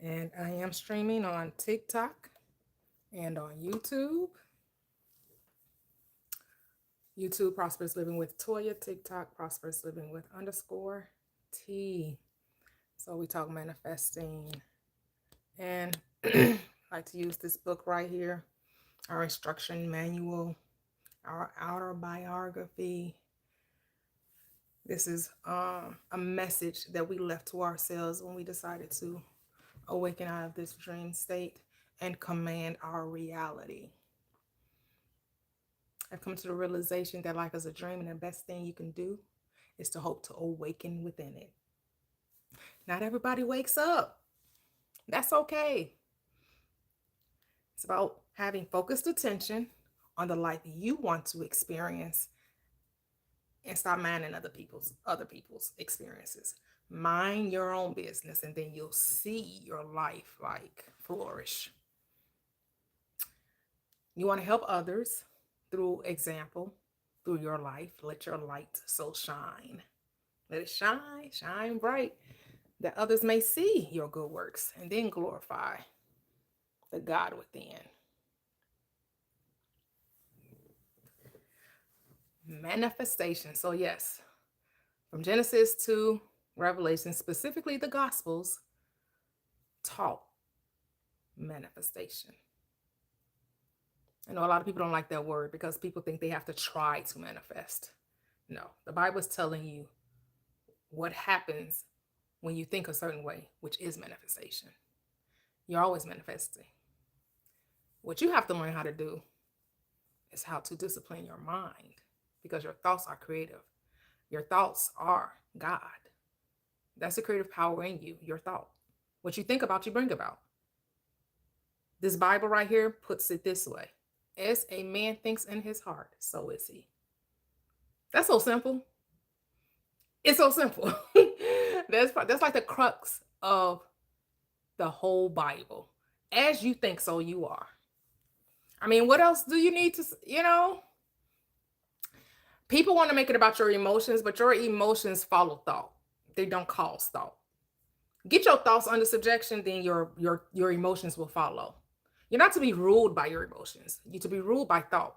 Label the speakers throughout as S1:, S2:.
S1: And I am streaming on TikTok and on YouTube. YouTube Prosperous Living with Toya, TikTok Prosperous Living with underscore T. So we talk manifesting, and I like to use this book right here, our instruction manual, our outer biography. This is a message that we left to ourselves when we decided to awaken out of this dream state and command our reality. I've come to the realization that life is a dream, and the best thing you can do is to hope to awaken within it. Not everybody wakes up. That's okay. It's about having focused attention on the life you want to experience and stop minding other people's experiences. Mind your own business, and then you'll see your life like flourish. You want to help others through example, through your life. Let your light so shine. Let it shine, shine bright, that others may see your good works and then glorify the God within. Manifestation. So, yes, from Genesis to Revelation, specifically the Gospels, taught manifestation. I know a lot of people don't like that word because people think they have to try to manifest. No, the Bible is telling you what happens when you think a certain way, which is manifestation. You're always manifesting. What you have to learn how to do is how to discipline your mind, because your thoughts are creative. Your thoughts are God. That's the creative power in you, your thought. What you think about, you bring about. This Bible right here puts it this way: as a man thinks in his heart, so is he. That's so simple. It's so simple. That's like the crux of the whole Bible. As you think, so you are. I mean, what else do you need to? People want to make it about your emotions, but your emotions follow thought. They don't cause thought. Get your thoughts under subjection, then your emotions will follow. You're not to be ruled by your emotions. You're to be ruled by thought.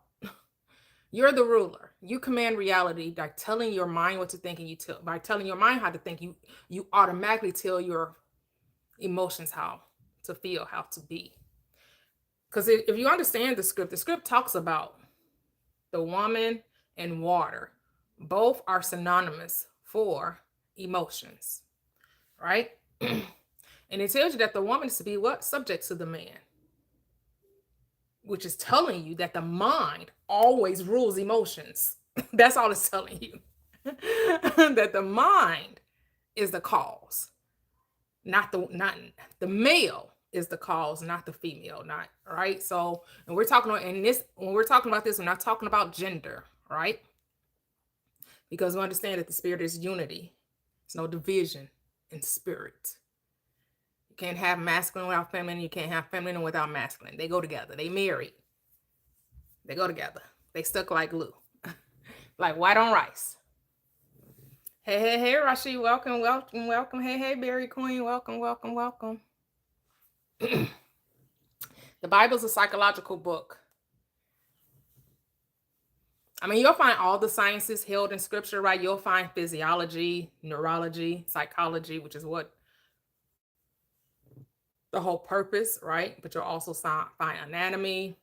S1: You're the ruler. You command reality by telling your mind what to think, and by telling your mind how to think, you automatically tell your emotions how to feel, how to be. Because if you understand the script talks about the woman and water. Both are synonymous for emotions, right? And it tells you that the woman is to be what? Subject to the man, which is telling you that the mind always rules emotions. That's all it's telling you. That the mind is the cause, not the male is the cause, not the female, not right. So, and we're talking about in this when we're talking about this, we're not talking about gender, right? Because we understand that the spirit is unity. There's no division in spirit. You can't have masculine without feminine. You can't have feminine without masculine. They go together. They married. They go together. They stuck like glue, like white on rice. Hey, hey, hey, Rashi, welcome, welcome, welcome. Hey, hey, Berry Queen, welcome, welcome, welcome. The Bible's a psychological book. I mean, you'll find all the sciences held in scripture, right? You'll find physiology, neurology, psychology, which is what the whole purpose, right? But you'll also find anatomy.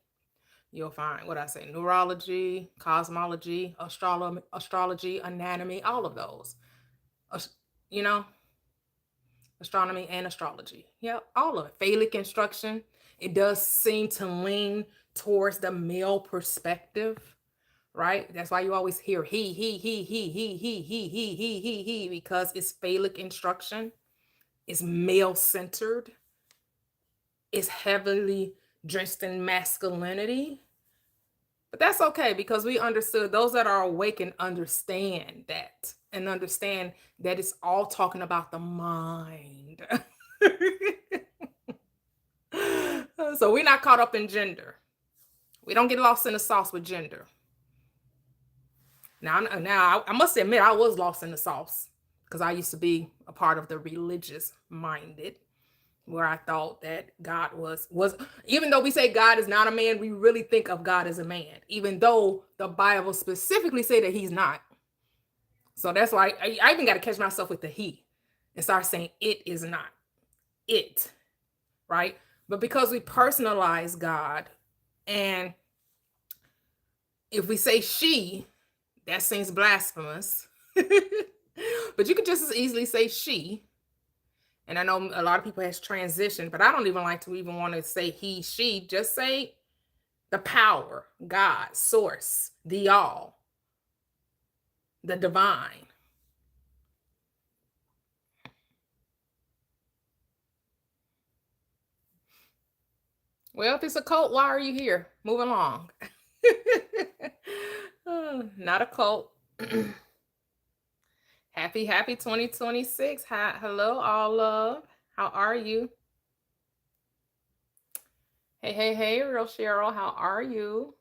S1: You'll find what I say, neurology, cosmology, astrology, anatomy, all of those. You know, astronomy and astrology. Yeah, all of it. Phallic instruction. It does seem to lean towards the male perspective, right? That's why you always hear he, because it's phallic instruction. It's male centered. Is heavily drenched in masculinity. But that's okay, because we understood, those that are awakened understand that, and understand that it's all talking about the mind. So we're not caught up in gender. We don't get lost in the sauce with gender. Now I must admit, I was lost in the sauce because I used to be a part of the religious minded. where I thought that God was even though we say God is not a man, we really think of God as a man, even though the Bible specifically say that he's not. So that's why I even got to catch myself with the he and start saying it is not it, right? But because we personalize God, and if we say she, that seems blasphemous. But you could just as easily say she. And I know a lot of people has transitioned, but I don't even like to even want to say he, she. Just say the power, God, source, the all, the divine. Well, if it's a cult, why are you here? Move along. Not a cult. Happy 2026. Hi, hello, all love. How are you? Hey, real Cheryl. How are you?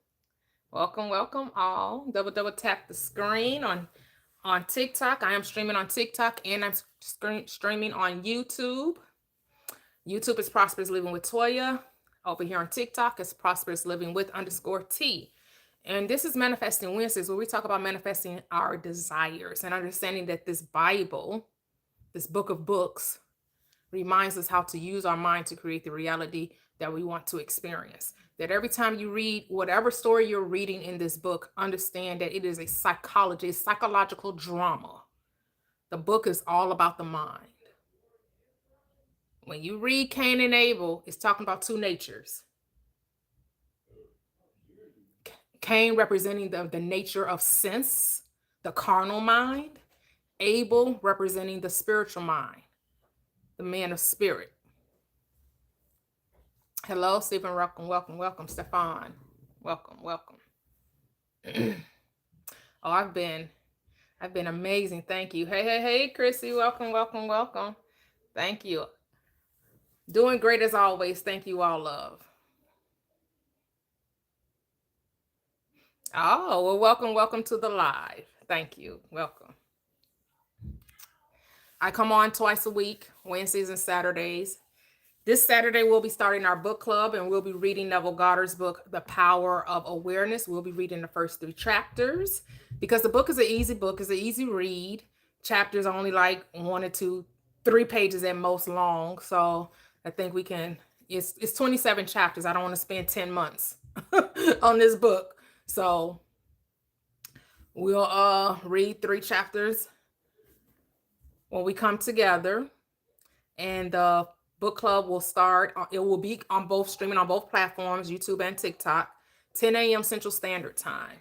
S1: Welcome all. Double tap the screen on TikTok. I am streaming on TikTok and I'm streaming on YouTube. YouTube is Prosperous Living with Toya. Over here on TikTok is Prosperous Living with _T. And this is Manifesting Wednesdays, where we talk about manifesting our desires and understanding that this Bible, this book of books, reminds us how to use our mind to create the reality that we want to experience. That every time you read whatever story you're reading in this book, understand that it is a psychological drama. The book is all about the mind. When you read Cain and Abel, it's talking about two natures. Cain representing the nature of sense, the carnal mind. Abel representing the spiritual mind, the man of spirit. Hello, Stephen. Welcome, Stefan. Welcome. Oh, I've been amazing. Thank you. Hey, Chrissy. Welcome. Thank you. Doing great as always. Thank you, all love. Oh, well, welcome to the live. Thank you. Welcome. I come on twice a week, Wednesdays and Saturdays. This Saturday, we'll be starting our book club, and we'll be reading Neville Goddard's book, The Power of Awareness. We'll be reading the first 3 chapters because the book is an easy book. It's an easy read. Chapters are only like 1 or 2, 3 pages at most long. So I think we can, it's 27 chapters. I don't want to spend 10 months on this book. So we'll read 3 chapters when we come together, and the book club will start. It will be on both, streaming on both platforms, YouTube and TikTok, 10 a.m. Central Standard Time.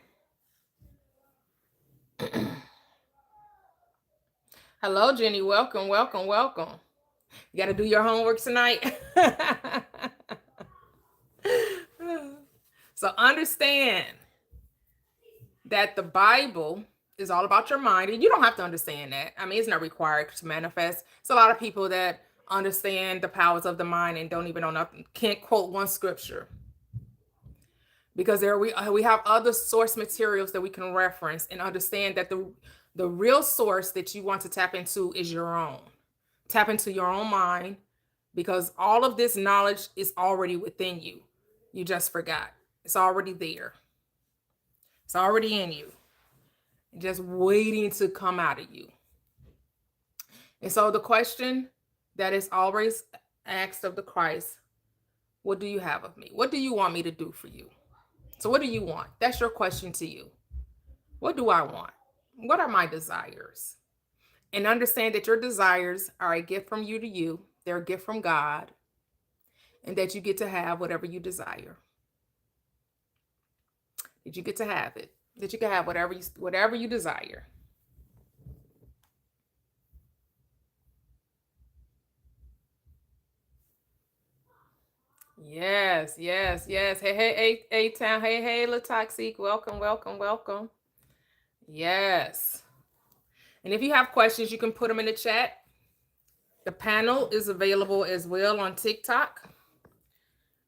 S1: Hello, Jenny. Welcome. You got to do your homework tonight. So understand that the Bible is all about your mind, and you don't have to understand that. I mean, it's not required to manifest. It's a lot of people that understand the powers of the mind and don't even know nothing, can't quote one scripture, because there we have other source materials that we can reference and understand that the real source that you want to tap into is your own. Tap into your own mind, because all of this knowledge is already within you. You just forgot. It's already there. It's already in you, just waiting to come out of you. And so the question that is always asked of the Christ, what do you have of me? What do you want me to do for you? So what do you want? That's your question to you. What do I want? What are my desires? And understand that your desires are a gift from you to you. They're a gift from God, and that you get to have whatever you desire. That you get to have it. That you can have whatever you desire. Yes. Hey, A-Town. Hey, Latoxic. Welcome. Yes. And if you have questions, you can put them in the chat. The panel is available as well on TikTok,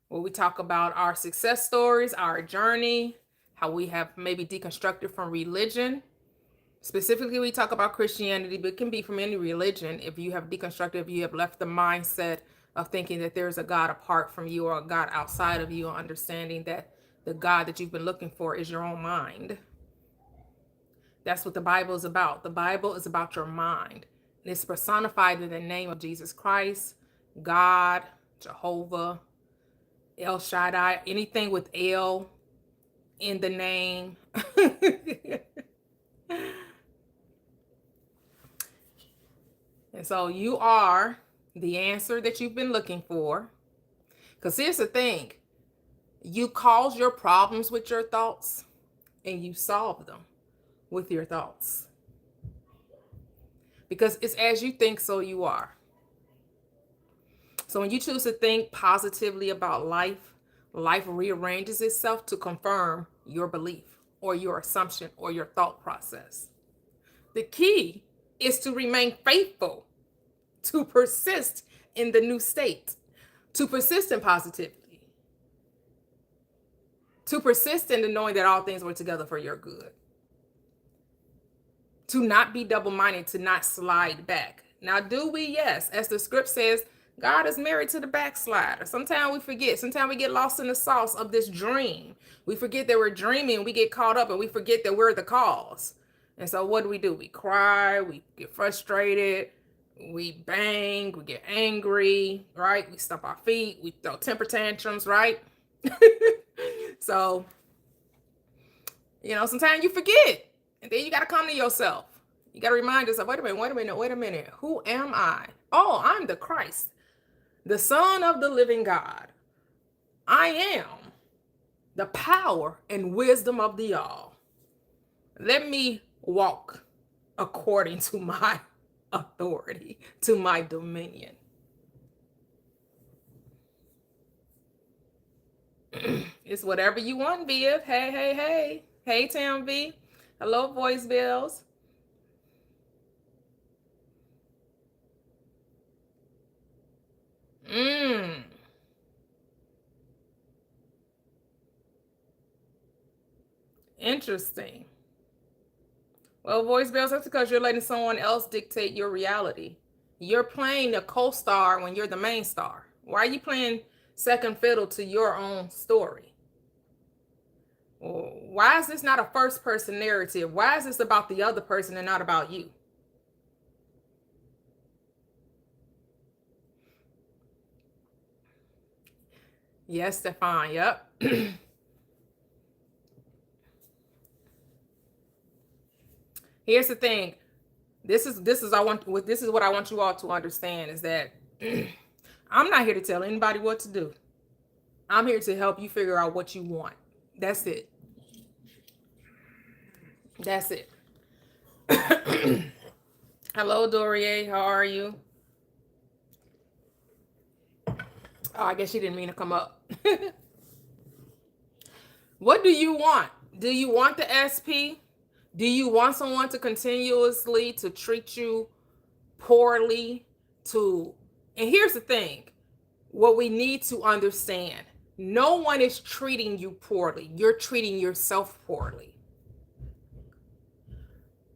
S1: where we talk about our success stories, our journey, how we have maybe deconstructed from religion. Specifically, we talk about Christianity, but it can be from any religion. If you have deconstructed, if you have left the mindset of thinking that there's a God apart from you or a God outside of you, or understanding that the God that you've been looking for is your own mind. That's what the Bible is about. The Bible is about your mind. And it's personified in the name of Jesus Christ, God, Jehovah, El Shaddai, anything with El in the name. And so you are the answer that you've been looking for. Because here's the thing, you cause your problems with your thoughts and you solve them with your thoughts. Because it's as you think, so you are. So when you choose to think positively about life, life rearranges itself to confirm your belief or your assumption or your thought process. The key is to remain faithful, to persist in the new state, to persist in positivity, to persist in the knowing that all things work together for your good, to not be double-minded, to not slide back. Now, do we? Yes. As the script says, God is married to the backslider. Sometimes we forget. Sometimes we get lost in the sauce of this dream. We forget that we're dreaming. We get caught up and we forget that we're the cause. And so what do? We cry. We get frustrated. We bang. We get angry, right? We stomp our feet. We throw temper tantrums, right? So, sometimes you forget. And then you got to come to yourself. You got to remind yourself, wait a minute. Who am I? Oh, I'm the Christ, the Son of the living God. I am the power and wisdom of the all. Let me walk according to my authority, to my dominion. It's whatever you want, Viv. Hey. Hey, Tam V. Hello, Voice Bills. Interesting. Well, Voice Bills, that's because you're letting someone else dictate your reality. You're playing a co-star when you're the main star. Why are you playing second fiddle to your own story? Why is this not a first person narrative? Why is this about the other person and not about you? Yes, Stefan. Yep. Here's the thing. This is what I want you all to understand, is that I'm not here to tell anybody what to do. I'm here to help you figure out what you want. That's it. That's it. Hello, Dorier. How are you? Oh, I guess she didn't mean to come up. What do you want? Do you want the SP? Do you want someone to continuously to treat you poorly? And here's the thing. What we need to understand, no one is treating you poorly. You're treating yourself poorly.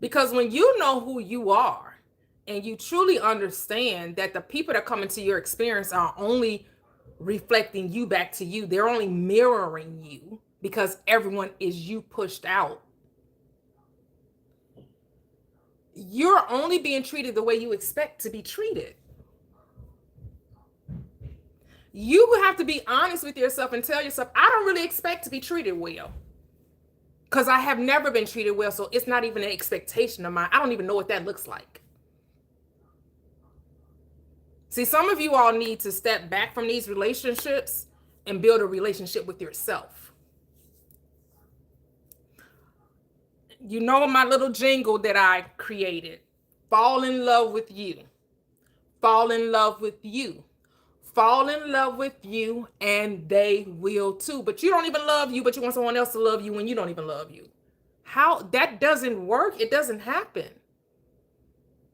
S1: Because when you know who you are and you truly understand that the people that come into your experience are only reflecting you back to you, they're only mirroring you, because everyone is you pushed out. You're only being treated the way you expect to be treated. You have to be honest with yourself and tell yourself, I don't really expect to be treated well, because I have never been treated well. So it's not even an expectation of mine. I don't even know what that looks like. See, some of you all need to step back from these relationships and build a relationship with yourself. You know my little jingle that I created. Fall in love with you. Fall in love with you. Fall in love with you, and they will too. But you don't even love you, but you want someone else to love you when you don't even love you. How? That doesn't work. It doesn't happen.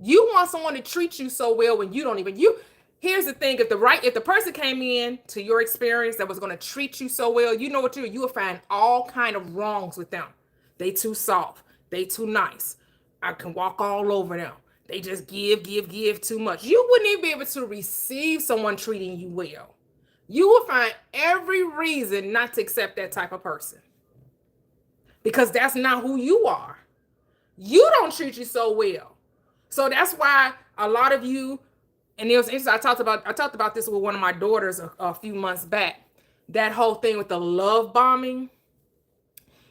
S1: You want someone to treat you so well when you don't even. Here's the thing. If the person came in to your experience that was going to treat you so well, you know what you will find all kind of wrongs with them. They too soft. They too nice. I can walk all over them. They just give too much. You wouldn't even be able to receive someone treating you well. You will find every reason not to accept that type of person because that's not who you are. You don't treat you so well. So that's why a lot of you, and it was interesting. I talked about this with one of my daughters a few months back. That whole thing with the love bombing.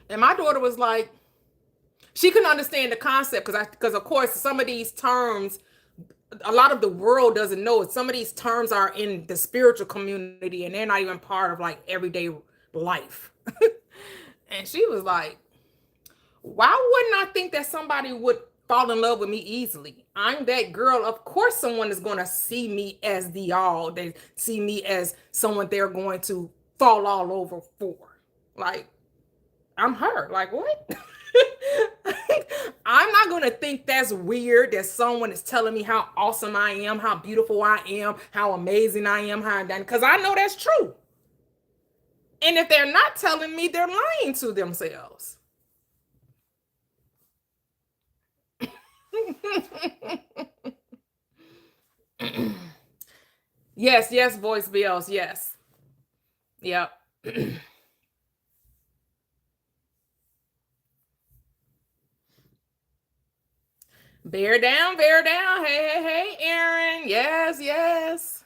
S1: And my daughter was like, she couldn't understand the concept because of course some of these terms, a lot of the world doesn't know it. Some of these terms are in the spiritual community and they're not even part of like everyday life. And she was like, why wouldn't I think that somebody would fall in love with me easily? I'm that girl. Of course, someone is going to see me as the all. They see me as someone they're going to fall all over for. Like, I'm her. Like, what? I'm not going to think that's weird that someone is telling me how awesome I am, how beautiful I am, how amazing I am, how I'm done, because I know that's true. And if they're not telling me, they're lying to themselves. Yes, voice bills. Yes. Yep. Bear down, bear down. Hey, Aaron. Yes.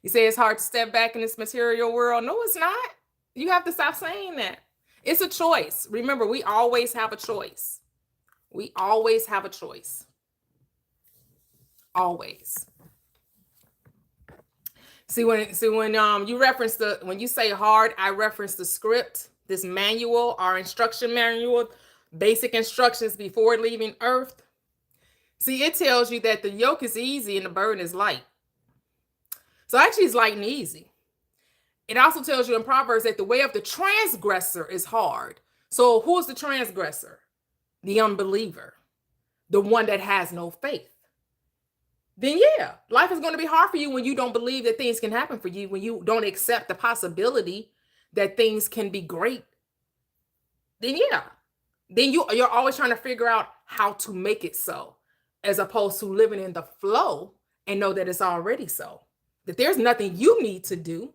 S1: You say it's hard to step back in this material world. No, it's not. You have to stop saying that. It's a choice. Remember, we always have a choice. We always have a choice. Always. See when you reference when you say hard, I reference the script, this manual, our instruction manual, basic instructions before leaving Earth. See, it tells you that the yoke is easy and the burden is light. So actually, it's light and easy. It also tells you in Proverbs that the way of the transgressor is hard. So who's the transgressor? The unbeliever, the one that has no faith. Then yeah, life is going to be hard for you when you don't believe that things can happen for you, when you don't accept the possibility that things can be great. Then yeah, then you're always trying to figure out how to make it so, as opposed to living in the flow and know that it's already so. That there's nothing you need to do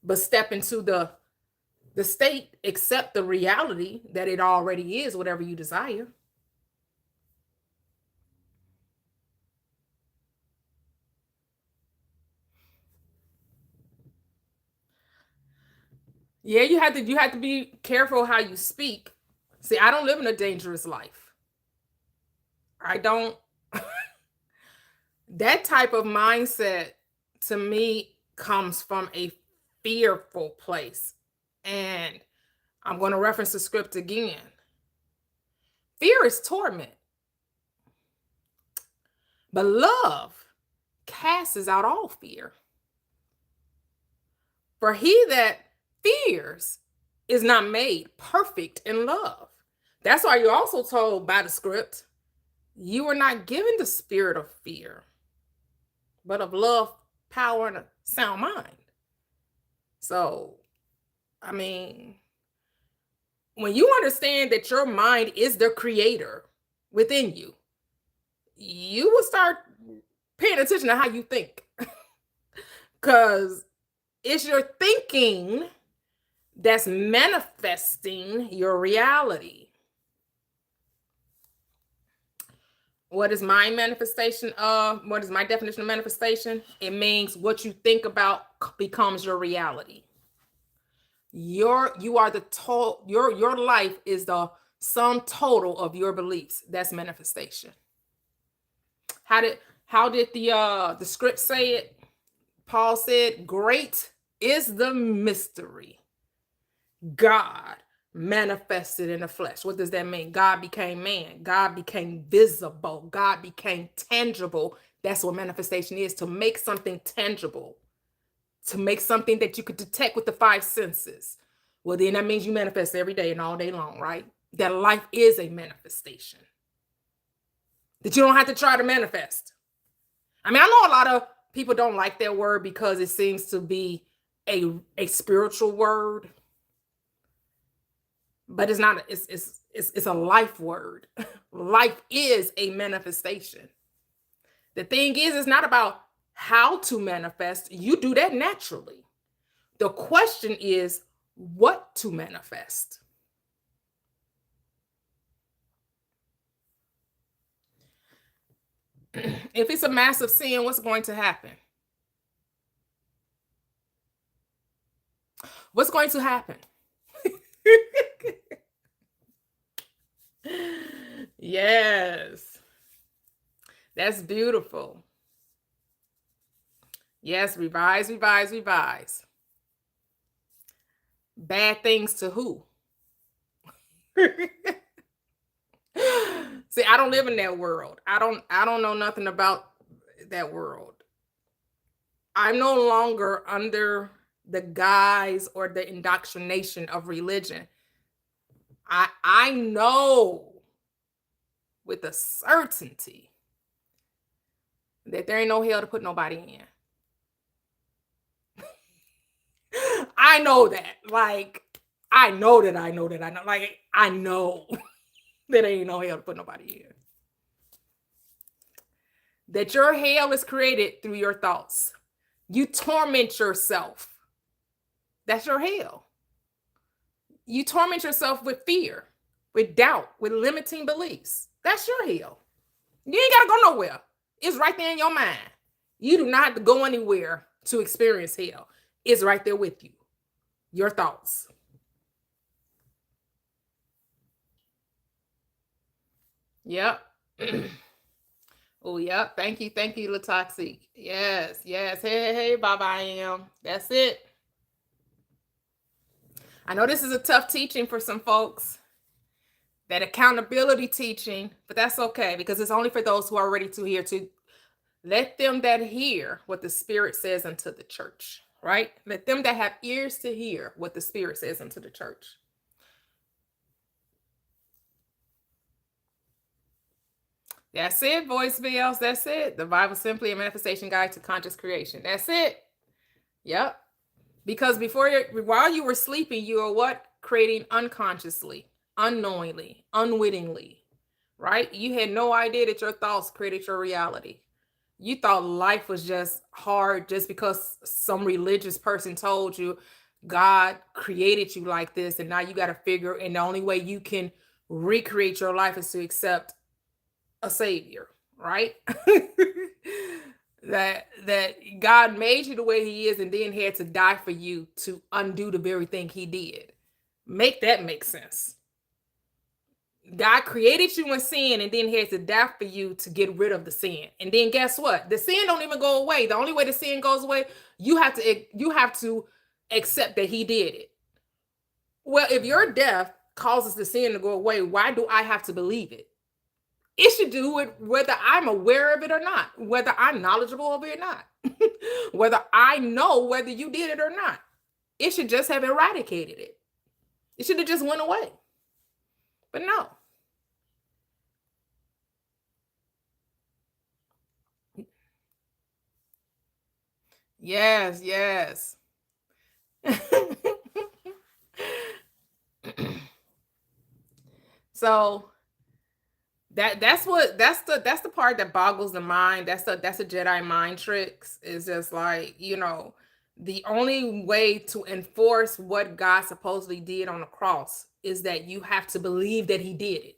S1: but step into the state, accept the reality that it already is whatever you desire. Yeah, you have to be careful how you speak. See, I don't live in a dangerous life. I don't. That type of mindset to me comes from a fearful place. And I'm going to reference the script again. Fear is torment, but love casts out all fear. For he that fears is not made perfect in love. That's why you're also told by the script, you are not given the spirit of fear, but of love, power, and a sound mind. So, I mean, when you understand that your mind is the creator within you, you will start paying attention to how you think. Because it's your thinking that's manifesting your reality. What is my manifestation of? What is my definition of manifestation? It means what you think about becomes your reality. You are the total. Your life is the sum total of your beliefs. That's manifestation. How did the script say it? Paul said, "Great is the mystery. God manifested in the flesh." What does that mean? God became man. God became visible. God became tangible. That's what manifestation is, to make something tangible, to make something that you could detect with the five senses. Well, then that means you manifest every day and all day long, right? That life is a manifestation. That you don't have to try to manifest. I mean, I know a lot of people don't like that word because it seems to be a spiritual word. but it's not. It's a life word. Life is a manifestation. The thing is, it's not about how to manifest. You do that naturally. The question is what to manifest. If it's a massive sin, what's going to happen? What's going to happen? Yes. That's beautiful. Yes, revise, revise, revise. Bad things to who? See, I don't live in that world. I don't know nothing about that world. I'm no longer under the guise or the indoctrination of religion. I know with a certainty that there ain't no hell to put nobody in. I know that. Like, I know that I know that I know. Like, I know that ain't no hell to put nobody in. That your hell is created through your thoughts. You torment yourself. That's your hell. You torment yourself with fear, with doubt, with limiting beliefs. That's your hell. You ain't got to go nowhere. It's right there in your mind. You do not have to go anywhere to experience hell. It's right there with you. Your thoughts. Yep. Oh, yep. Thank you. Thank you, Latoxic. Yes. Yes. Hey, Baba, I am. That's it. I know this is a tough teaching for some folks, that accountability teaching, but that's okay because it's only for those who are ready to hear. To let them that hear what the Spirit says unto the church, right? Let them that have ears to hear what the Spirit says unto the church. That's it, voice bells. That's it. The Bible simply a manifestation guide to conscious creation. That's it. Yep. Because while you were sleeping, you were what? Creating unconsciously, unknowingly, unwittingly, right? You had no idea that your thoughts created your reality. You thought life was just hard just because some religious person told you God created you like this, and now you got to figure, and the only way you can recreate your life is to accept a savior, right? that God made you the way he is and then had to die for you to undo the very thing he did. Make that make sense. God created you in sin and then had to die for you to get rid of the sin. And then guess what? The sin don't even go away. The only way the sin goes away, you have to accept that he did it. Well, if your death causes the sin to go away, why do I have to believe it? It should do it whether I'm aware of it or not, whether I'm knowledgeable of it or not, whether I know whether you did it or not. It should just have eradicated it. It should have just went away. But no. Yes, yes. So that's the part that boggles the mind. That's a Jedi mind tricks. It's just like, the only way to enforce what God supposedly did on the cross is that you have to believe that he did it.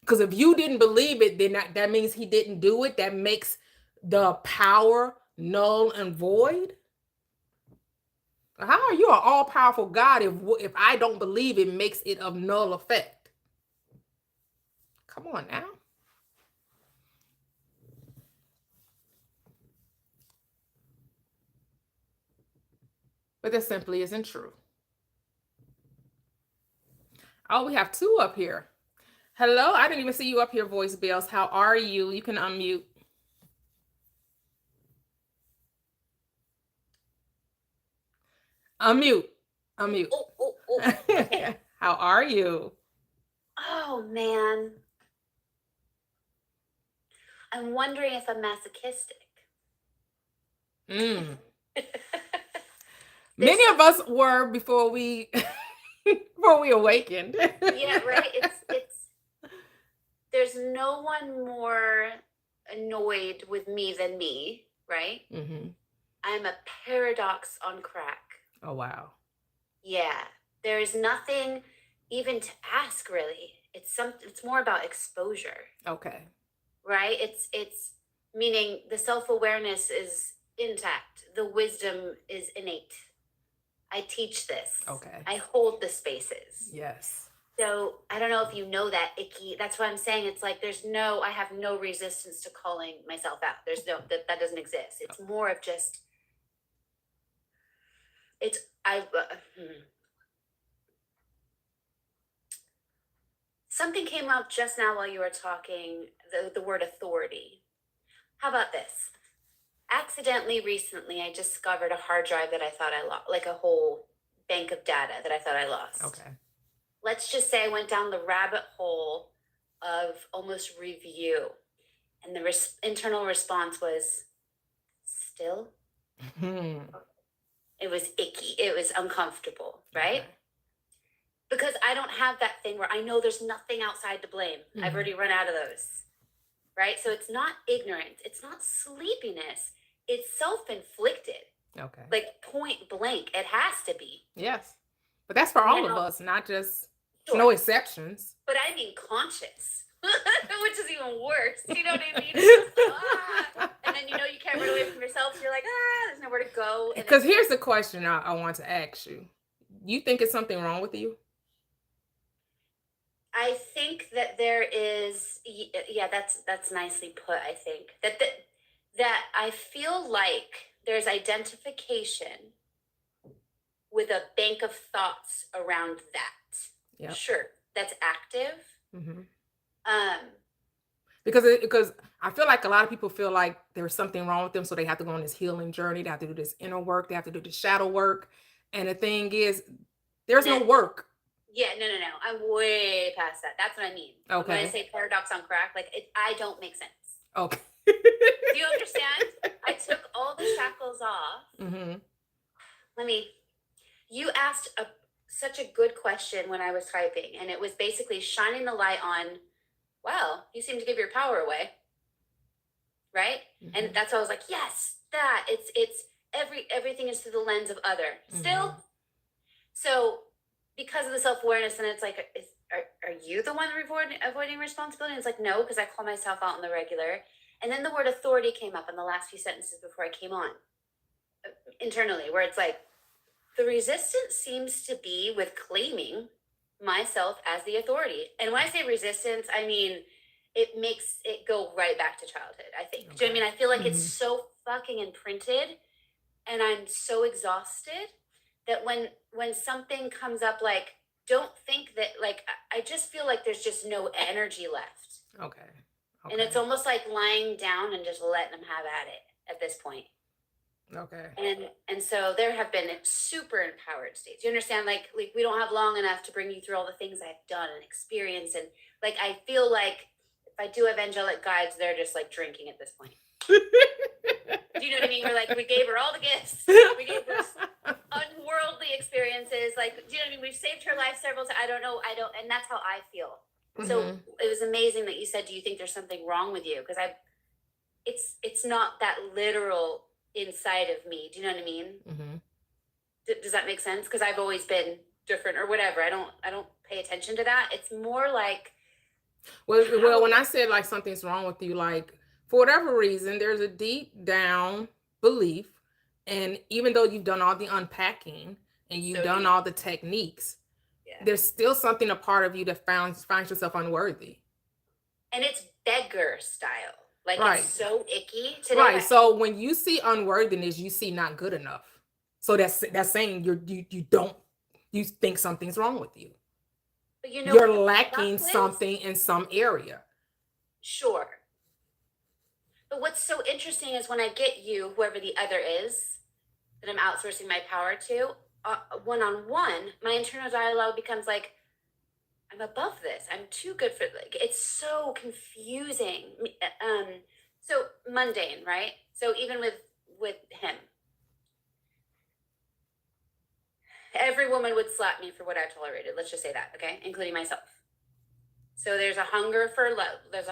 S1: Because if you didn't believe it, then that means he didn't do it. That makes the power null and void. How are you an all-powerful God if I don't believe it makes it of null effect? Come on now. But that simply isn't true. Oh, we have two up here. Hello, I didn't even see you up here, voice bells. How are you? You can unmute. Unmute. Unmute.
S2: Okay.
S1: How are you?
S2: Oh man. I'm wondering if I'm masochistic.
S1: Many of us were before we before we awakened.
S2: Yeah, right. It's there's no one more annoyed with me than me, right?
S1: Hmm.
S2: I'm a paradox on crack.
S1: Oh wow.
S2: Yeah. There is nothing even to ask really. It's more about exposure,
S1: Okay.
S2: right? It's meaning the self-awareness is intact. The wisdom is innate. I teach this.
S1: Okay.
S2: I hold the spaces.
S1: Yes.
S2: So I don't know if you know that icky. That's what I'm saying. It's like I have no resistance to calling myself out. There's no that doesn't exist. It's more of just it's I something came up just now while you were talking, the word authority. How about this? Accidentally recently I discovered a hard drive that I thought I lost, like a whole bank of data that I thought I lost.
S1: Okay.
S2: Let's just say I went down the rabbit hole of almost review. And the internal response was still.
S1: Hmm.
S2: It was icky. It was uncomfortable, right?
S1: Okay.
S2: Because I don't have that thing where I know there's nothing outside to blame. I've
S1: Mhm.
S2: already run out of those, right? So it's not ignorance. It's not sleepiness. It's self-inflicted,
S1: Okay.
S2: like point blank. It has to be.
S1: Yes. But that's for all of
S2: Now,
S1: us, not just
S2: sure.
S1: no exceptions.
S2: But I mean conscious, which is even worse. You know what I mean? And then you can't run away from yourself. So you're like, there's nowhere to go. And
S1: Because here's the question I want to ask you. You think it's something wrong with you?
S2: I think that there is, yeah, that's nicely put. I think that I feel like there's identification with a bank of thoughts around that.
S1: Yep.
S2: Sure, that's active.
S1: Hmm.
S2: Um,
S1: Because I feel like a lot of people feel like there's something wrong with them, so they have to go on this healing journey. They have to do this inner work. They have to do the shadow work. And the thing is, there's no
S2: no,
S1: work.
S2: yeah, no. I'm way past that. That's what I mean. When I
S1: Okay.
S2: say paradox on crack, like I don't make sense.
S1: Okay.
S2: Do you understand? I took all the shackles off.
S1: Hmm.
S2: You asked such a good question when I was typing, and it was basically shining the light on, wow, you seem to give your power away, right? And that's why I was like, yes, that it's everything is through the lens of other. Still, so because of the self-awareness, and it's like, are you the one avoiding responsibility? And it's like, no, because I call myself out on the regular. And then the word authority came up in the last few sentences before I came on, internally, where it's like, the resistance seems to be with claiming myself as the authority. And when I say resistance, I mean, it makes it go right back to childhood, I think. Do you know what I mean? I feel like it's so fucking imprinted, and I'm so exhausted that when something comes up, like, don't think that, like, I just feel like there's just no energy left.
S1: Okay.
S2: And it's almost like lying down and just letting them have at it at this point.
S1: Okay.
S2: And so there have been super empowered states. You understand? Like we don't have long enough to bring you through all the things I've done and experienced. And like I feel like if I do have angelic guides, they're just like drinking at this point. Do you know what I mean? We're like, we gave her all the gifts. We gave her unworldly experiences. Like, do you know what I mean? We've saved her life several times. I don't, and that's how I feel. So it was amazing that you said, do you think there's something wrong with you? Because it's not that literal inside of me. Do you know what I mean? Does that make sense? Because I've always been different or whatever. I don't pay attention to that. It's more like,
S1: well, when I said like something's wrong with you, like for whatever reason, there's a deep down belief, and even though you've done all the unpacking and you've done all the techniques, there's still something, a part of you that finds yourself unworthy.
S2: And it's beggar style. Like it's so icky today.
S1: Right. So when you see unworthiness, you see not good enough. So that's saying you think something's wrong with you. But you're lacking something in some area.
S2: Sure. But what's so interesting is when I get you, whoever the other is, that I'm outsourcing my power to, one-on-one, my internal dialogue becomes like, I'm above this. I'm too good for, like, it's so confusing. So mundane, right? So even with him, every every woman would slap me for what I tolerated. Let's just say that, okay? Including myself. So there's a hunger for love. There's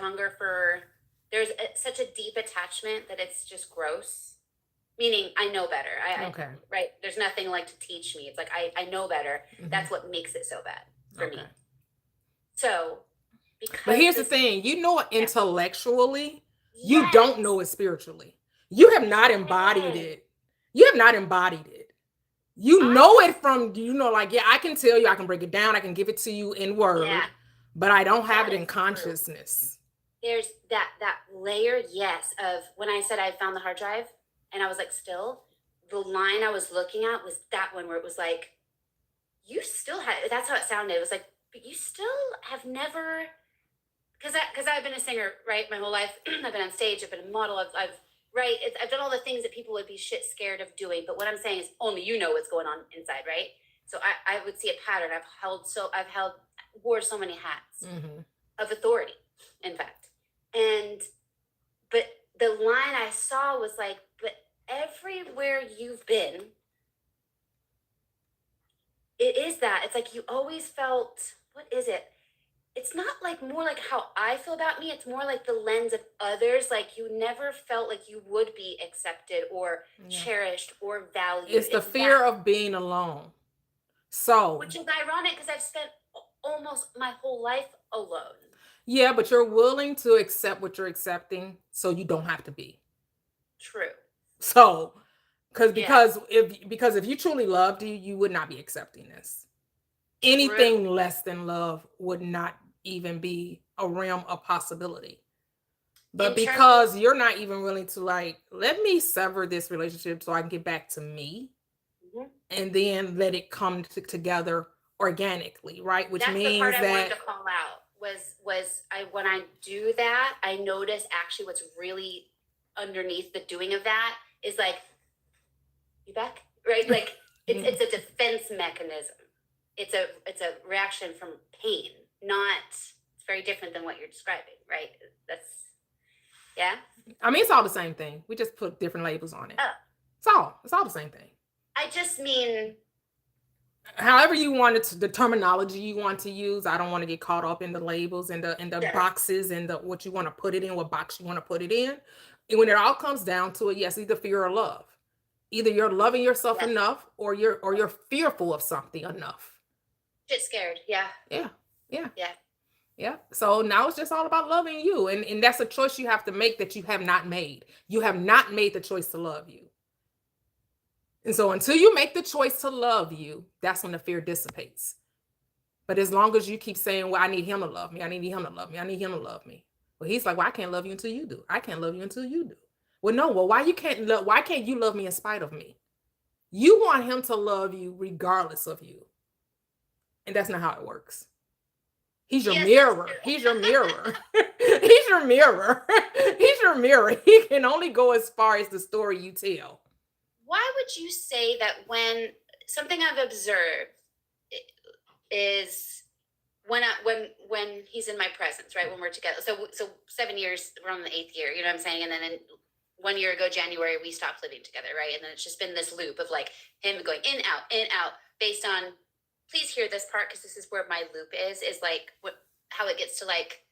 S2: such a deep attachment that it's just gross. Meaning I know better.
S1: Okay.
S2: Right? There's nothing like to teach me. It's like I know better. That's what makes it so bad for me. So,
S1: but here's the thing, intellectually, you
S2: Yes.
S1: don't know it spiritually. You have not embodied it. You have not embodied it. You know it from, like, yeah, I can tell you, I can break it down, I can give it to you in word, but I don't have it in consciousness.
S2: There's that layer, yes, of when I said I found the hard drive and I was like, still, the line I was looking at was that one where it was like, you still have, that's how it sounded. It was like, but you still have never, because I've been a singer, right, my whole life. I've been on stage, I've been a model, I've done all the things that people would be shit scared of doing. But what I'm saying is only you know what's going on inside, right? So I would see a pattern. Wore so many hats of authority, in fact. But the line I saw was like, but everywhere you've been, it is that. It's like you always felt, what is it? It's not like more like how I feel about me. It's more like the lens of others. Like you never felt like you would be accepted or cherished or valued.
S1: It's the fear of being alone. So,
S2: which is ironic because I've spent almost my whole life alone.
S1: Yeah, but you're willing to accept what you're accepting, so you don't have to be.
S2: True.
S1: So, because if you truly loved you would not be accepting this. Anything less than love would not even be a realm of possibility. But because you're not even willing to let me sever this relationship so I can get back to me, and then let it come together organically, right? Which
S2: that's
S1: means
S2: the part I wanted to call out was when I do that, I notice actually what's really underneath the doing of that is like, you back, right? Like it's a defense mechanism. It's a reaction from pain, it's very different than what you're describing, right?
S1: I mean, it's all the same thing. We just put different labels on it. It's all the same thing.
S2: I just mean,
S1: however you want it, the terminology you want to use. I don't want to get caught up in the labels and the boxes and what you want to put it in, what box you want to put it in. And when it all comes down to it, yes, either fear or love. Either you're loving yourself enough, or you're fearful of something enough.
S2: Shit scared, yeah.
S1: So now it's just all about loving you, and that's a choice you have to make that you have not made. You have not made the choice to love you. And so until you make the choice to love you, that's when the fear dissipates. But as long as you keep saying, well, I need him to love me, I need him to love me, I need him to love me. Well, he's like, well, I can't love you until you do. I can't love you until you do. Well, no, why can't you love me in spite of me? You want him to love you regardless of you. And that's not how it works. He's your mirror. He's your mirror. He's your mirror. He's your mirror. He can only go as far as the story you tell.
S2: Why would you say that when something I've observed is when he's in my presence, right? When we're together. So 7 years, we're on the 8th year, you know what I'm saying? And then 1 year ago, January, we stopped living together, right? And then it's just been this loop of like him going in, out, based on, please hear this part because this is where my loop is like how it gets to like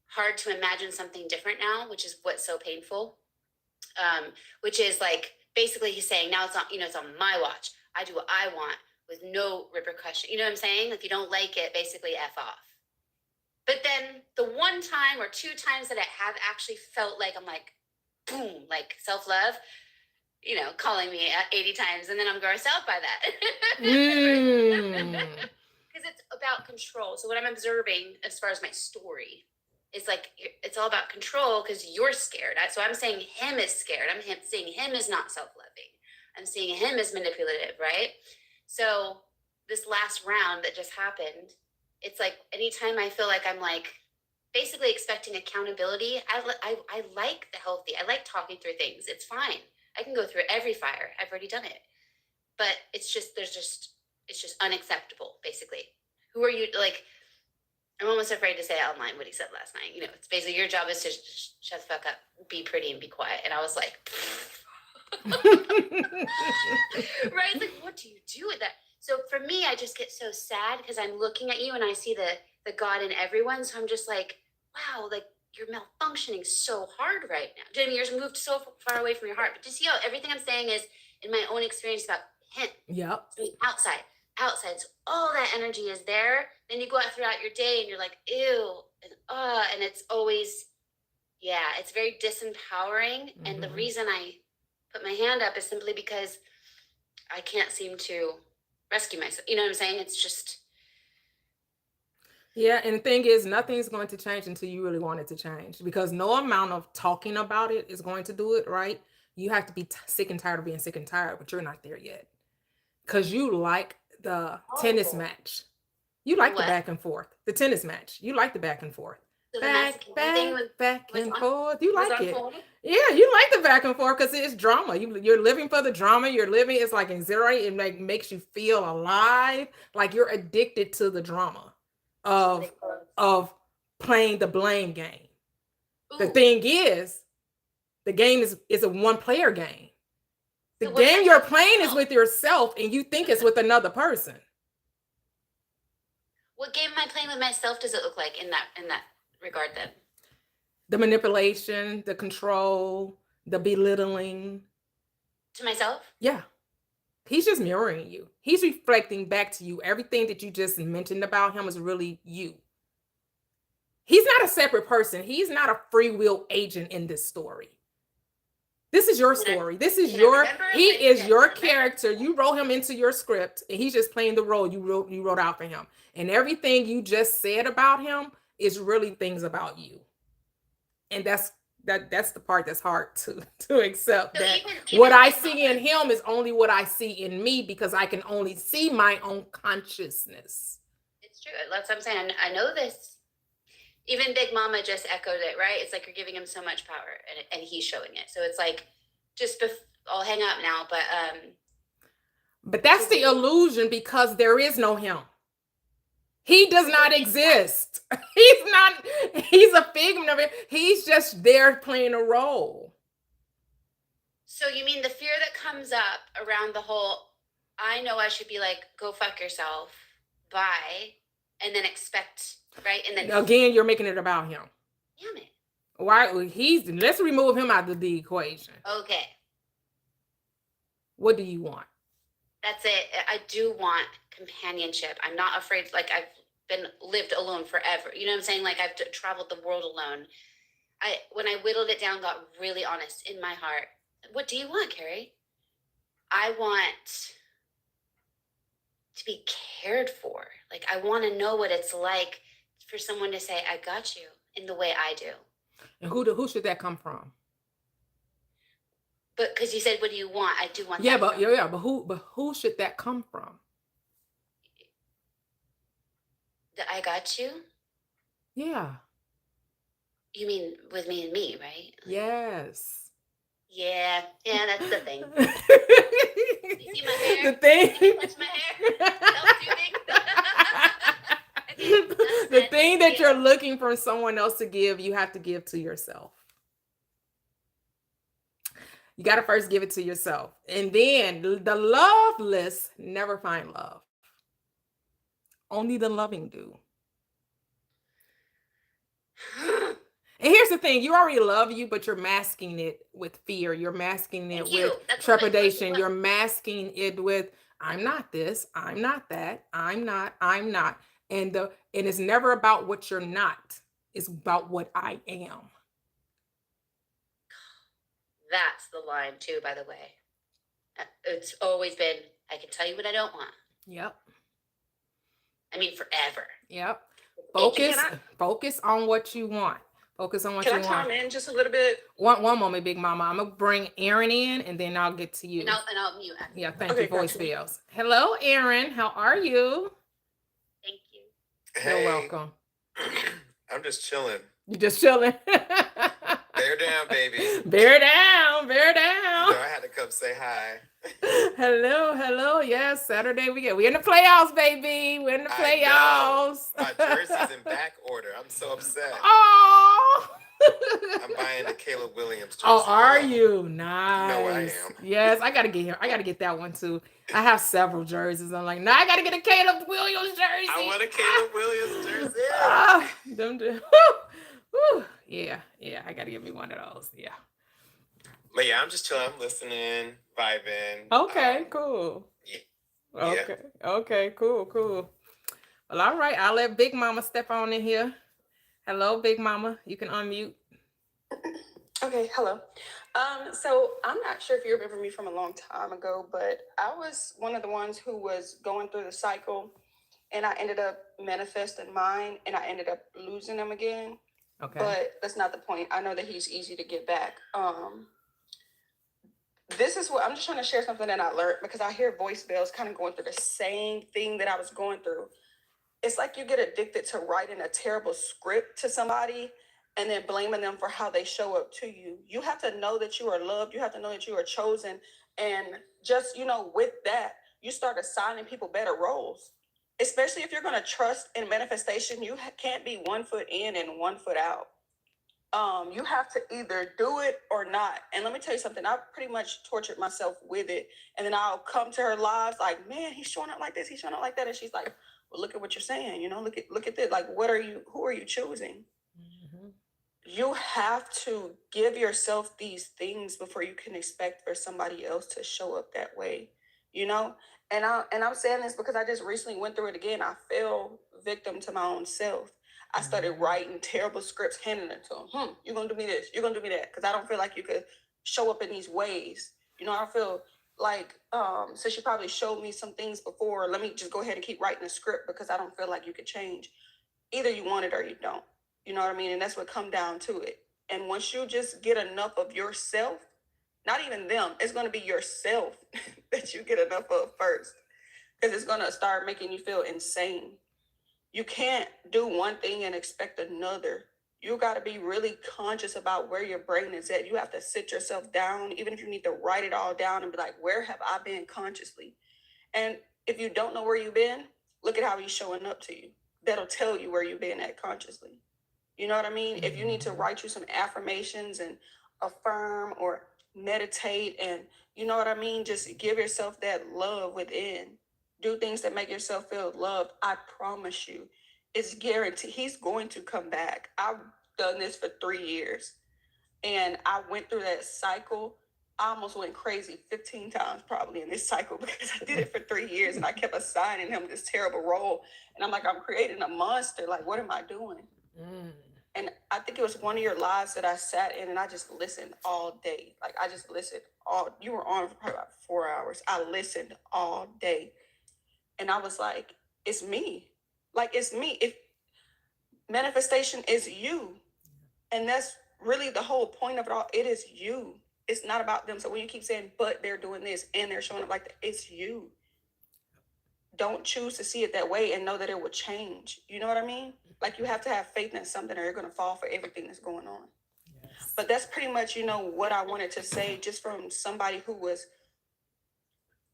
S2: hard to imagine something different now, which is what's so painful. Which is like, basically he's saying now it's on my watch. I do what I want with no repercussion. You know what I'm saying? Like, you don't like it, basically F off. But then the one time or two times that I have actually felt like I'm like, boom, like self-love, calling me 80 times, and then I'm grossed out by that. Because it's about control. So what I'm observing as far as my story is like, it's all about control because you're scared. So I'm saying him is scared. I'm seeing him as not self-loving. I'm seeing him as manipulative, right? So this last round that just happened, it's like anytime I feel like I'm like basically expecting accountability, I like the healthy. I like talking through things. It's fine. I can go through every fire. I've already done it. But it's just unacceptable, basically. Who are you? Like, I'm almost afraid to say online what he said last night. It's basically your job is to shut the fuck up, be pretty, and be quiet. And I was like, right? Like, what do you do with that? So for me, I just get so sad because I'm looking at you and I see the God in everyone. So I'm just like, wow, like you're malfunctioning so hard right now. Do you know what I mean? You're moved so far away from your heart. But you see how everything I'm saying is in my own experience about him.
S1: Yep.
S2: So outside. So all that energy is there. Then you go out throughout your day and you're like, ew, and it's always, yeah, it's very disempowering. And the
S1: Mhm.
S2: reason I put my hand up is simply because I can't seem to rescue myself. You know what I'm saying? It's just,
S1: Yeah, and the thing is, nothing's going to change until you really want it to change because no amount of talking about it is going to do it, right? You have to be sick and tired of being sick and tired, but you're not there yet because you like the tennis
S2: oh,
S1: match. You
S2: the
S1: like the
S2: what?
S1: back and forth, the tennis match. You like the back and forth.
S2: So the
S1: Back,
S2: masculine thing
S1: back, back
S2: was
S1: and
S2: on
S1: forth. You
S2: was
S1: like
S2: on
S1: it.
S2: point.
S1: Yeah, you like the back and forth because it's drama. You're living for the drama. You're living, it's like exhilarating. It makes you feel alive. Like you're addicted to the drama of of playing the blame game. The
S2: Ooh.
S1: thing is, the game is a one player game. The
S2: So what if I
S1: game you're
S2: talk to
S1: playing is
S2: myself?
S1: with yourself and you think it's with another person.
S2: What game am I playing with myself does it look like in that regard then?
S1: The manipulation, the control, the belittling.
S2: To myself?
S1: Yeah. He's just mirroring you. He's reflecting back to you. Everything that you just mentioned about him is really you. He's not a separate person. He's not a free will agent in this story. This is your story. This is he is your character. You wrote him into your script and he's just playing the role you wrote out for him. And everything you just said about him is really things about you. And that's the part that's hard to accept,
S2: So
S1: that
S2: even
S1: what I
S2: Big
S1: see
S2: Mama,
S1: in him is only what I see in me because I can only see my own consciousness.
S2: it's true. That's what I'm saying. I know this. Even Big Mama just echoed it, right? It's like you're giving him so much power, and he's showing it. So it's like, I'll hang up now.
S1: But that's the illusion because there is no him. He does not exist. He's a figment of it. He's just there playing a role.
S2: So you mean the fear that comes up around the whole, I know I should be like, go fuck yourself, bye, and then expect, right? And then
S1: again, you're making it about him.
S2: Damn it.
S1: Why let's remove him out of the equation.
S2: Okay.
S1: What do you want?
S2: That's it. I do want companionship. I'm not afraid. Like I've been lived alone forever. You know what I'm saying? Like I've traveled the world alone. When I whittled it down, got really honest in my heart. What do you want, Carrie? I want to be cared for. Like I want to know what it's like for someone to say, I got you in the way I do.
S1: And who should that come from?
S2: But because you said, what do you want? I do want
S1: that.
S2: But
S1: who should that come from?
S2: I got you?
S1: Yeah.
S2: You mean with me and me, right?
S1: Yes.
S2: Yeah, that's the thing. You see my hair?
S1: The thing.
S2: You touch my hair?
S1: The thing that you're looking for someone else to give, you have to give to yourself. You got to first give it to yourself. And then the loveless never find love. Only the loving do. And here's the thing, you already love you, but you're masking it with fear. You're masking it with trepidation. You're masking it with, I'm not this, I'm not that, I'm not. And it's never about what you're not. It's about what I am.
S2: That's the line too, by the way. It's always been, I can tell you what I don't want.
S1: Yep.
S2: I mean, forever.
S1: Yep. Focus on what you want. Focus on what you want.
S3: Can I chime in just a little bit?
S1: One moment, Big Mama. I'm gonna bring Aaron in, and then I'll get to you.
S2: And I'll mute.
S1: Yeah, thank you. Voicemails. Hello, Aaron. How are you?
S2: Thank you.
S4: Hey,
S1: you're welcome.
S4: I'm just chilling.
S1: You just chilling.
S4: Bear down, baby.
S1: Bear down. Bear down.
S4: No, I had to come say hi.
S1: Hello. Yes, Saturday we're in the playoffs, baby. We're in the playoffs.
S4: My jersey's in back order. I'm so upset.
S1: Oh.
S4: I'm buying the Caleb Williams jersey.
S1: Oh, are you?
S4: You know I
S1: Nice.
S4: am.
S1: Yes, I gotta get here. I gotta get that one too. I have several jerseys. I'm like, nah, I gotta get a Caleb Williams jersey.
S4: I want a Caleb Williams jersey.
S1: Them do. Yeah, I gotta get me one of those. Yeah.
S4: But yeah, I'm just chilling. I'm listening, vibing.
S1: Okay, cool.
S4: Yeah.
S1: Okay, cool. Well, all right. I'll let Big Mama step on in here. Hello, Big Mama. You can unmute.
S3: Okay, hello. So I'm not sure if you remember me from a long time ago, but I was one of the ones who was going through the cycle, and I ended up manifesting mine, and I ended up losing them again.
S1: Okay.
S3: But that's not the point. I know that he's easy to get back. This is what I'm just trying to share something that I learned, because I hear voice bells kind of going through the same thing that I was going through. It's like you get addicted to writing a terrible script to somebody and then blaming them for how they show up to you. You have to know that you are loved. You have to know that you are chosen. And just, with that, you start assigning people better roles, especially if you're going to trust in manifestation. You can't be 1 foot in and 1 foot out. You have to either do it or not. And let me tell you something, I pretty much tortured myself with it. And then I'll come to her lives like, man, he's showing up like this, he's showing up like that. And she's like, well, look at what you're saying, look at this. Like, who are you choosing? Mm-hmm. You have to give yourself these things before you can expect for somebody else to show up that way, And I'm saying this because I just recently went through it again. I fell victim to my own self. I started writing terrible scripts, handing it to them. You're going to do me this. You're going to do me that. Because I don't feel like you could show up in these ways. I feel like, since you probably showed me some things before, let me just go ahead and keep writing a script because I don't feel like you could change. Either you want it or you don't. You know what I mean? And that's what come down to it. And once you just get enough of yourself, not even them, it's going to be yourself that you get enough of first. Because it's going to start making you feel insane. You can't do one thing and expect another. You got to be really conscious about where your brain is at. You have to sit yourself down, even if you need to write it all down and be like, where have I been consciously? And if you don't know where you've been, look at how he's showing up to you. That'll tell you where you've been at consciously. You know what I mean? If you need to write you some affirmations and affirm or meditate and, you know what I mean? Just give yourself that love within. Do things that make yourself feel loved. I promise you, it's guaranteed. He's going to come back. I've done this for 3 years, and I went through that cycle. I almost went crazy 15 times probably in this cycle because I did it for 3 years, and I kept assigning him this terrible role. And I'm like, I'm creating a monster. Like, what am I doing? And I think it was one of your lives that I sat in, and I just listened all day. Like, I just listened you were on for probably about 4 hours. I listened all day. And I was like, it's me. Like, it's me. If manifestation is you. And that's really the whole point of it all. It is you. It's not about them. So when you keep saying, but they're doing this and they're showing up like that, it's you. Don't choose to see it that way and know that it will change. You know what I mean? Like, you have to have faith in something or you're going to fall for everything that's going on. Yes. But that's pretty much, what I wanted to say, just from somebody who was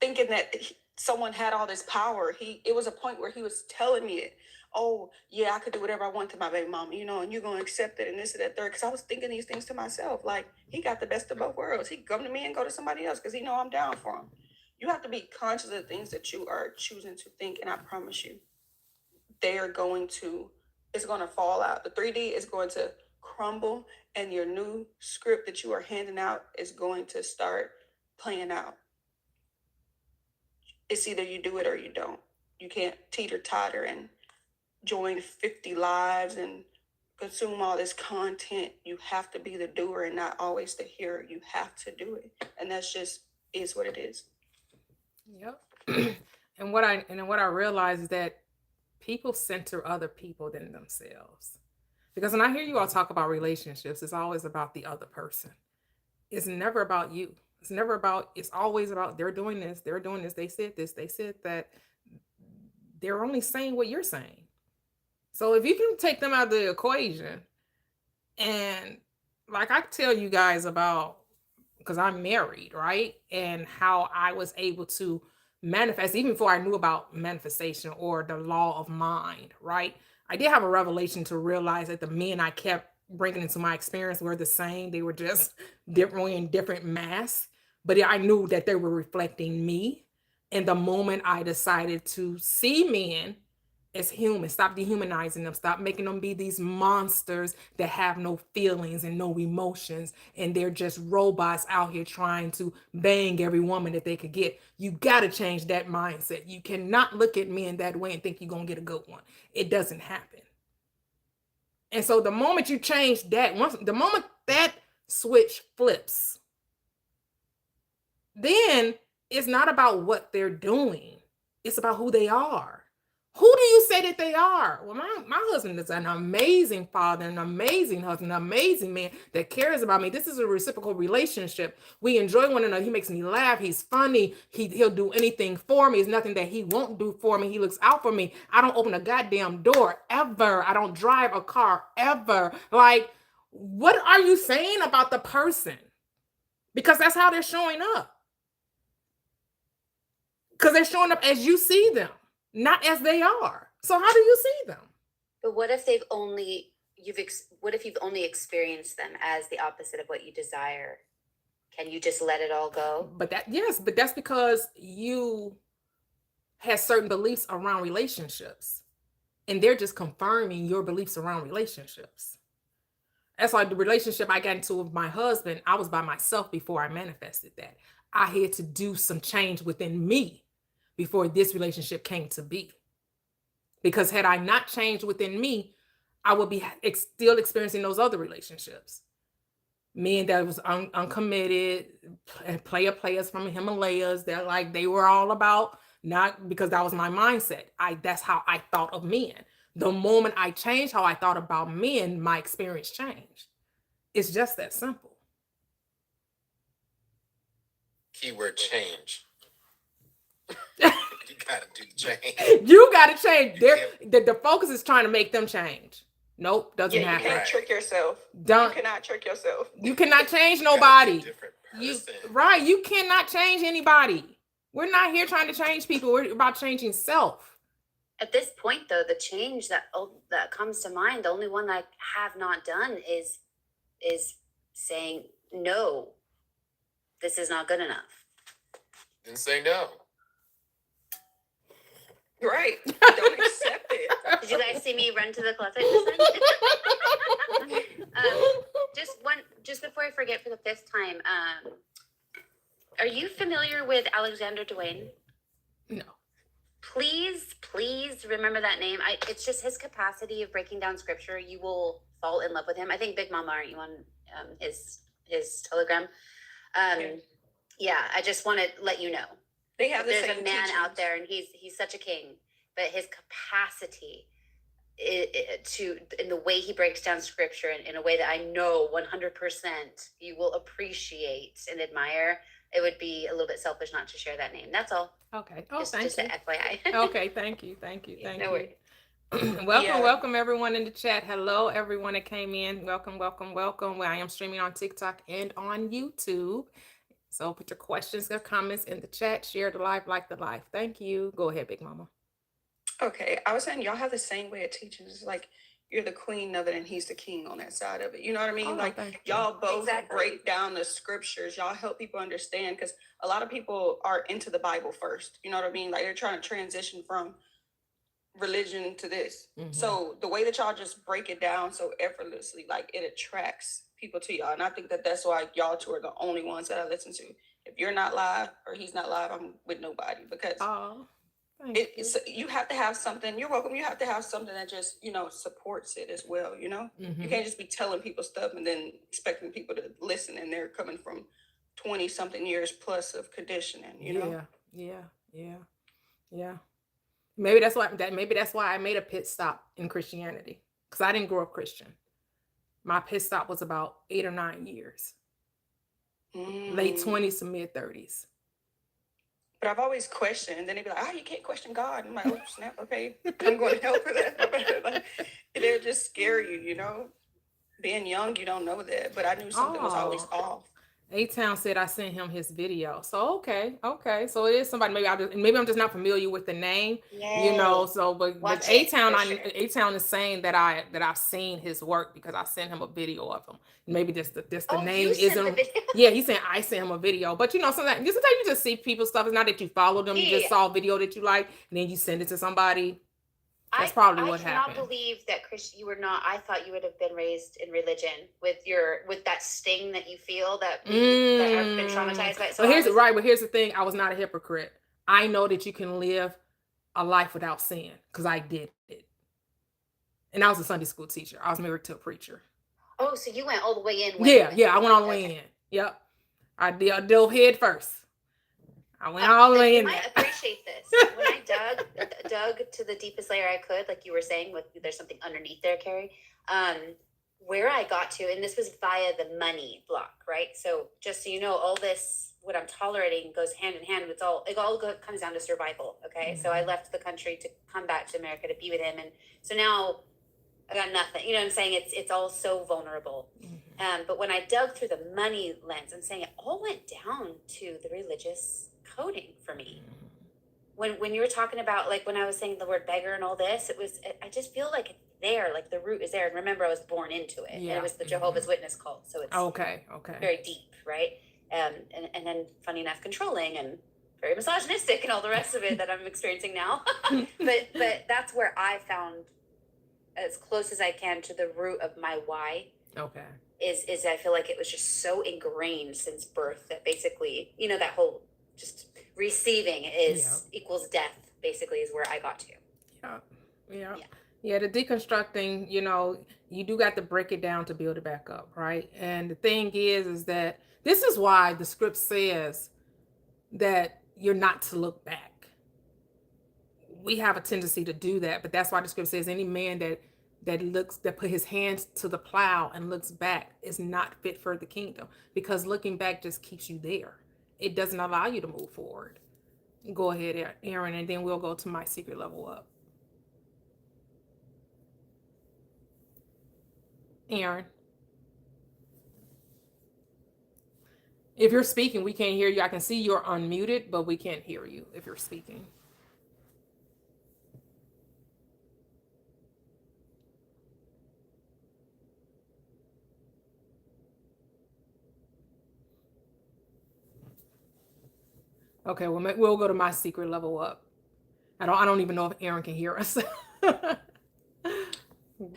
S3: thinking that someone had all this power. It was a point where he was telling me it. Oh, yeah, I could do whatever I want to my baby mama, and you're going to accept it and this and that third. Because I was thinking these things to myself. Like, he got the best of both worlds. He come to me and go to somebody else because he know I'm down for him. You have to be conscious of the things that you are choosing to think. And I promise you, it's going to fall out. The 3D is going to crumble, and your new script that you are handing out is going to start playing out. It's either you do it or you don't. You can't teeter-totter and join 50 lives and consume all this content. You have to be the doer and not always the hearer. You have to do it. And that's just is what it is.
S1: Yep. And what I realize is that people center other people than themselves. Because when I hear you all talk about relationships, it's always about the other person. It's never about you. It's always about they're doing this, they said this, they said that. They're only saying what you're saying. So if you can take them out of the equation, and like I tell you guys about, because I'm married, right? And how I was able to manifest even before I knew about manifestation or the law of mind, right? I did have a revelation to realize that the men I kept bringing into my experience were the same. They were just different in different masks, but I knew that they were reflecting me. And the moment I decided to see men as human, stop dehumanizing them, stop making them be these monsters that have no feelings and no emotions, and they're just robots out here trying to bang every woman that they could get. You got to change that mindset. You cannot look at men that way and think you're going to get a good one. It doesn't happen. And so the moment you change that, the moment that switch flips, then it's not about what they're doing. It's about who they are. Who do you say that they are? Well, my husband is an amazing father, an amazing husband, an amazing man that cares about me. This is a reciprocal relationship. We enjoy one another. He makes me laugh. He's funny. He'll do anything for me. There's nothing that he won't do for me. He looks out for me. I don't open a goddamn door ever. I don't drive a car ever. Like, what are you saying about the person? Because that's how they're showing up. Because they're showing up as you see them, not as they are. So how do you see them?
S2: But what if what if you've only experienced them as the opposite of what you desire? Can you just let it all go?
S1: But that's because you have certain beliefs around relationships, and they're just confirming your beliefs around relationships. That's like the relationship I got into with my husband. I was by myself before I manifested that. I had to do some change within me before this relationship came to be. Because had I not changed within me, I would be still experiencing those other relationships. Men that was uncommitted, players from the Himalayas. They were all about, not because that was my mindset. That's how I thought of men. The moment I changed how I thought about men, my experience changed. It's just that simple.
S4: Keyword change. You gotta do change.
S1: You gotta change.
S4: You
S1: The focus is trying to make them change. Nope, doesn't
S3: Yeah, you
S1: happen.
S3: can't trick yourself.
S1: Don't.
S3: You cannot trick yourself.
S1: You cannot change
S4: You gotta be a
S1: nobody.
S4: different
S1: You
S4: person.
S1: right. You cannot change anybody. We're not here trying to change people. We're about changing self.
S2: At this point, though, the change that comes to mind, the only one I have not done is saying no. This is not good enough.
S4: Then say no.
S3: Right. Don't accept it.
S2: Did you guys see me run to the closet? Just before I forget for the fifth time, are you familiar with Alexander Dwayne?
S1: No.
S2: Please remember that name. It's just his capacity of breaking down scripture. You will fall in love with him. I think Big Mama, aren't you on his Telegram? Yeah, I just want to let you know.
S3: They have the
S2: There's
S3: same
S2: a man
S3: teachings.
S2: out there, and he's such a king, but his capacity in the way he breaks down scripture in a way that I know 100% you will appreciate and admire. It would be a little bit selfish not to share that name. That's all.
S1: Okay. Oh,
S2: Just
S1: thank you.
S2: an FYI.
S1: Okay, thank you.
S2: No
S1: you.
S2: worries.
S1: Welcome everyone in the chat. Hello, everyone that came in. Welcome. Well, I am streaming on TikTok and on YouTube. So put your questions or comments in the chat. Share the live, like the live. Thank you. Go ahead, Big Mama.
S3: Okay, I was saying y'all have the same way of teaching. It's like you're the queen of it and he's the king on that side of it. You know what I mean?
S1: Oh,
S3: like
S1: thank you.
S3: y'all both
S2: Exactly.
S3: break down the scriptures. Y'all help people understand because a lot of people are into the Bible first. You know what I mean? Like they're trying to transition from religion to this.
S1: Mhm.
S3: So the way that y'all just break it down so effortlessly, like it attracts people to y'all. And I think that that's why y'all two are the only ones that I listen to. If you're not live or he's not live, I'm with nobody because
S1: Oh, thank you.
S3: it's you have to have something. You're welcome. You have to have something that just supports it as well. You
S1: Mhm.
S3: can't just be telling people stuff and then expecting people to listen, and they're coming from 20 something years plus of conditioning. You know.
S1: Yeah. Maybe that's why I made a pit stop in Christianity, because I didn't grow up Christian. My pit stop was about 8 or 9 years, late 20s to mid 30s.
S3: But I've always questioned, and then they'd be like, "Oh, you can't question God." And I'm like, "Oh snap! Okay, I'm going to help with that." Like, they're just scare you. Being young, you don't know that. But I knew something was always off.
S1: A-Town said I sent him his video. So okay. So it is somebody. Maybe I'm just not familiar with the name.
S2: Yay.
S1: So but
S2: Watch it,
S1: A-Town,
S2: for sure.
S1: A-Town is saying that I've seen his work because I sent him a video of him. Maybe just the
S2: Oh,
S1: name
S2: you sent the
S1: isn't.
S2: video.
S1: Yeah, he's saying I sent him a video. But sometimes you just see people's stuff. It's not that you follow them. You just
S2: Yeah.
S1: saw a video that you like, and then you send it to somebody. That's
S2: I
S1: probably
S2: I
S1: what
S2: cannot
S1: happened.
S2: believe that Christian, you were not. I thought you would have been raised in religion with that sting that you feel that that have been traumatized by it. So
S1: But
S2: I was
S1: but here's the thing. I was not a hypocrite. I know that you can live a life without sin because I did it. And I was a Sunday school teacher. I was married to a preacher.
S2: oh, so you went all the way in.
S1: Yeah, I went all the way in. Yep. I dove head first. I went all the way
S2: You
S1: in
S2: might
S1: there.
S2: appreciate this. When I dug to the deepest layer I could, like you were saying, with there's something underneath there, Carrie. Where I got to, and this was via the money block, right? So just so you know, all this what I'm tolerating goes hand in hand. It all comes down to survival. Okay, so I left the country to come back to America to be with him, and so now I got nothing. You know what I'm saying? It's all so vulnerable. But when I dug through the money lens, I'm saying it all went down to the religious coding for me. When you were talking about, like, when I was saying the word beggar and all this, I just feel like it's there, like the root is there. And remember, I was born into it.
S1: Yeah.
S2: And it was the Jehovah's Witness cult, so it's
S1: Okay.
S2: very deep, right? And then, funny enough, controlling and very misogynistic and all the rest of it that I'm experiencing now. but that's where I found, as close as I can, to the root of my why.
S1: Okay.
S2: Is I feel like it was just so ingrained since birth that basically, that whole just receiving equals death, basically, is where I got to.
S1: Yeah, the deconstructing, you do got to break it down to build it back up, right? And the thing is that this is why the script says that you're not to look back. We have a tendency to do that, but that's why the script says any man that put his hands to the plow and looks back is not fit for the kingdom, because looking back just keeps you there. It doesn't allow you to move forward. Go ahead, Aaron, and then we'll go to my secret level up. Aaron, if you're speaking, we can't hear you. I can see you're unmuted, but we can't hear you if you're speaking. Okay, we'll go to my secret level up. I don't even know if Aaron can hear us.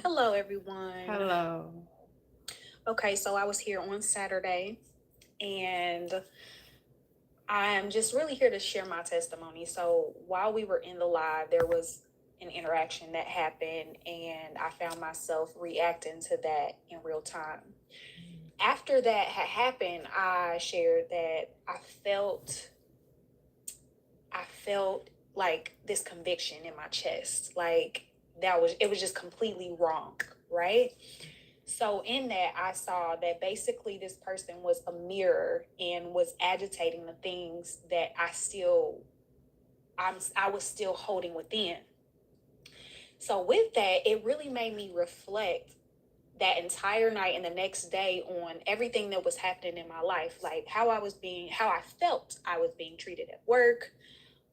S5: Hello, everyone.
S1: Hello.
S5: Okay, so I was here on Saturday, and I'm just really here to share my testimony. So while we were in the live, there was an interaction that happened, and I found myself reacting to that in real time. After that had happened, I shared that I felt like this conviction in my chest, like it was just completely wrong, right? So in that, I saw that basically this person was a mirror and was agitating the things that I was still holding within. So with that, it really made me reflect that entire night and the next day on everything that was happening in my life, like how I felt I was being treated at work,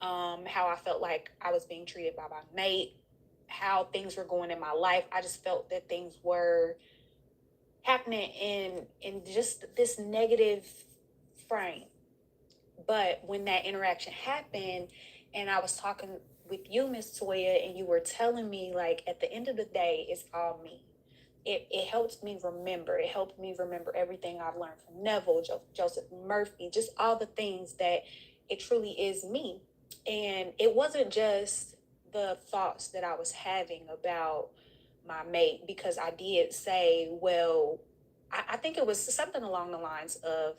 S5: how I felt like I was being treated by my mate, how things were going in my life. I just felt that things were happening in just this negative frame. But when that interaction happened and I was talking with you, Miss Toya, and you were telling me, like, at the end of the day, it's all me. It helped me remember. It helped me remember everything I've learned from Neville, Joseph Murphy, just all the things that it truly is me. And it wasn't just the thoughts that I was having about my mate, because I did say, well, I think it was something along the lines of,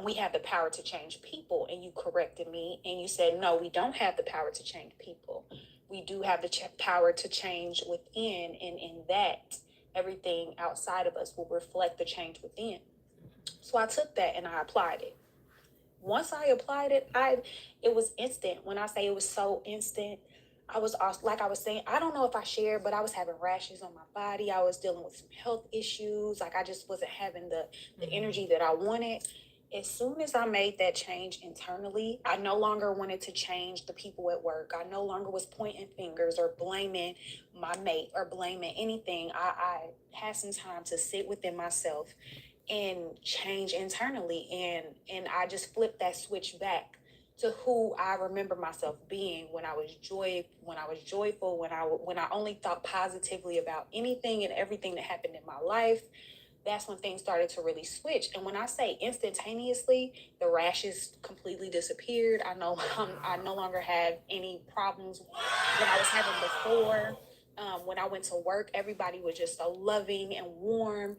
S5: we have the power to change people. And you corrected me and you said, no, we don't have the power to change people. We do have the power to change within. And in that, everything outside of us will reflect the change within. So I took that and I applied it. Once I applied it, it was instant. When I say it was so instant, I was also, like I was saying, I don't know if I shared, but I was having rashes on my body. I was dealing with some health issues. Like I just wasn't having the energy that I wanted. As soon as I made that change internally, I no longer wanted to change the people at work. I no longer was pointing fingers or blaming my mate or blaming anything. I had some time to sit within myself and change internally, and I just flipped that switch back to who I remember myself being when I was joyful, when I only thought positively about anything and everything that happened in my life. That's when things started to really switch. And when I say instantaneously, the rashes completely disappeared. I no longer had any problems that I was having before. When I went to work, everybody was just so loving and warm.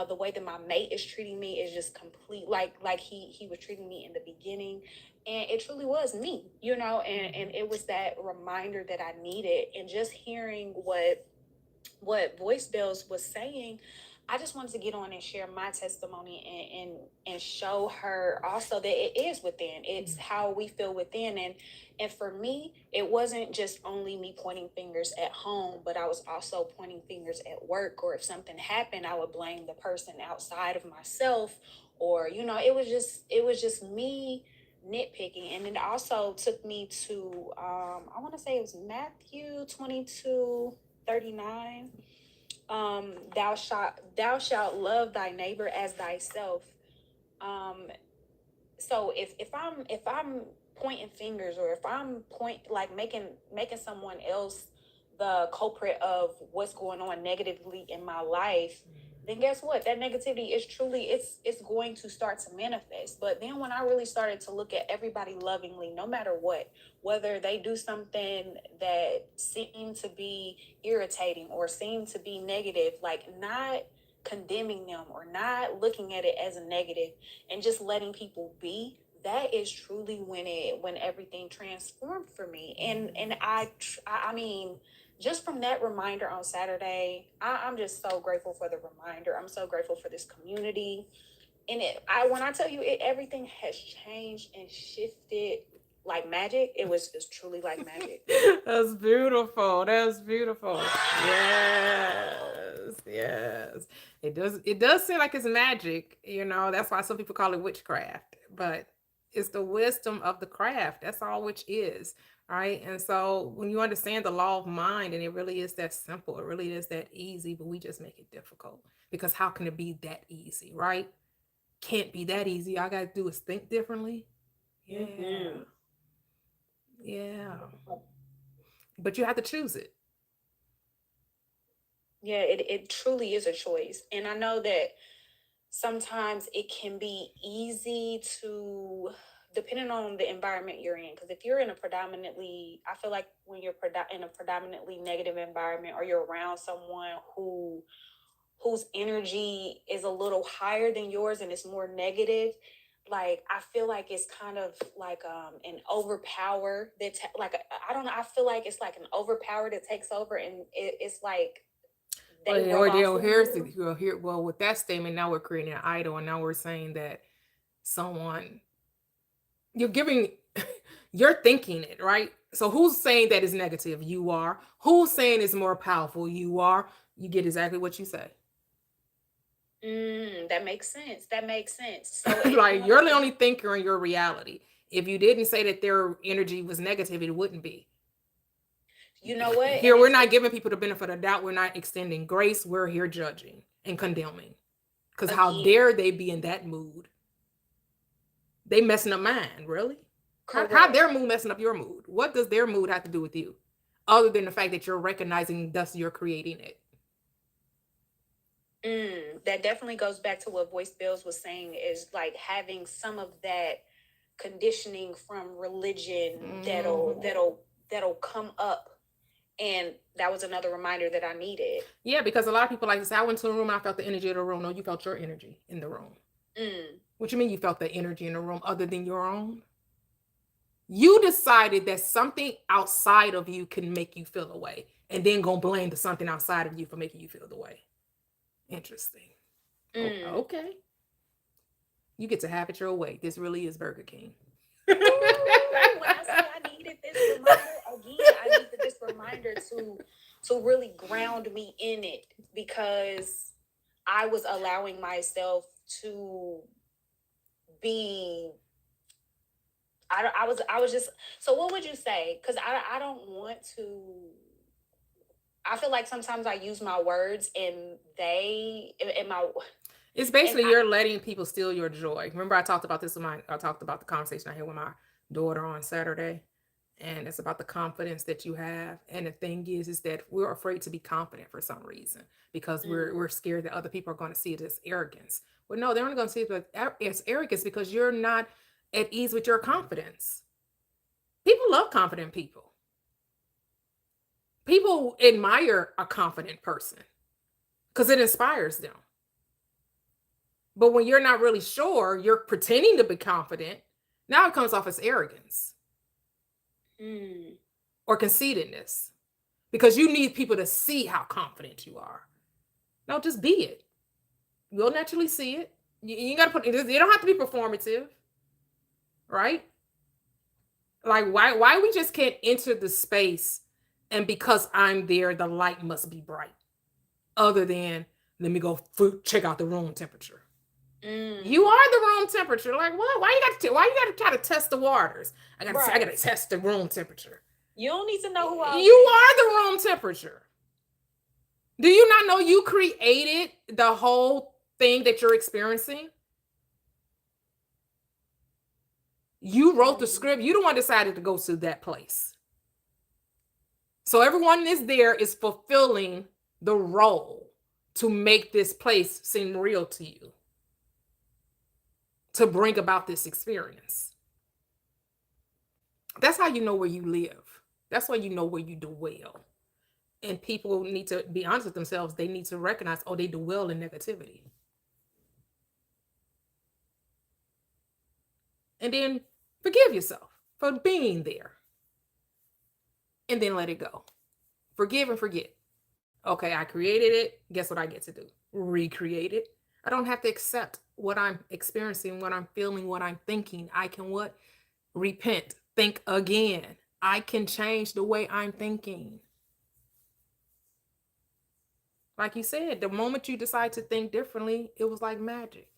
S5: The way that my mate is treating me is just complete, like he was treating me in the beginning. And it truly was me, and it was that reminder that I needed. And just hearing what Voice Bells was saying, I just wanted to get on and share my testimony and show her also that it is within. It's how we feel within. And for me, it wasn't just only me pointing fingers at home, but I was also pointing fingers at work. Or if something happened, I would blame the person outside of myself. Or, it was just me nitpicking. And it also took me to I want to say it was Matthew 22:39. Thou shalt love thy neighbor as thyself. So if I'm pointing fingers, or if I'm making someone else the culprit of what's going on negatively in my life, then guess what? That negativity is truly, it's going to start to manifest. But then when I really started to look at everybody lovingly, no matter what, whether they do something that seemed to be irritating or seemed to be negative, like not condemning them or not looking at it as a negative, and just letting people be, that is truly when everything transformed for me. And I mean, just from that reminder on Saturday, I'm just so grateful for the reminder. I'm so grateful for this community. And when I tell you everything has changed and shifted like magic, it was just truly like magic.
S1: That's beautiful. That's beautiful. Yes. Yes. It does seem like it's magic, that's why some people call it witchcraft, but it's the wisdom of the craft. That's all which is. Right. And so when you understand the law of mind, and it really is that simple, it really is that easy, but we just make it difficult, because how can it be that easy? Right. Can't be that easy. All I got to do is think differently. Yeah.
S5: Mm-hmm.
S1: Yeah. But you have to choose it.
S5: Yeah, it truly is a choice. And I know that sometimes it can be easy to, depending on the environment you're in, because if you're in I feel like when you're in a predominantly negative environment, or you're around someone whose energy is a little higher than yours and it's more negative, like I feel like it's kind of like an overpower I don't know, I feel like it's like an overpower that takes over, and it's like they rub off on you.
S1: Well, with that statement, now we're creating an idol, and now we're saying that you're thinking it, right? So who's saying that is negative? You are. Who's saying it's more powerful? You are. You get exactly what you say.
S5: That makes sense. So
S1: like, you're the only thinker in your reality. If you didn't say that their energy was negative, it wouldn't be.
S5: You know what?
S1: Here, we're not giving people the benefit of the doubt. We're not extending grace. We're here judging and condemning. Because how dare they be in that mood? They messing up mine, really? How their mood messing up your mood? What does their mood have to do with you? Other than the fact that you're recognizing, thus you're creating it.
S5: That definitely goes back to what Voice Bells was saying, is like having some of that conditioning from religion that'll come up. And that was another reminder that I needed.
S1: Yeah, because a lot of people like to say, I went to the room, I felt the energy of the room. No, you felt your energy in the room. What you mean you felt the energy in the room other than your own? You decided that something outside of you can make you feel the way, and then gonna blame the something outside of you for making you feel the way. Interesting. Okay. You get to have it your way. This really is Burger King.
S5: Ooh, when I say I needed this reminder, again, I needed this to really ground me in it, because I was allowing myself to be. I was just. So what would you say? Because I don't want to. I feel like sometimes I use my words and they in my.
S1: It's
S5: And
S1: basically
S5: I,
S1: you're letting people steal your joy. Remember, I talked about this with I talked about the conversation I had with my daughter on Saturday, and it's about the confidence that you have. And the thing is that we're afraid to be confident for some reason because we're scared that other people are going to see it as arrogance. Well, no, they're only going to see it as arrogance because you're not at ease with your confidence. People love confident people. People admire a confident person because it inspires them. But when you're not really sure, you're pretending to be confident. Now it comes off as arrogance or conceitedness because you need people to see how confident you are. No, just be it. You'll naturally see it. You got to put. You don't have to be performative, right? Like why we just can't enter the space and because I'm there, the light must be bright. Other than let me go check out the room temperature. You are the room temperature. Like what? Why you got to try to test the waters? I got to test the room temperature.
S5: You don't need to know who I.
S1: You are the room temperature. Do you not know you created the whole thing that you're experiencing? You wrote the script. You the one decided to go to that place. So everyone is there is fulfilling the role to make this place seem real to you, to bring about this experience. That's how you know where you live. That's why you know where you dwell. And people need to be honest with themselves. They need to recognize, oh, they dwell in negativity. And then forgive yourself for being there. And then let it go. Forgive and forget. Okay, I created it. Guess what I get to do? Recreate it. I don't have to accept what I'm experiencing, what I'm feeling, what I'm thinking. I can what? Repent. Think again. I can change the way I'm thinking. Like you said, the moment you decide to think differently, it was like magic.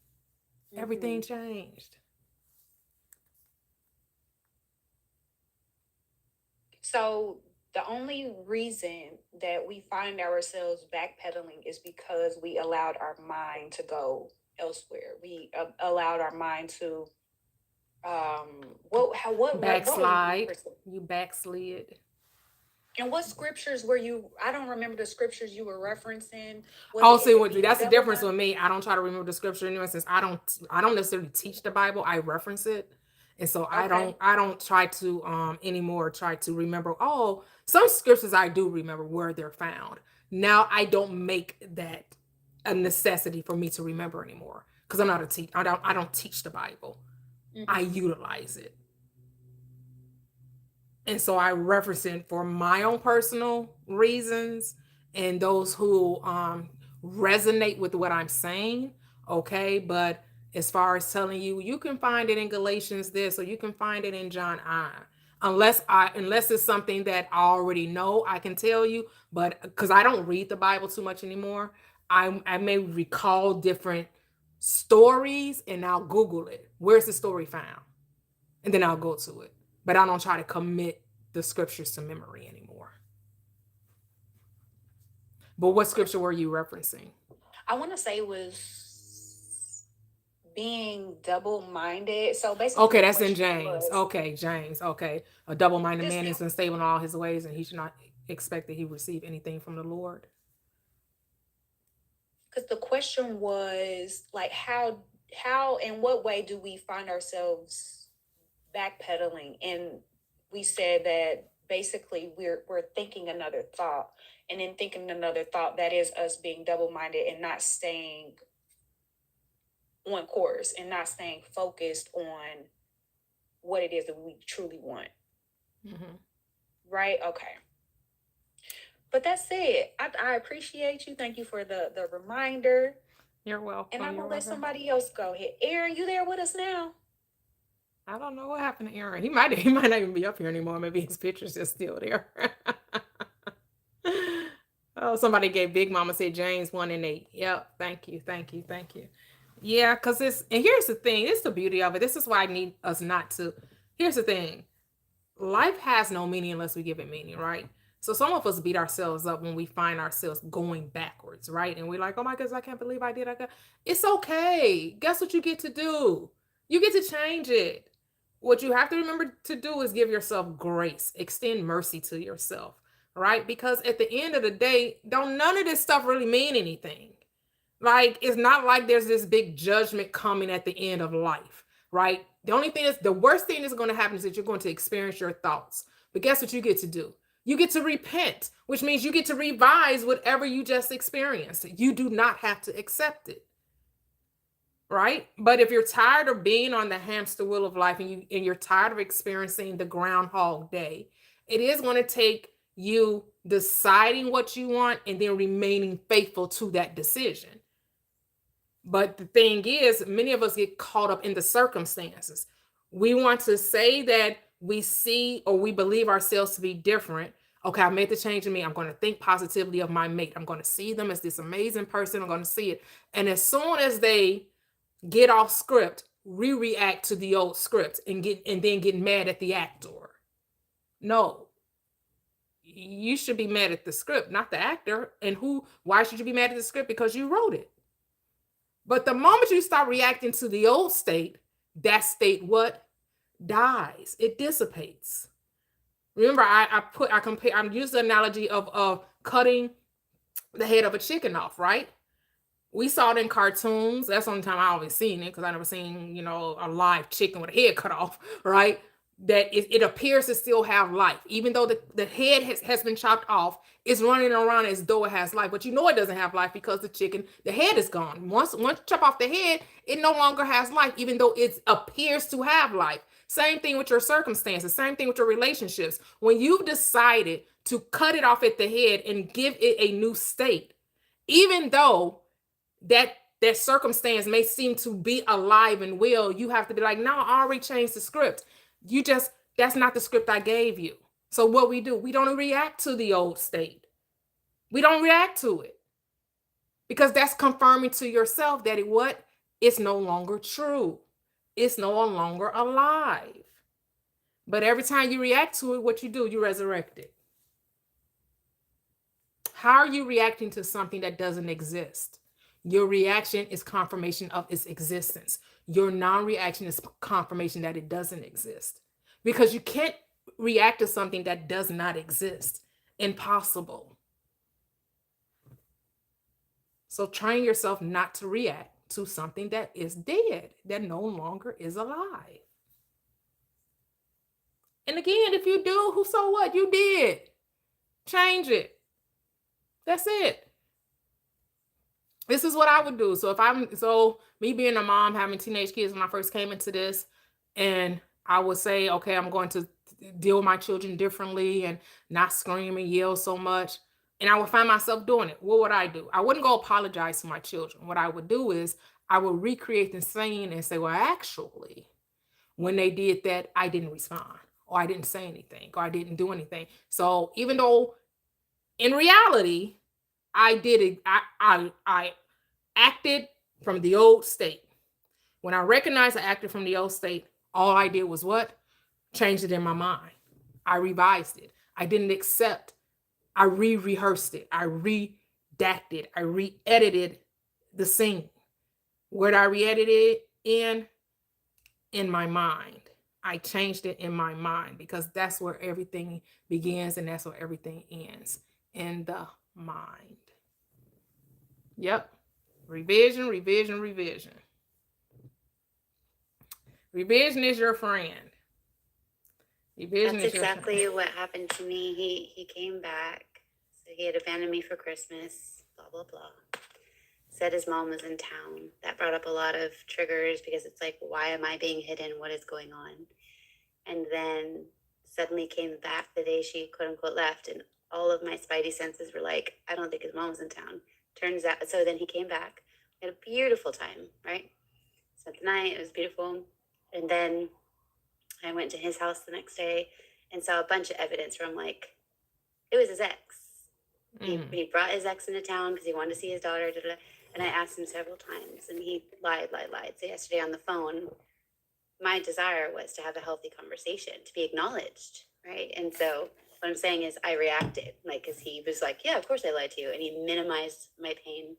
S1: Everything changed.
S5: So the only reason that we find ourselves backpedaling is because we allowed our mind to go elsewhere. We allowed our mind to what
S1: Backslide. You backslid.
S5: And what scriptures were you? I don't remember the scriptures you were referencing.
S1: That's the difference with me. I don't try to remember the scripture anyway, since I don't necessarily teach the Bible. I reference it. And so I don't try to anymore try to remember. Oh, some scriptures I do remember where they're found. Now I don't make that a necessity for me to remember anymore because I'm not a teacher. I don't teach the Bible. I utilize it. And so I reference it for my own personal reasons and those who resonate with what I'm saying. Okay, but as far as telling you, you can find it in Galatians this, or you can find it in John I. Unless it's something that I already know, I can tell you. But because I don't read the Bible too much anymore, I may recall different stories and I'll Google it. Where's the story found? And then I'll go to it. But I don't try to commit the scriptures to memory anymore. But what scripture were you referencing?
S5: I want to say it was being double-minded. So basically,
S1: okay, that's in James. James. Okay, a double-minded man is unstable in all his ways, and he should not expect that he receive anything from the Lord.
S5: Because the question was like, how, in what way do we find ourselves backpedaling? And we said that basically we're thinking another thought, and then thinking another thought, that is us being double-minded and not staying on course and not staying focused on what it is that we truly want. Right? Okay. But that's it. I appreciate you. Thank you for the reminder.
S1: You're welcome.
S5: And I'm going to let somebody else go ahead. Aaron, you there with us now?
S1: I don't know what happened to Aaron. He might not even be up here anymore. Maybe his picture's just still there. Oh, somebody gave Big Mama said James 1:8. Yep. Thank you. Thank you. Thank you. Yeah, because and here's the thing. It's the beauty of it. This is why I need us not to. Here's the thing. Life has no meaning unless we give it meaning, right? So some of us beat ourselves up when we find ourselves going backwards, right? And we're like, oh my goodness, I can't believe I did. It's okay. Guess what you get to do? You get to change it. What you have to remember to do is give yourself grace, extend mercy to yourself, right? Because at the end of the day, don't none of this stuff really mean anything. Like, it's not like there's this big judgment coming at the end of life, right? The only thing is, the worst thing that's going to happen is that you're going to experience your thoughts. But guess what you get to do? You get to repent, which means you get to revise whatever you just experienced. You do not have to accept it, right? But if you're tired of being on the hamster wheel of life and you're tired of experiencing the Groundhog Day, it is going to take you deciding what you want and then remaining faithful to that decision. But the thing is, many of us get caught up in the circumstances. We want to say that we see or we believe ourselves to be different. Okay, I made the change in me. I'm going to think positively of my mate. I'm going to see them as this amazing person. I'm going to see it. And as soon as they get off script, we react to the old script and then get mad at the actor. No. You should be mad at the script, not the actor. And why should you be mad at the script? Because you wrote it. But the moment you start reacting to the old state, that state what? Dies. It dissipates. Remember, I'm using the analogy of cutting the head of a chicken off, right? We saw it in cartoons. That's the only time I always seen it, because I never seen, a live chicken with a head cut off, right? That it appears to still have life. Even though the head has been chopped off, it's running around as though it has life. But it doesn't have life because the head is gone. Once you chop off the head, it no longer has life, even though it appears to have life. Same thing with your circumstances. Same thing with your relationships. When you've decided to cut it off at the head and give it a new state, even though that circumstance may seem to be alive and well, you have to be like, no, I already changed the script. That's not the script I gave you. So what we do, we don't react to the old state. We don't react to it because that's confirming to yourself that it's no longer true. It's no longer alive. But every time you react to it, what you do, you resurrect it. How are you reacting to something that doesn't exist? Your reaction is confirmation of its existence. Your non-reaction is confirmation that it doesn't exist. Because you can't react to something that does not exist. Impossible. So train yourself not to react to something that is dead, that no longer is alive. And again, if you do, so what? You did. Change it. That's it. This is what I would do. So me being a mom, having teenage kids when I first came into this, and I would say, okay, I'm going to deal with my children differently and not scream and yell so much. And I would find myself doing it. What would I do? I wouldn't go apologize to my children. What I would do is I would recreate the scene and say, well, actually, when they did that, I didn't respond, or I didn't say anything, or I didn't do anything. So even though in reality, I did it, I acted from the old state. When I recognized I acted from the old state, all I did was what? Changed it in my mind. I revised it. I didn't accept. I rehearsed it. I redacted. I re-edited the scene. Where did I re-edit it in? In my mind. I changed it in my mind because that's where everything begins and that's where everything ends. In the mind. Yep. Revision, revision, revision. Revision is your friend. Revision
S2: That's
S1: is your
S2: exactly
S1: friend.
S2: what happened to me. He came back. So he had abandoned me for Christmas, blah, blah, blah. Said his mom was in town. That brought up a lot of triggers because it's like, why am I being hidden? What is going on? And then suddenly came back the day she quote unquote left. And all of my spidey senses were like, I don't think his mom was in town. Turns out, so then he came back. We had a beautiful time, right? Spent the night. It was beautiful. And then I went to his house the next day and saw a bunch of evidence where I'm like, it was his ex.
S1: Mhm.
S2: He brought his ex into town because he wanted to see his daughter. Da, da, da. And I asked him several times, and he lied. So yesterday on the phone, my desire was to have a healthy conversation, to be acknowledged, right? And so what I'm saying is I reacted, like, because he was like, yeah, of course I lied to you. And he minimized my pain,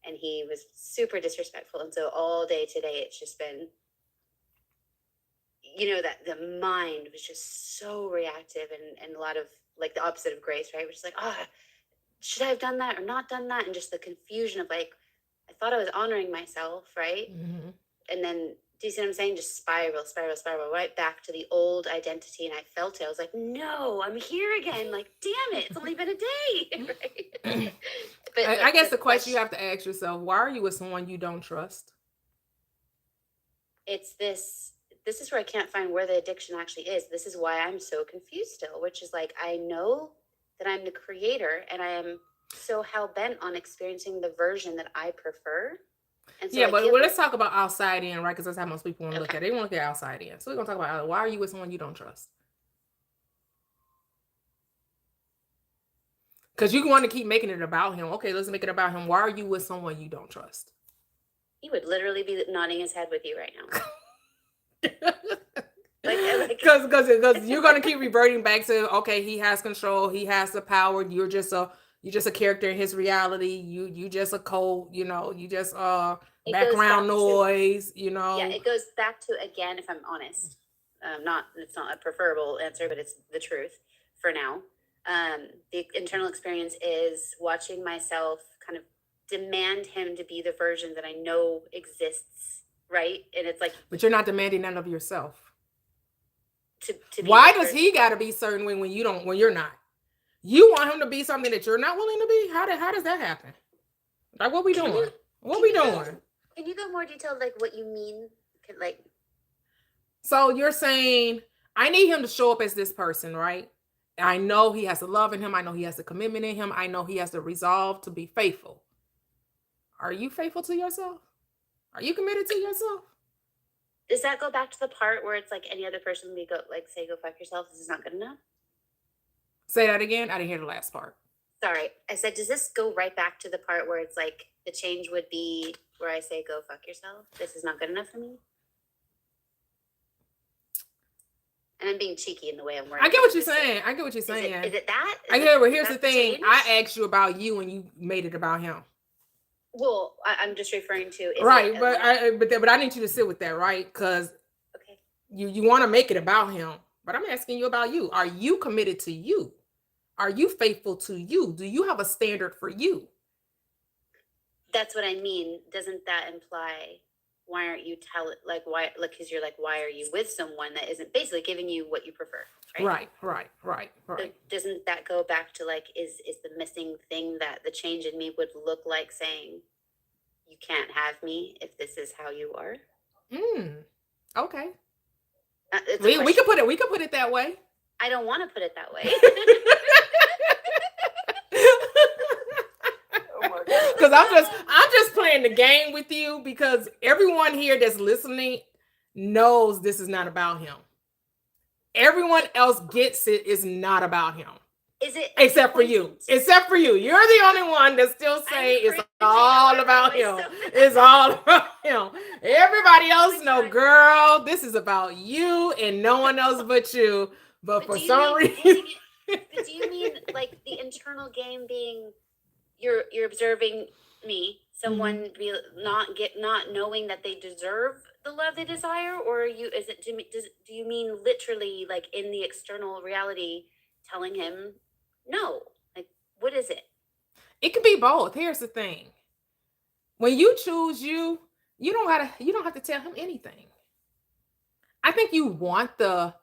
S2: and he was super disrespectful. And so all day today, it's just been, that the mind was just so reactive and a lot of like the opposite of grace, right? Which is like, should I have done that or not done that? And just the confusion of like, I thought I was honoring myself, right?
S1: Mhm.
S2: And then, do you see what I'm saying? Just spiral, right back to the old identity. And I felt it. I was like, no, I'm here again. Like, damn it, it's only been a day. Right? But
S1: I guess the question you have to ask yourself: why are you with someone you don't trust?
S2: it's this is where I can't find where the addiction actually is. This is why I'm so confused still, which is like, I know that I'm the creator and I am so hell-bent on experiencing the version that I prefer. And so
S1: Yeah,
S2: I
S1: but
S2: give
S1: let's talk about outside in, right? Because that's how most people want to look
S2: Okay.
S1: at it. They want to look at outside in. So we're gonna talk about why are you with someone you don't trust? Because you want to keep making it about him. Okay, let's make it about him. Why are you with someone you don't trust?
S2: he would literally be nodding his head with you right now.
S1: Because you're gonna keep reverting back to, okay, he has control, he has the power. You're just a character in his reality. You just a code. You just
S2: It goes
S1: background
S2: back to-
S1: noise.
S2: Yeah, it goes back to, again, if I'm honest, it's not a preferable answer, but it's the truth for now. The internal experience is watching myself kind of demand him to be the version that I know exists, right? And it's like
S1: But you're not demanding none of yourself.
S2: to be
S1: Why
S2: the
S1: does
S2: version-
S1: he got to be certain when you're not? You want him to be something that you're not willing to be? How does that happen? Like, what we
S2: Can
S1: doing?
S2: you-
S1: What
S2: can
S1: we
S2: you go-
S1: doing?
S2: Can you go more detailed, like what you mean? Like,
S1: So you're saying I need him to show up as this person, right? I know he has the love in him. I know he has the commitment in him. I know he has the resolve to be faithful. Are you faithful to yourself? Are you committed to yourself?
S2: does that go back to the part where it's like any other person we go like say go fuck yourself? This is not good enough.
S1: Say that again. I didn't hear the last part.
S2: Sorry, I said, does this go right back to the part where it's like the change would be where I say go fuck yourself? This is not good enough for me. And I'm being cheeky in the way I'm wording.
S1: I get what
S2: it.
S1: you're
S2: Is it-
S1: saying. I get what you're
S2: Is it,
S1: saying.
S2: is it that?
S1: I
S2: Is
S1: get it. But
S2: is
S1: here's the
S2: that
S1: thing.
S2: change?
S1: I asked you about you and you made it about him.
S2: Well, I'm just referring to is
S1: Right.
S2: It,
S1: But I need you to sit with that, right? Because
S2: okay.
S1: you want to make it about him. But I'm asking you about you. Are you committed to you? Are you faithful to you? Do you have a standard for you?
S2: That's what I mean. Doesn't that imply why aren't you why, like, because you're like, why are you with someone that isn't basically giving you what you prefer?
S1: Right.
S2: So doesn't that go back to like, is the missing thing that the change in me would look like saying, you can't have me if this is how you are?
S1: Okay.
S2: It's a
S1: We
S2: question.
S1: could put it that way.
S2: I don't want to put it that way.
S3: Oh my God.
S1: Because I'm just playing the game with you because everyone here that's listening knows this is not about him. Everyone else gets it. It's not about him.
S2: Is it
S1: Except for you. Except for you. You're the only one that still saying it's all about him. It's all about him. Everybody else know, girl, this is about you and no one else but you. But for some reason,
S2: But do you mean like the internal game being you're observing me, someone not knowing that they deserve the love they desire, or do you mean literally like in the external reality telling him no? Like, what is it?
S1: it can be both. Here's the thing. When you choose you don't have to tell him anything. I think you want the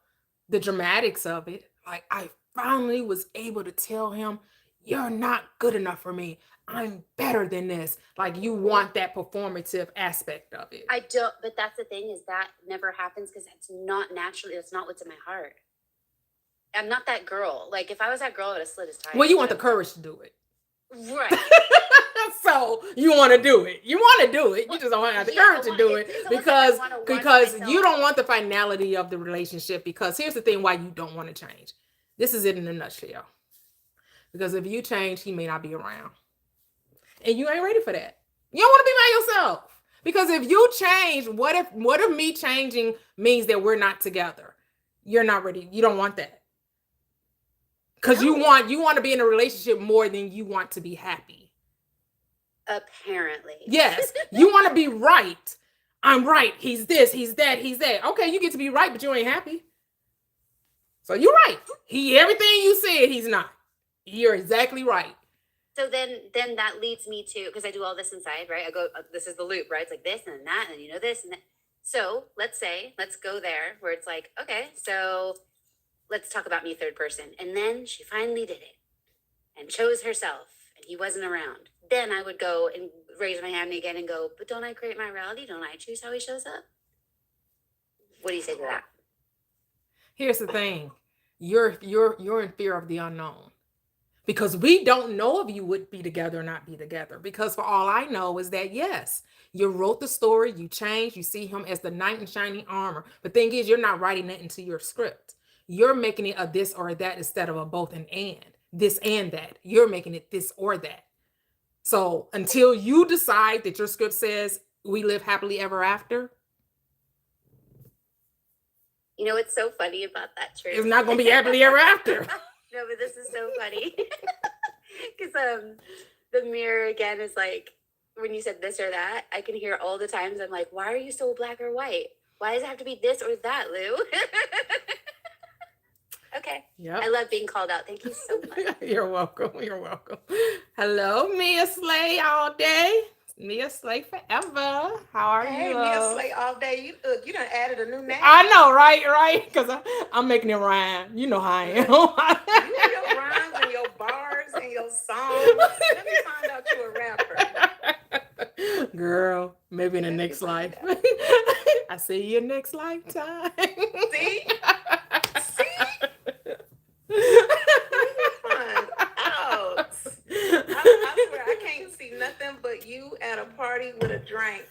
S1: dramatics of it. Like, I finally was able to tell him, you're not good enough for me. I'm better than this. Like, you want that performative aspect of it.
S2: I don't, but that's the thing is that never happens because it's not naturally. That's not what's in my heart. I'm not that girl. Like, if I was that girl, I would have slit his tires.
S1: Well, you want the courage to do it.
S2: Right.
S1: So you want to do it. You want to do it. You just don't have the courage to do it because you don't want the finality of the relationship. Because here's the thing why you don't want to change. This is it in a nutshell. Because if you change, he may not be around. And you ain't ready for that. You don't want to be by yourself. Because if you change, what if me changing means that we're not together? You're not ready. You don't want that. Because you want to be in a relationship more than you want to be happy.
S2: Apparently.
S1: Yes. You want to be right. I'm right. He's this, he's that, he's that. Okay, you get to be right, but you ain't happy. So you're right. Everything you said, he's not. You're exactly right.
S2: So then that leads me to, because I do all this inside, right? I go, this is the loop, right? It's like this and that, and this and that. So let's go there where it's like, okay, so let's talk about me third person. And then she finally did it and chose herself and he wasn't around. Then I would go and raise my hand again and go, but don't I create my reality? Don't I choose how he shows up? What do you say to that?
S1: Here's the thing. You're in fear of the unknown. Because we don't know if you would be together or not be together. Because for all I know is that, yes, you wrote the story, you changed, you see him as the knight in shining armor. The thing is, you're not writing that into your script. You're making it a this or that instead of a both and. This and that. You're making it this or that. So until you decide that your script says we live happily ever after.
S2: You know what's so funny about that, Trish?
S1: It's not going to be happily ever after.
S2: No, but this is so funny. Because the mirror again is like, when you said this or that, I can hear all the times I'm like, why are you so black or white? Why does it have to be this or that, Lou? Okay.
S1: Yep.
S2: I love being called out. Thank you so much.
S1: You're welcome. You're welcome. Hello, Mia Slay all day. Mia Slay forever. How are
S6: Hey,
S1: you?
S6: Mia Slay all day. You done added a new name.
S1: I know, right? Because I'm making it rhyme. You know how I am.
S6: You and your rhymes and your bars and your songs. Let me find out you a rapper.
S1: Girl, maybe in the next life. I see you next lifetime.
S6: See? Find out. I swear I can't see nothing but you at a party with a drink.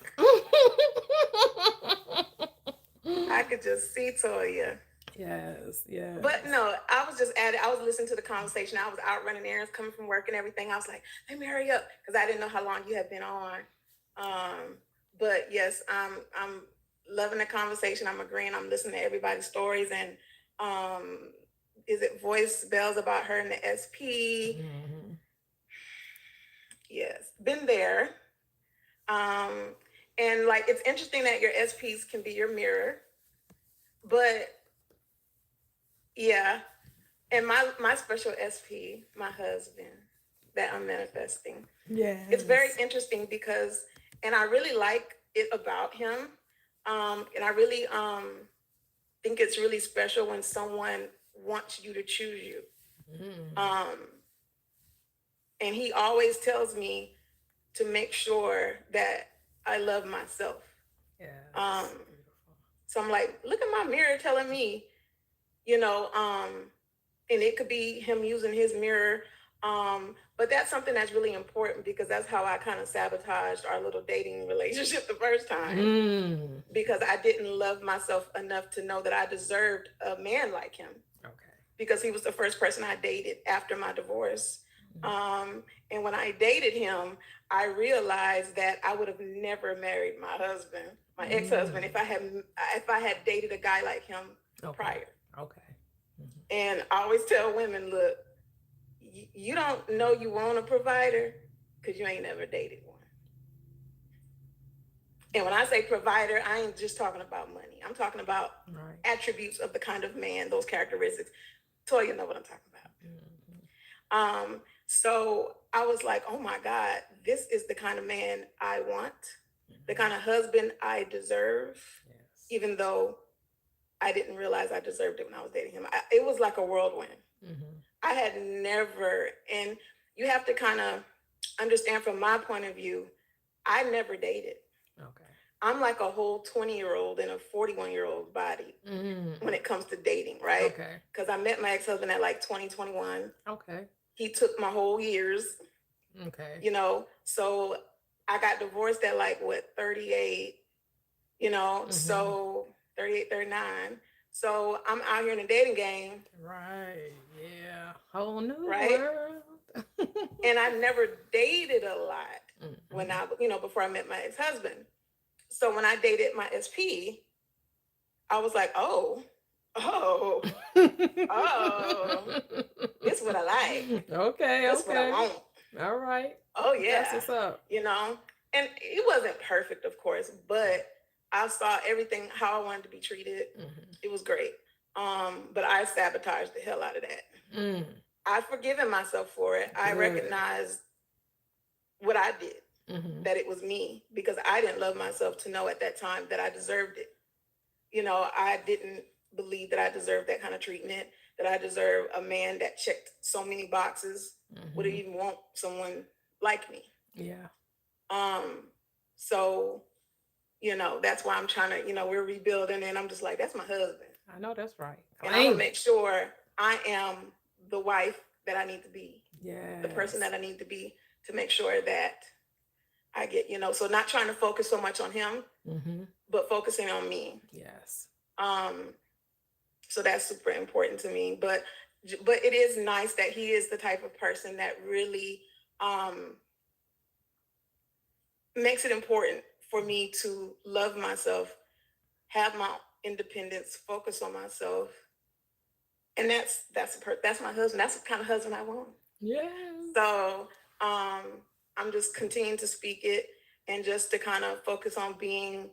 S6: I could just see Toya.
S1: Yes.
S6: But no, I was listening to the conversation. I was out running errands, coming from work and everything. I was like, let me hurry up because I didn't know how long you had been on. But yes, I'm loving the conversation. I'm agreeing. I'm listening to everybody's stories and is it voice bells about her and the SP?
S1: Mm-hmm.
S6: Yes, been there. And like it's interesting that your SPs can be your mirror, but yeah. And my special SP, my husband, that I'm manifesting.
S1: Yeah.
S6: It's very interesting because, and I really like it about him. And I really think it's really special when someone wants you to choose you.
S1: Mm-hmm.
S6: And he always tells me to make sure that I love myself.
S1: Yeah.
S6: So I'm like, look at my mirror telling me, you know, and it could be him using his mirror. But that's something that's really important because that's how I kind of sabotaged our little dating relationship the first time. Because I didn't love myself enough to know that I deserved a man like him.
S1: Okay.
S6: Because he was the first person I dated after my divorce. And when I dated him, I realized that I would have never married my husband, my ex-husband, if I had dated a guy like him prior.
S1: Okay.
S6: And I always tell women, look, you don't know you want a provider because you ain't never dated one. And when I say provider, I ain't just talking about money. I'm talking about attributes of the kind of man, those characteristics. Toya know what I'm talking about. So I was like, oh my God, this is the kind of man I want, the kind of husband I deserve, even though I didn't realize I deserved it when I was dating him. It was like a whirlwind. I had never, and you have to kind of understand from my point of view, I never dated.
S1: Okay.
S6: I'm like a whole 20-year-old in a 41-year-old body when it comes to dating, right?
S1: Okay.
S6: Because I met my ex-husband at like 2021.
S1: Okay.
S6: He took my whole years.
S1: Okay.
S6: You know, so I got divorced at like, 38, you know, so 38, 39. So I'm out here in the dating game,
S1: Right. Yeah. Whole new
S6: right?
S1: world.
S6: And I never dated a lot when
S1: Mhm.
S6: before I met my ex-husband. So when I dated my SP, I was like, oh, oh, this is what I like.
S1: Okay,
S6: This is what I
S1: okay.
S6: want.
S1: All right.
S6: Oh
S1: That's
S6: yeah.
S1: what's up.
S6: you know and it wasn't perfect, of course, but I saw everything how I wanted to be treated.
S1: Mhm.
S6: It was great. But I sabotaged the hell out of that.
S1: Mm,
S6: I've forgiven myself for it. I
S1: good.
S6: recognize what I did,
S1: Mhm.
S6: that it was me, because I didn't love myself to know at that time that I deserved it. I didn't believe that I deserved that kind of treatment, that I deserve a man that checked so many boxes, would
S1: Mhm.
S6: even want someone like me.
S1: Yeah.
S6: Um, so, that's why I'm trying to, we're rebuilding, and I'm just like, that's my husband.
S1: I know that's right.
S6: And I'm gonna
S1: Claim it.
S6: make sure I am the wife that I need to be, the person
S1: Yes.
S6: that I need to be, to make sure that I get, so not trying to focus so much on him,
S1: Mhm.
S6: but focusing on me.
S1: Yes.
S6: Um, so that's super important to me. But it is nice that he is the type of person that really makes it important for me to love myself, have my independence, focus on myself. And that's my husband. That's the kind of husband I want.
S1: Yes.
S6: So I'm just continuing to speak it, and just to kind of focus on being,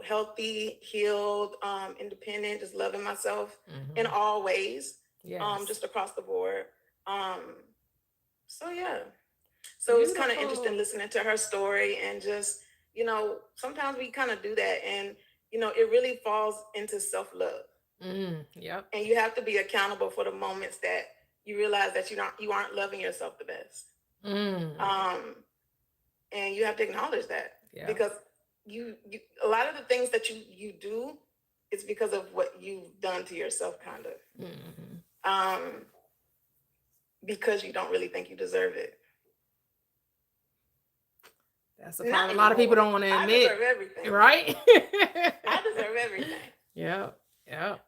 S6: healthy, healed, independent, just loving myself in
S1: Mhm.
S6: all ways,
S1: Yes.
S6: just across the board. Um, so yeah. So it's kind of interesting
S1: Beautiful.
S6: listening to her story, and just, sometimes we kind of do that, and it really falls into self-love.
S1: Yep.
S6: And you have to be accountable for the moments that you realize that you aren't loving yourself the best.
S1: Mm.
S6: Um, and you have to acknowledge that,
S1: Yeah.
S6: because you a lot of the things that you do, it's because of what you've done to yourself, kind of.
S1: Mhm.
S6: Because you don't really think you deserve it.
S1: That's the
S6: Not
S1: part a lot of people
S6: anymore.
S1: don't want to
S6: I
S1: admit,
S6: deserve everything.
S1: right?
S6: I deserve everything.
S1: Yeah. Yeah.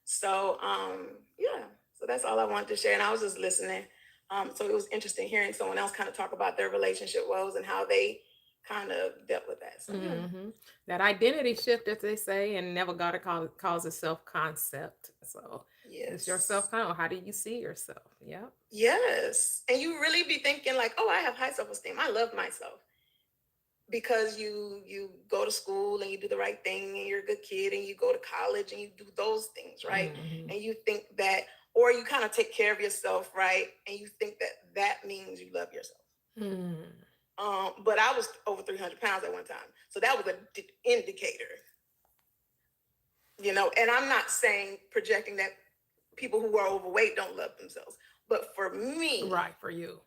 S6: So yeah. So that's all I wanted to share, and I was just listening. So it was interesting hearing someone else kind of talk about their relationship woes and how they kind of dealt with that. So yeah.
S1: Hmm. That identity shift, as they say, and never got to cause a self concept. So it's your
S6: Yes.
S1: self concept. How do you see yourself? Yeah.
S6: Yes. And you really be thinking like, oh, I have high self-esteem. I love myself. Because you go to school and you do the right thing, and you're a good kid, and you go to college and you do those things, right?
S1: Hmm.
S6: And you think that, or you kind of take care of yourself, right? And you think that that means you love yourself.
S1: Mm.
S6: But I was over 300 pounds at one time. So that was an indicator, and I'm not saying, projecting that people who are overweight don't love themselves. But for me,
S1: Right. For you.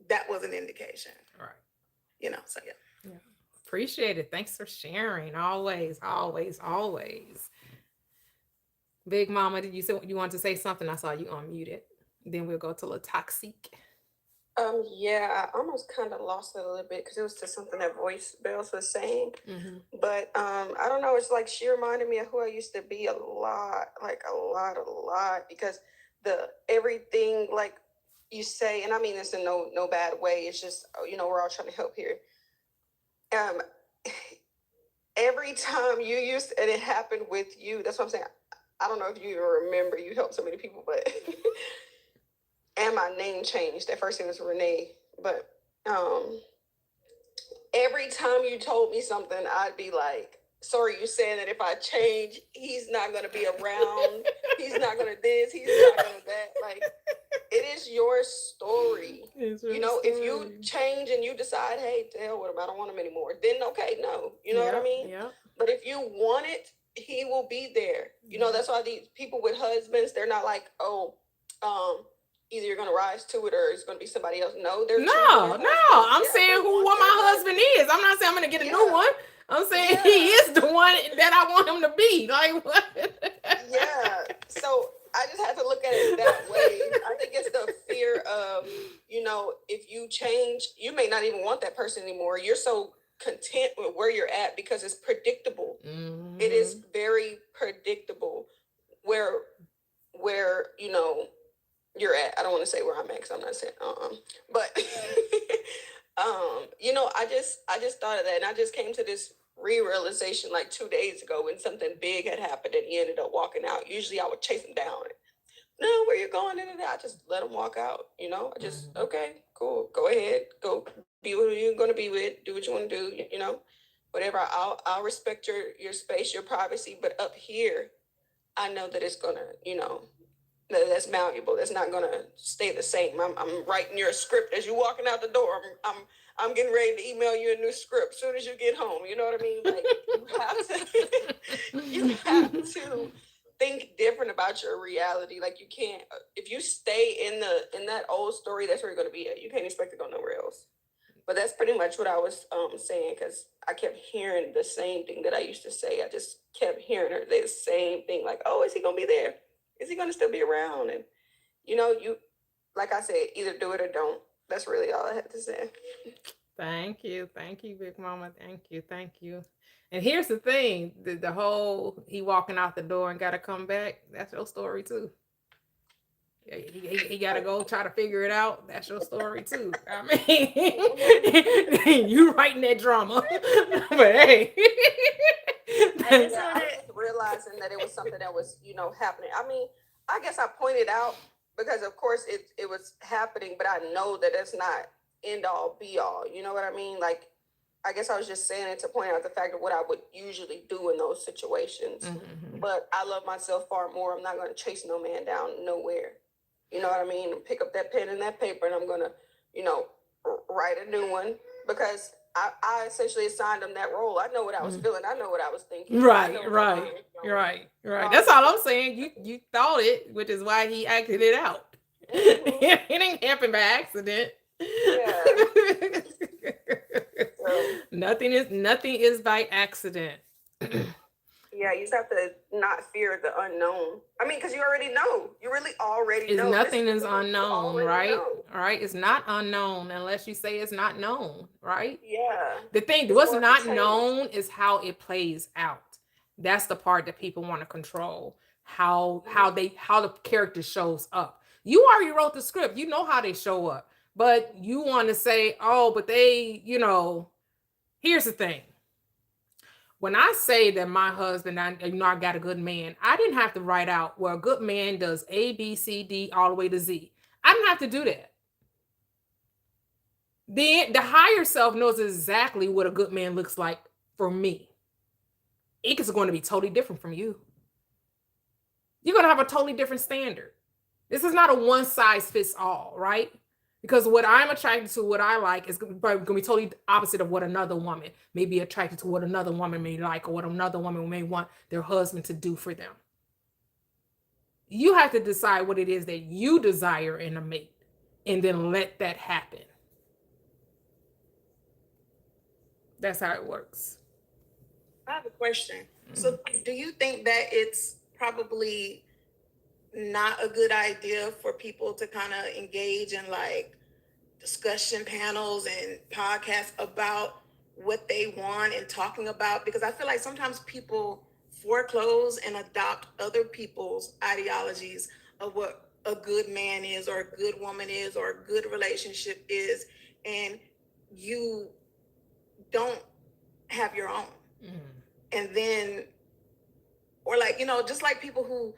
S6: that was an indication,
S1: Right.
S6: So yeah.
S1: Yeah. Appreciate it. Thanks for sharing. Always, always, always. Big Mama, did you say you wanted to say something? I saw you unmuted. Then we'll go to La Toxique.
S3: Yeah, I almost kind of lost it a little bit because it was to something that Voice Bells was saying.
S1: Mm-hmm.
S3: But I don't know. It's like she reminded me of who I used to be a lot, like a lot. Because the everything like you say, and I mean this in no bad way. It's just we're all trying to help here. Um, every time you used, and it happened with you. That's what I'm saying. I don't know if you even remember. You helped so many people, but and my name changed. At first it was Renee, but every time you told me something, I'd be like, sorry, you saying that if I change, he's not going to be around. He's not going to this. He's not going to that. Like, it is your story. If you change and you decide, hey, to hell with him, I don't want him anymore, then okay, no. You know what I mean?
S1: Yeah.
S3: But if you want it, he will be there. That's why these people with husbands, they're not like, oh, either you're gonna rise to it or it's gonna be somebody else. No, they're
S1: No. I'm saying what my husband is. I'm not saying I'm gonna get a new one. I'm saying he is the one that I want him to be. Like what?
S3: Yeah. So I just have to look at it that way. I think it's the fear of, if you change, you may not even want that person anymore. You're so content with where you're at because it's predictable.
S1: Mm-hmm.
S3: It is very predictable where you're at. I don't want to say where I'm at because I'm not saying but I just thought of that, and I just came to this realization like 2 days ago when something big had happened and he ended up walking out. Usually I would chase him down. No, where you going? I just let him walk out. I just okay, cool, go ahead, go be who you're gonna be with. Do what you want to do. Whatever. I'll respect your space, your privacy. But up here, I know that it's gonna, that's malleable. That's not gonna stay the same. I'm writing your script as you're walking out the door. I'm getting ready to email you a new script as soon as you get home. You know what I mean? Like you have to think different about your reality. Like you can't, if you stay in that old story, that's where you're gonna be at. You can't expect to go nowhere else. But that's pretty much what I was saying, because I kept hearing the same thing that I used to say. I just kept hearing her say the same thing, like, oh, is he gonna be there? Is he gonna still be around? And you, like I said, either do it or don't. That's really all I had to say.
S1: Thank you, Big Mama. Thank you. And here's the thing: the whole he walking out the door and got to come back. That's your story too. He got to go try to figure it out. That's your story too. I mean, you writing that drama, but hey.
S3: I was realizing that it was something that was, happening. I mean, I guess I pointed out because, of course, it was happening, but I know that it's not end all be all. You know what I mean? Like, I guess I was just saying it to point out the fact of what I would usually do in those situations. Mm-hmm. But I love myself far more. I'm not going to chase no man down nowhere. You know what I mean? Pick up that pen and that paper, and I'm going to, write a new one, because I essentially assigned him that role. I know what I was feeling. I know what I was thinking.
S1: Right. That's all I'm saying. You thought it, which is why he acted it out. Mm-hmm. It didn't happen by accident. Yeah. Nothing is by accident.
S3: Yeah, you just have to not fear the unknown. I mean, because you already know. You really already know.
S1: Nothing is unknown, right? All right. It's not unknown unless you say it's not known, right?
S3: Yeah.
S1: The thing, what's not known is how it plays out. That's the part that people want to control. How the character shows up. You already wrote the script. You know how they show up. But you want to say, oh, but they, here's the thing. When I say that my husband, I got a good man, I didn't have to write out, well, a good man does A, B, C, D, all the way to Z. I didn't have to do that. The higher self knows exactly what a good man looks like for me. It's going to be totally different from you. You're going to have a totally different standard. This is not a one size fits all, right? Because what I'm attracted to, what I like, is going to be totally opposite of what another woman may be attracted to, what another woman may like, or what another woman may want their husband to do for them. You have to decide what it is that you desire in a mate, and then let that happen. That's how it works.
S6: I have a question. Mm-hmm. So do you think that it's probably not a good idea for people to kind of engage in like discussion panels and podcasts about what they want and talking about? Because I feel like sometimes people foreclose and adopt other people's ideologies of what a good man is, or a good woman is, or a good relationship is, and you don't have your own. Mm-hmm. And then, or like, just like people who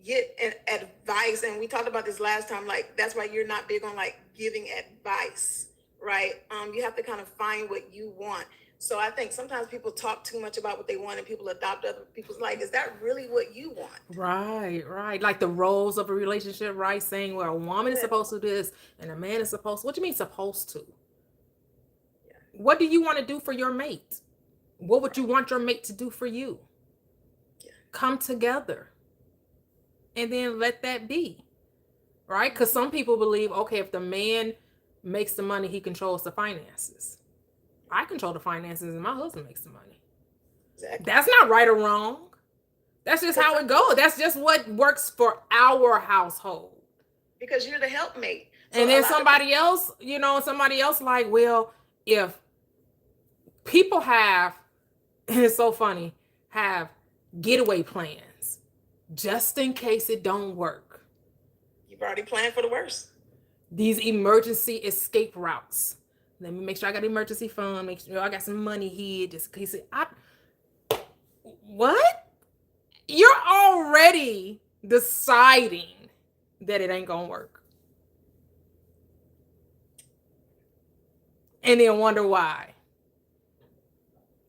S6: get advice, and we talked about this last time, like that's why you're not big on like giving advice, right? You have to kind of find what you want. So I think sometimes people talk too much about what they want, and people adopt other people's, like, is that really what you want?
S1: Right. Like the roles of a relationship, right? Saying, well, a woman is supposed to do this and a man is supposed to. What do you mean supposed to? Yeah. What do you want to do for your mate? What would you want your mate to do for you? Yeah. Come together. And then let that be, right? Because some people believe, okay, if the man makes the money, he controls the finances. I control the finances and my husband makes the money. Exactly. That's not right or wrong. That's just how it goes. That's just what works for our household.
S6: Because you're the helpmate. So
S1: and then somebody else like, well, if people have, and it's so funny, have getaway plans just in case it don't work.
S6: You've already planned for the worst.
S1: These emergency escape routes. Let me make sure I got emergency fund. Make sure I got some money here just in case what? You're already deciding that it ain't gonna work. And then wonder why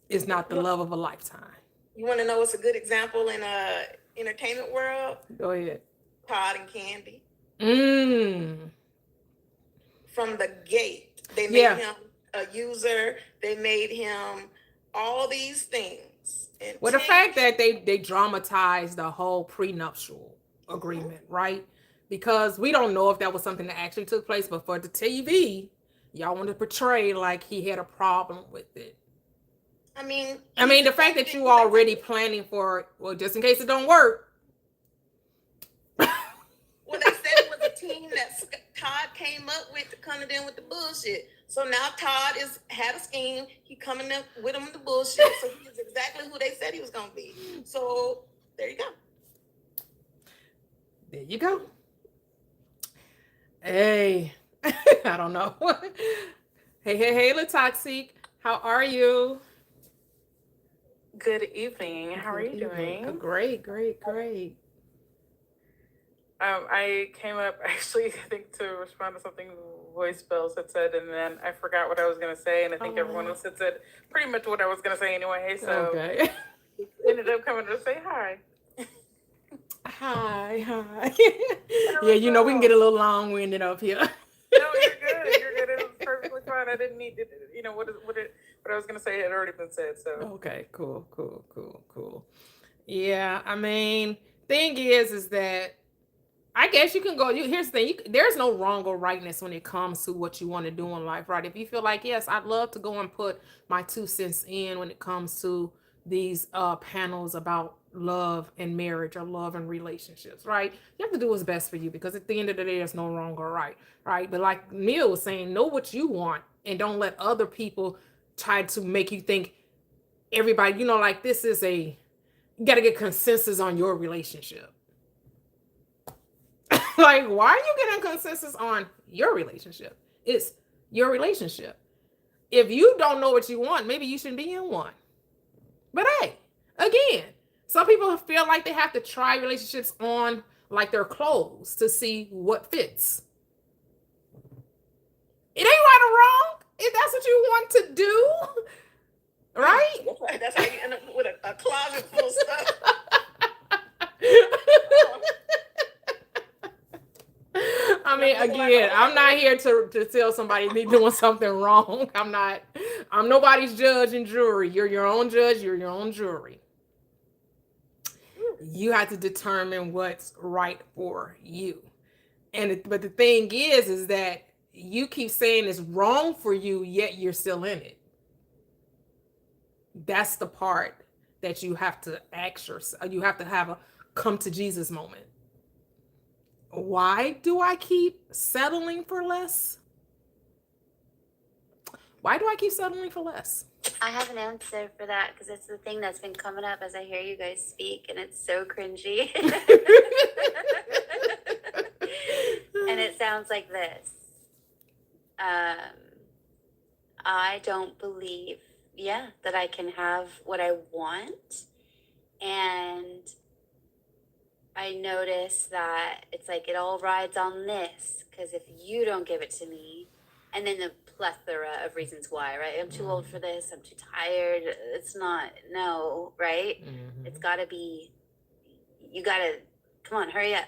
S1: it's not the love of a lifetime.
S6: You want to know what's a good example in entertainment world?
S1: Go ahead.
S6: Todd and Candy.
S1: From
S6: the gate, they made him a user. They made him all these things. And
S1: well, the fact that they dramatized the whole prenuptial agreement, right? Because we don't know if that was something that actually took place, but for the TV, y'all want to portray like he had a problem with it.
S6: I mean,
S1: the fact that you already planning for, well, just in case it don't work.
S6: Well, they said it was a team that Todd came up with to come in with the bullshit. So now Todd had a scheme. He coming up with him with the bullshit. So he's exactly who they said he was gonna be. So there you go.
S1: There you go. Hey, I don't know. Hey, Latoxic. How are you?
S7: Good evening. How are you doing?
S1: Great.
S7: I came up actually, I think, to respond to something Voice Bells had said, and then I forgot what I was going to say, and I think everyone else had said pretty much what I was going to say anyway. So ended up coming to say hi.
S1: Hi. Yeah, we can get a little long-winded up here.
S7: No, you're good. It was perfectly fine. I didn't need to, what I was going to say had already been said. So
S1: okay, cool. Yeah, thing is that I guess you can go. Here's the thing: there's no wrong or rightness when it comes to what you want to do in life, right? If you feel like, yes, I'd love to go and put my 2 cents in when it comes to these panels about love and marriage or love and relationships, right? You have to do what's best for you, because at the end of the day, there's no wrong or right? But like Neil was saying, know what you want and don't let other people try to make you think everybody, like this is you got to get consensus on your relationship. Like, why are you getting consensus on your relationship? It's your relationship. If you don't know what you want, maybe you shouldn't be in one. But hey, again, some people feel like they have to try relationships on like their clothes to see what fits. It ain't right or wrong if that's what you want to do, right?
S6: That's how you end up with a closet full of stuff.
S1: Again, I'm not here to tell somebody they're doing something wrong. I'm nobody's judge and jury. You're your own judge. You're your own jury. You have to determine what's right for you. But the thing is that you keep saying it's wrong for you, yet you're still in it. That's the part that you have to ask yourself. You have to have a come to Jesus moment. Why do I keep settling for less? Why do I keep settling for less?
S2: I have an answer for that, because it's the thing that's been coming up as I hear you guys speak, and it's so cringy. And it sounds like this. I don't believe, that I can have what I want. And I notice that it's like it all rides on this, because if you don't give it to me, and then the plethora of reasons why, right? I'm too old for this. I'm too tired. It's not, no, right?
S1: Mm-hmm.
S2: It's got to be, you got to, come on, hurry up.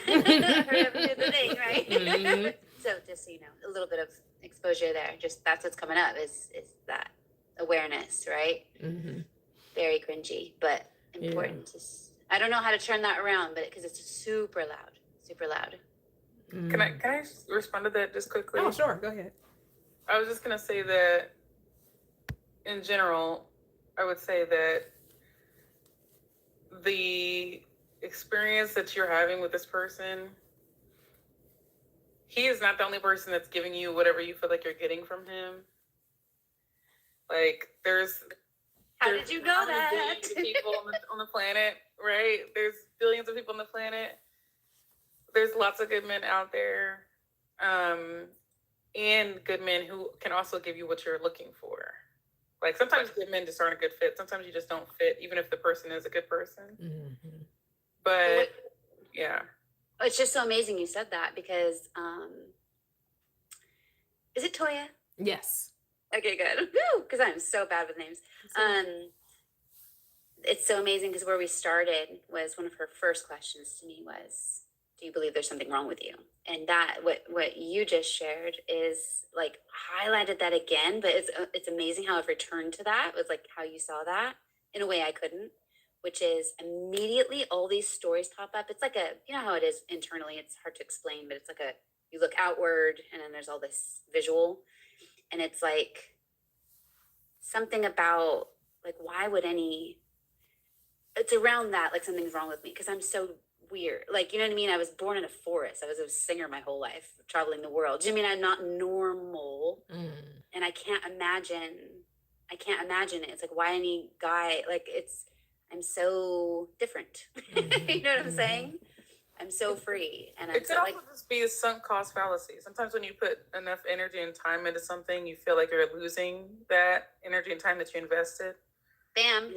S2: Hurry up and do the thing, right?
S1: Mm-hmm.
S2: So just so you know, a little bit of exposure there. Just that's what's coming up is that awareness, right?
S1: Mm-hmm.
S2: Very cringy, but important.
S1: Yeah.
S2: I don't know how to turn that around, but because it's super loud.
S1: Mm-hmm.
S7: Can I respond to that just quickly?
S1: Oh, sure. Go ahead.
S7: I was just going to say that in general, I would say that the experience that you're having with this person, he is not the only person that's giving you whatever you feel like you're getting from him. Like, there's
S2: How
S7: there's
S2: did you know
S7: how many
S2: that?
S7: billions of people on the planet, right? There's billions of people on the planet. There's lots of good men out there, and good men who can also give you what you're looking for. Like sometimes good men just aren't a good fit. Sometimes you just don't fit, even if the person is a good person.
S1: Mhm.
S7: But yeah,
S2: It's just so amazing you said that because is it Toya?
S1: Yes.
S2: Okay, good. Because I'm so bad with names. It's so amazing because where we started was one of her first questions to me was, "Do you believe there's something wrong with you?" And that what you just shared is like highlighted that again. But it's amazing how I've returned to that. It was like how you saw that in a way I couldn't, which is immediately all these stories pop up. It's like you know how it is internally. It's hard to explain, but it's like you look outward and then there's all this visual. And it's like something about like, why would it's around that, like something's wrong with me because I'm so weird. Like, you know what I mean? I was born in a forest. I was a singer my whole life, traveling the world. Do you mean I'm not normal? And I can't imagine it. It's like, why any guy, like I'm so different. You know what I'm saying? I'm so free. And I'm
S7: it could
S2: so
S7: also just be a sunk cost fallacy. Sometimes when you put enough energy and time into something, you feel like you're losing that energy and time that you invested.
S2: bam,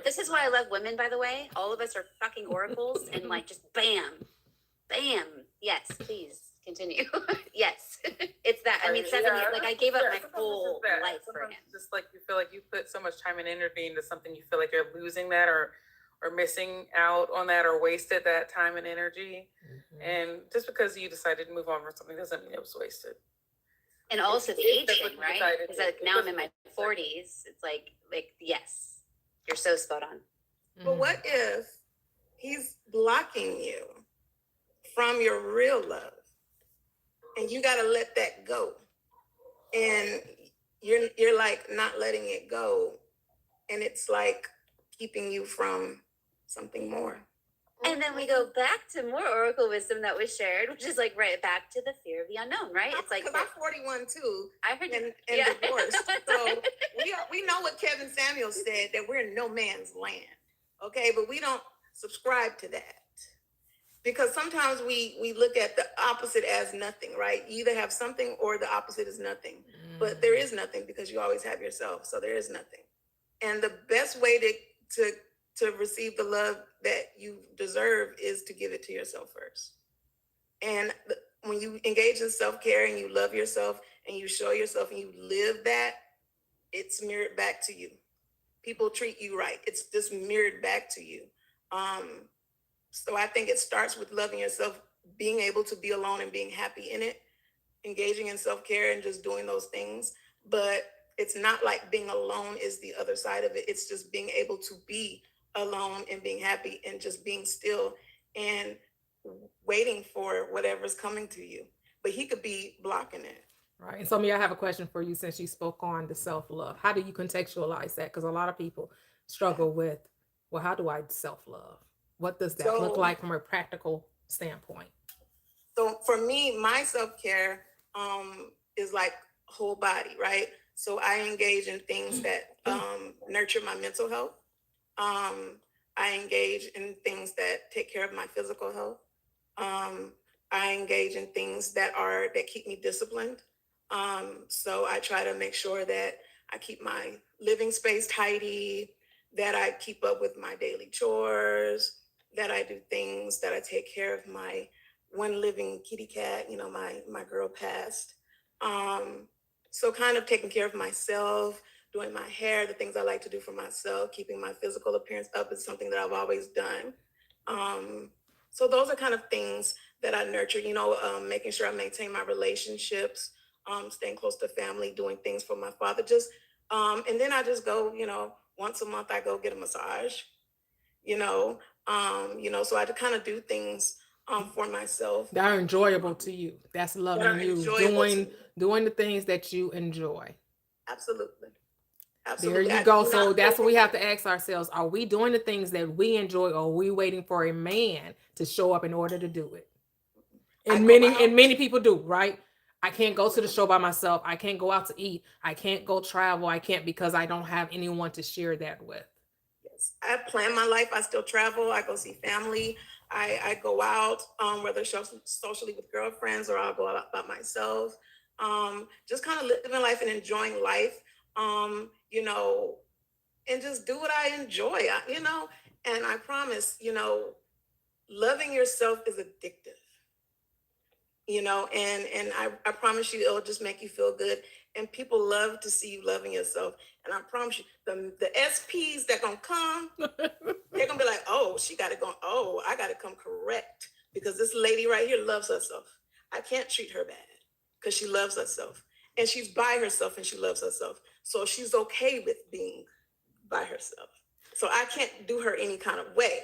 S2: this is why I love women, by the way. All of us are fucking oracles and like just bam. Yes, please continue. Yes. It's that. I mean, 7 years, like I gave up my whole life for him.
S7: Just like you feel like you put so much time and energy into something, you feel like you're losing that or missing out on that or wasted that time and energy. And just because you decided to move on from something doesn't mean it was wasted.
S2: And also the age thing, right? Because like now I'm in my 40s. It's like yes, you're so spot on.
S6: But what if he's blocking you from your real love and you got to let that go, and you're like not letting it go, and it's like keeping you from something more?
S2: And then we go back to more oracle wisdom that was shared, which is like right back to the fear of the unknown, right? It's like,
S6: because I'm 41 too,
S2: I heard
S6: and
S2: yeah.
S6: divorced. So we know what Kevin Samuels said, that we're in no man's land. Okay, but we don't subscribe to that. Because sometimes we look at the opposite as nothing, right? You either have something or the opposite is nothing. But there is nothing because you always have yourself. So there is nothing. And the best way to receive the love that you deserve is to give it to yourself first. And when you engage in self-care and you love yourself and you show yourself and you live that, it's mirrored back to you. People treat you right. It's just mirrored back to you. So I think it starts with loving yourself, being able to be alone and being happy in it, engaging in self-care and just doing those things. But it's not like being alone is the other side of it. It's just being able to be alone and being happy and just being still and waiting for whatever's coming to you. But he could be blocking it.
S1: Right. And so, Mia, I have a question for you since you spoke on the self-love. How do you contextualize that? Because a lot of people struggle with, well, how do I self-love? What does that look like from a practical standpoint?
S6: So for me, my self-care is like whole body, right? So I engage in things that nurture my mental health. I engage in things that take care of my physical health. I engage in things that keep me disciplined. So I try to make sure that I keep my living space tidy, that I keep up with my daily chores, that I do things, that I take care of my one living kitty cat, my girl passed. So kind of taking care of myself, doing my hair, the things I like to do for myself, keeping my physical appearance up is something that I've always done. So those are kind of things that I nurture, making sure I maintain my relationships, staying close to family, doing things for my father, and then I just go, once a month I go get a massage, so I kind of do things for myself
S1: that are enjoyable to you. That's loving you, doing the things that you enjoy.
S6: Absolutely.
S1: There you go. So that's what we have to ask ourselves. Are we doing the things that we enjoy, or are we waiting for a man to show up in order to do it? And many people do, right? I can't go to the show by myself. I can't go out to eat. I can't go travel. I can't because I don't have anyone to share that with.
S6: Yes, I plan my life. I still travel. I go see family. I go out, whether socially with girlfriends or I'll go out by myself. Just kind of living life and enjoying life. You know, and just do what I enjoy. You know, and I promise, you know, loving yourself is addictive. You know, and I promise you it'll just make you feel good. And people love to see you loving yourself. And I promise you, the SPs that gonna come, they're gonna be like, oh, she gotta go, oh, I gotta come correct because this lady right here loves herself. I can't treat her bad because she loves herself. And she's by herself and she loves herself. So she's okay with being by herself. So I can't do her any kind of way.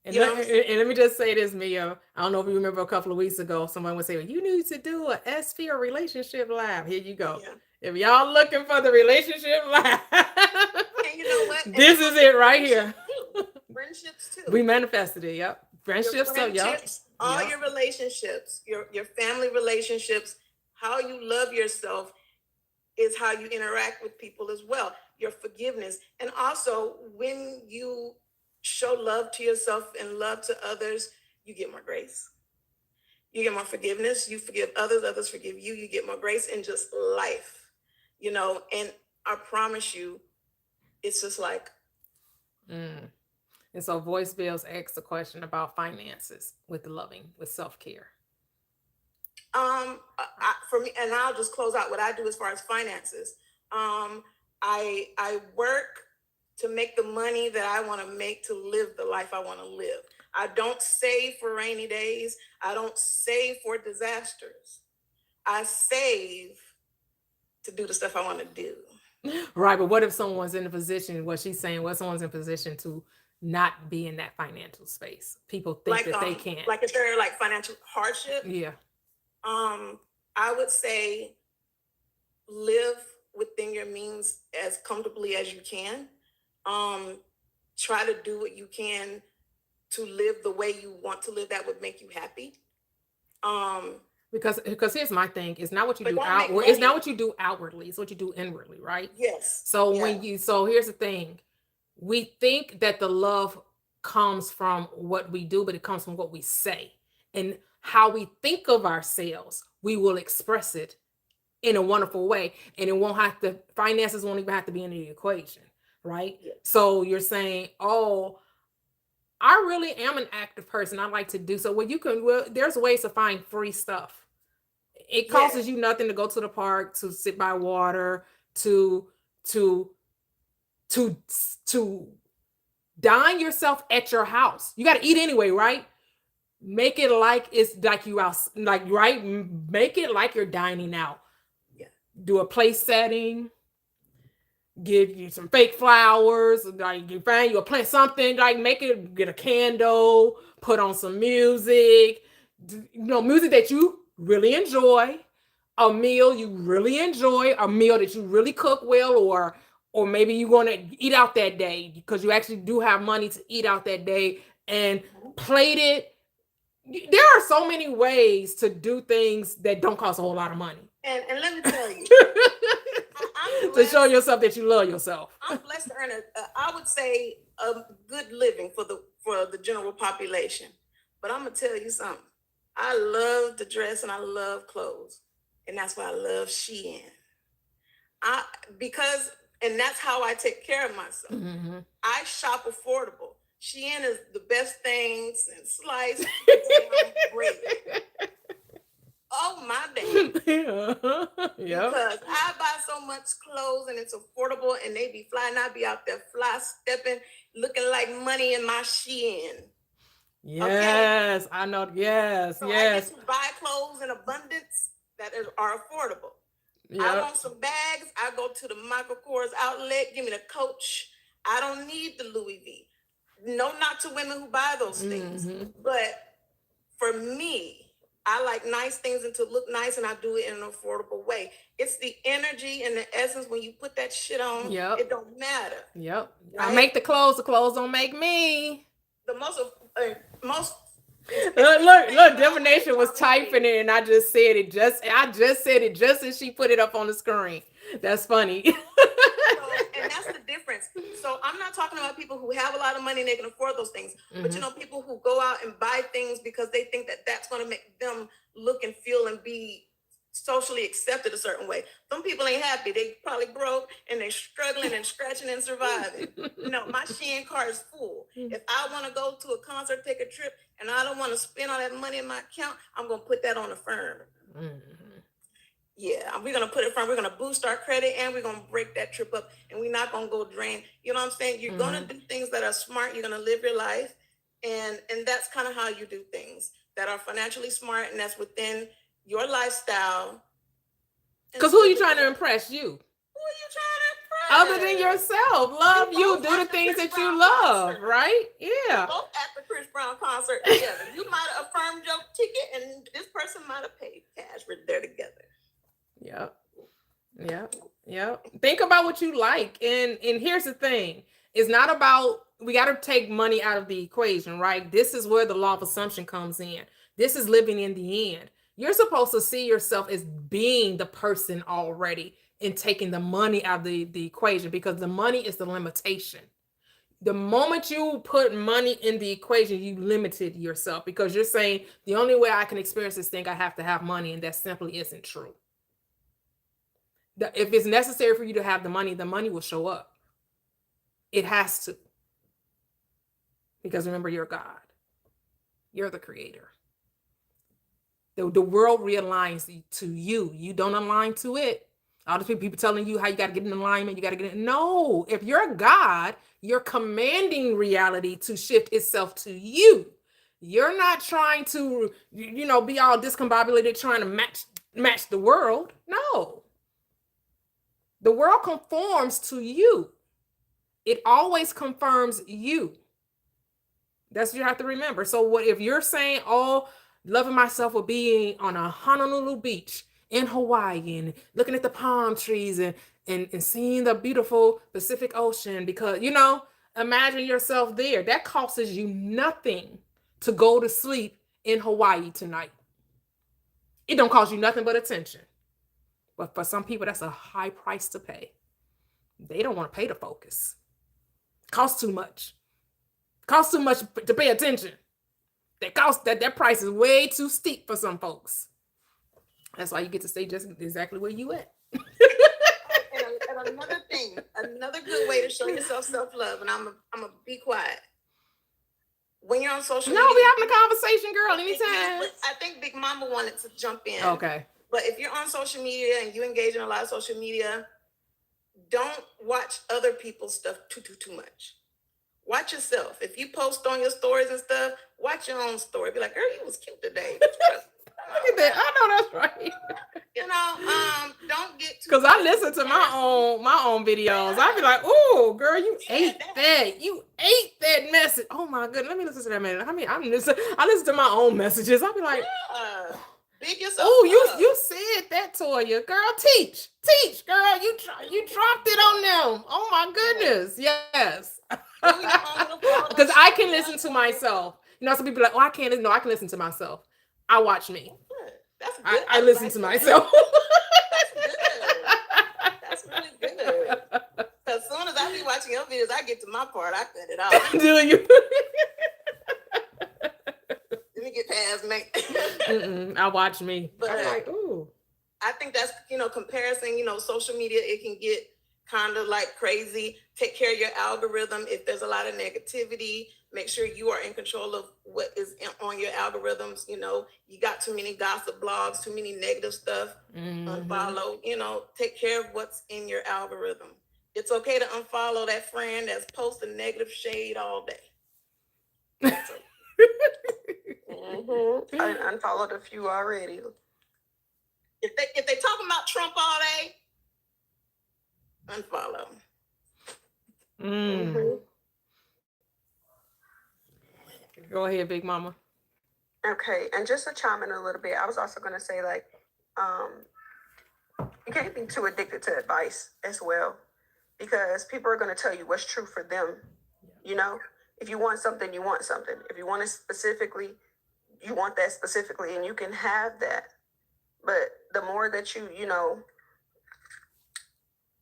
S1: And, let me just say this, Mia. I don't know if you remember a couple of weeks ago, someone would say, well, you need to do a SP or relationship live. Here you go. Yeah. If y'all looking for the relationship live,
S6: and you know what?
S1: This is it right here.
S6: Friendships too.
S1: We manifested it. Yep. Friendships.
S6: All your relationships, your family relationships, how you love yourself is how you interact with people as well. Your forgiveness. And also when you show love to yourself and love to others, you get more grace. You get more forgiveness. You forgive others, others forgive you. You get more grace in just life, you know, and I promise you, it's just like.
S1: And so Voice Bills asked a question about finances with self-care.
S6: For me, and I'll just close out what I do as far as finances. I work to make the money that I want to make to live the life I want to live. I don't save for rainy days. I don't save for disasters. I save to do the stuff I want to do.
S1: Right, but what if someone's in a position, what she's saying, someone's in a position to not be in that financial space? People think that they can't.
S6: Like if they're like financial hardship?
S1: Yeah.
S6: I would say live within your means as comfortably as you can. Try to do what you can to live the way you want to live that would make you happy.
S1: Because here's my thing, it's not what you do outward, it's not what you do outwardly, it's what you do inwardly, right?
S6: Yes.
S1: So here's the thing. We think that the love comes from what we do, but it comes from what we say. And how we think of ourselves, we will express it in a wonderful way. And finances won't even have to be in the equation, right? Yes. So you're saying, oh, I really am an active person. I like to do so. There's ways to find free stuff. It costs you nothing to go to the park, to sit by water, to dine yourself at your house. You got to eat anyway, right? Make it like it's like you out, like, right? Make it like you're dining out. Yeah. Do a place setting. Give you some fake flowers, like you find you a plant, something like get a candle, put on some music, music that you really enjoy, a meal you really enjoy, a meal that you really cook well, or maybe you want to eat out that day because you actually do have money to eat out that day and plate it. There are so many ways to do things that don't cost a whole lot of money.
S6: And let me tell you,
S1: to show yourself that you love yourself.
S6: I'm blessed to earn I would say a good living for the general population. But I'm gonna tell you something. I love to dress and I love clothes, and that's why I love Shein. And that's how I take care of myself. Mm-hmm. I shop affordable. Shein is the best thing since sliced bread. Oh my day. Yeah. Because I buy so much clothes and it's affordable and they be flying. I be out there fly stepping, looking like money in my Shein.
S1: Yes, okay? I know. Yes,
S6: so
S1: yes.
S6: I get to buy clothes in abundance that are affordable. Yep. I want some bags. I go to the Michael Kors outlet. Give me the Coach. I don't need the Louis V. No, not to women who buy those things. Mm-hmm. But for me, I like nice things and to look nice, and I do it in an affordable way. It's the energy and the essence when you put that shit on. Yep. It don't matter.
S1: Yep. Right? I make the clothes don't make me.
S6: The most
S1: Look, Divination was typing it, and I just said it just as she put it up on the screen. That's funny.
S6: And that's the difference. So I'm not talking about people who have a lot of money and they can afford those things, but you know, people who go out and buy things because they think that that's going to make them look and feel and be socially accepted a certain way. Some people ain't happy. They probably broke and they're struggling and scratching and surviving. No, my Shein card is full. If I want to go to a concert, take a trip, and I don't want to spend all that money in my account, I'm going to put that on Affirm. Yeah, we're going to put it firm. We're going to boost our credit and we're going to break that trip up, and we're not going to go drain. You know what I'm saying? You're going to do things that are smart. You're going to live your life. And that's kind of how you do things that are financially smart, and that's within your lifestyle.
S1: Because who are you trying to impress? You.
S6: Who are you trying to impress?
S1: Other than yourself. Love you. Do the things that you love, right? Yeah.
S6: Both at the Chris Brown concert together. You might have affirmed your ticket, and this person might have paid cash. We're there together.
S1: Yep. Think about what you like. And here's the thing. It's not about, we got to take money out of the equation, right? This is where the law of assumption comes in. This is living in the end. You're supposed to see yourself as being the person already and taking the money out of the equation, because the money is the limitation. The moment you put money in the equation, you limited yourself, because you're saying the only way I can experience this thing, I have to have money, and that simply isn't true. If it's necessary for you to have the money will show up. It has to. Because remember, you're God. You're the creator. The world realigns to you. You don't align to it. All the people telling you how you got to get in alignment, you got to get in. No, if you're God, you're commanding reality to shift itself to you. You're not trying to, be all discombobulated trying to match the world. No. The world conforms to you. It always confirms you. That's what you have to remember. So what if you're saying, loving myself will be on a Honolulu beach in Hawaii and looking at the palm trees and seeing the beautiful Pacific Ocean, because, imagine yourself there. That costs you nothing to go to sleep in Hawaii tonight. It don't cost you nothing but attention. But for some people, that's a high price to pay. They don't want to pay to focus. Costs too much. Costs too much to pay attention. That price is way too steep for some folks. That's why you get to stay just exactly where you at.
S6: And another thing, another good way to show yourself self-love, and I'm gonna be quiet. When you're on social media.
S1: No, we having a conversation, girl, anytime.
S6: I think Big Mama wanted to jump in.
S1: Okay.
S6: But if you're on social media and you engage in a lot of social media, don't watch other people's stuff too much. Watch yourself. If you post on your stories and stuff, watch your own story. Be like, girl, you was cute today.
S1: Look at that. I know that's right.
S6: Don't get too.
S1: Because I listen to my own videos. I be like, oh, girl, you ate that. You ate that message. Oh my goodness. Let me listen to that man. I mean, I listen to my own messages. I be like,
S6: big yourself.
S1: Oh, you said that, Toya. Girl, teach, girl. You dropped it on them. Oh my goodness. Yes. Because I can listen to myself. Some people are like, I can't. No, I can listen to myself. I watch me.
S6: That's good.
S1: I listen to myself.
S6: That's really good. As soon as I be watching your videos, I get to my part. I cut it off.
S1: Do you?
S6: Let me get past me.
S1: I watch me.
S6: But
S1: I'm like, ooh.
S6: I think that's, comparison, social media, it can get kind of like crazy. Take care of your algorithm. If there's a lot of negativity, make sure you are in control of what is on your algorithms. You got too many gossip blogs, too many negative stuff. Unfollow, take care of what's in your algorithm. It's okay to unfollow that friend that's posting negative shade all day. I unfollowed a few already. If they talking about Trump all day, unfollow.
S1: Go ahead, Big Mama.
S3: Okay, and just to chime in a little bit, I was also going to say, you can't be too addicted to advice as well, because people are going to tell you what's true for them. If you want something, you want something. If you want it specifically, you want that specifically, and you can have that. But the more that you,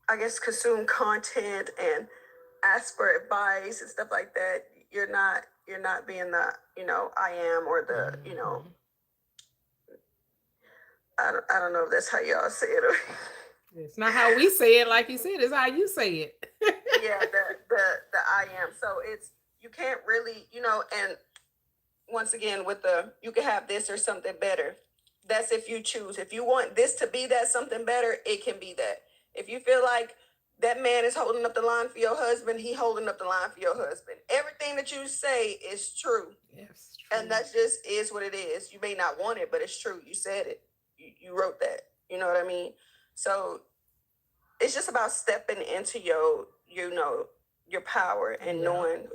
S3: I guess, consume content and ask for advice and stuff like that, you're not being the, I am, or the, I don't know if that's how y'all say it.
S1: It's not how we say it, like you said, it's how you say it.
S3: Yeah, the I am. So it's, you can't really, and once again, with the, you can have this or something better. That's if you choose. If you want this to be that something better, it can be that. If you feel like that man is holding up the line for your husband, he holding up the line for your husband. Everything that you say is true.
S1: Yes,
S3: true. And that just is what it is. You may not want it, but it's true. You said it. You wrote that. You know what I mean? So it's just about stepping into your power and knowing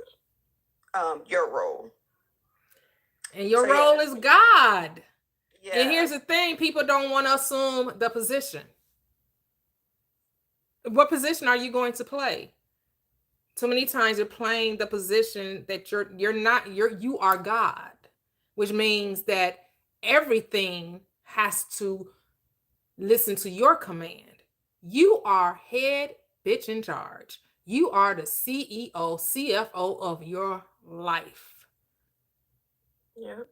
S3: your role.
S1: And your role is God.
S3: Yeah.
S1: And here's the thing, people don't want to assume the position. What position are you going to play? Too many times you're playing the position that you are God, which means that everything has to listen to your command. You are head bitch in charge. You are the CEO, CFO of your life.
S3: Yeah.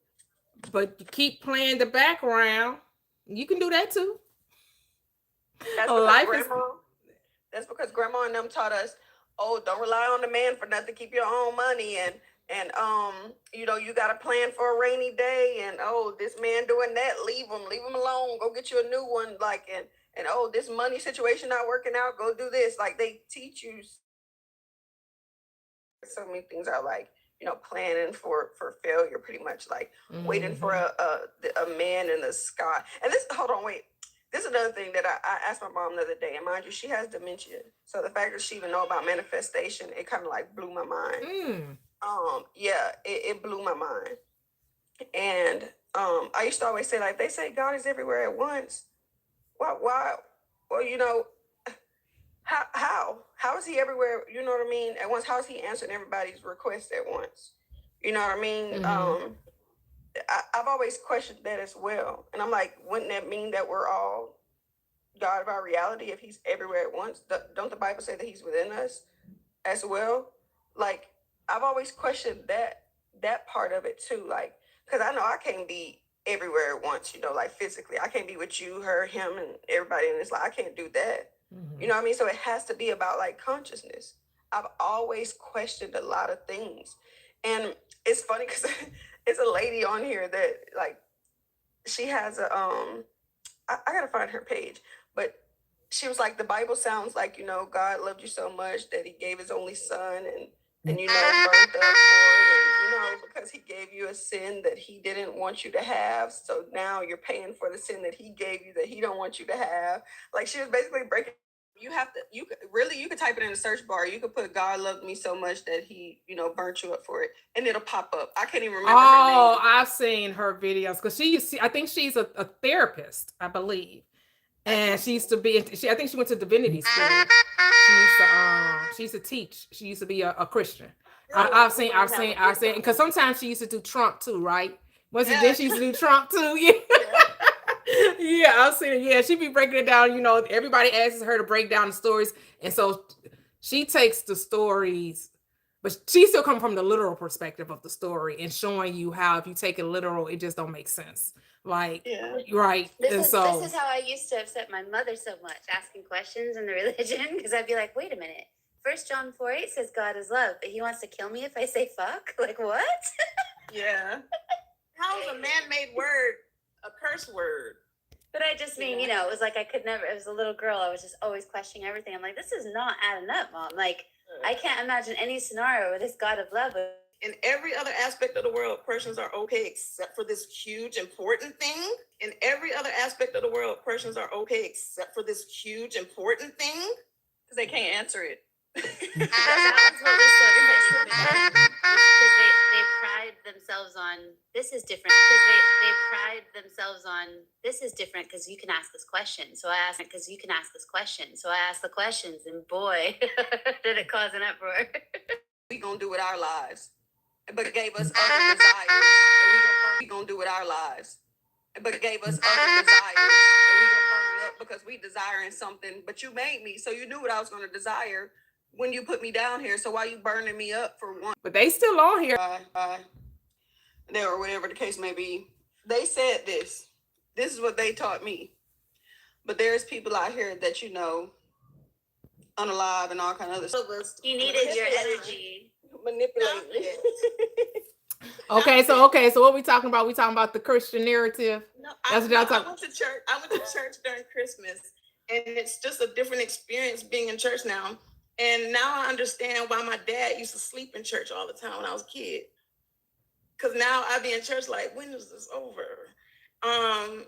S1: But you keep playing the background. You can do that too.
S3: That's because grandma and them taught us, don't rely on the man for nothing. Keep your own money, and you got a plan for a rainy day, and this man doing that, leave him alone. Go get you a new one, and this money situation not working out. Go do this. Like, they teach you so many things are planning for failure, pretty much, waiting for a man in the sky. And this, hold on, wait. This is another thing that I asked my mom the other day, and mind you, she has dementia. So the fact that she even know about manifestation, it kind of blew my mind. It blew my mind. And I used to always say, they say God is everywhere at once. Why? Well, how is he everywhere? You know what I mean? At once, how is he answering everybody's request at once? You know what I mean?
S1: Mm-hmm.
S3: I've always questioned that as well. And I'm like, wouldn't that mean that we're all God of our reality if he's everywhere at once? Don't the Bible say that he's within us as well? I've always questioned that part of it too. Because I know I can't be everywhere at once, physically. I can't be with you, her, him, and everybody in this life. I can't do that. Mm-hmm. You know what I mean? So it has to be about consciousness. I've always questioned a lot of things. And it's funny because it's a lady on here that she has a I gotta find her page, but she was like, the Bible sounds like, God loved you so much that he gave his only son, and burned up for it, and because he gave you a sin that he didn't want you to have, so now you're paying for the sin that he gave you that he don't want you to have. She was basically breaking. You could type it in the search bar. You could put God loved me so much that he, burnt you up for it, and it'll pop up. I can't even remember her name.
S1: I've seen her videos because I think she's a therapist, I believe. And she used to be, I think she went to divinity school. She used to teach. She used to be a Christian. I've seen, because sometimes she used to do Trump too, right? Then she used to do Trump too. Yeah. Yeah, I've seen it. Yeah, she be breaking it down. Everybody asks her to break down the stories. And so she takes the stories, but she still comes from the literal perspective of the story and showing you how if you take it literal, it just don't make sense. Right.
S2: This is how I used to upset my mother so much, asking questions in the religion, because I'd be like, wait a minute. 1 John 4:8 says God is love, but he wants to kill me if I say fuck? What?
S6: Yeah. How is a man-made word a curse word?
S2: But I just mean, it was I could never, as a little girl, I was just always questioning everything. I'm like, this is not adding up, Mom. I can't imagine any scenario where this God of love would.
S6: In every other aspect of the world, persons are okay except for this huge important thing. In every other aspect of the world, persons are okay except for this huge important thing. Because they can't answer it.
S2: That's what was so funny. Because they pride themselves on, this is different. Because they pride themselves on, this is different because you can ask this question. So I asked the questions, and boy, did it cause an uproar.
S3: We gonna do with our lives. but gave us other desires, and we gonna do with our lives. But gave us other desires, and we gonna burn up because we desiring something. But you made me, so you knew what I was gonna desire when you put me down here. So why you burning me up for one?
S1: But they still on here.
S3: There or whatever the case may be. They said this. This is what they taught me. But there's people out here that unalive and all kind of other stuff.
S2: You needed your energy.
S6: Manipulating.
S1: Okay, so what we talking about? We talking about the Christian narrative.
S6: No,
S1: That's what y'all talking.
S6: I went to church. I went to church during Christmas, and it's just a different experience being in church now. And now I understand why my dad used to sleep in church all the time when I was a kid. Because now I be in church like, when is this over? And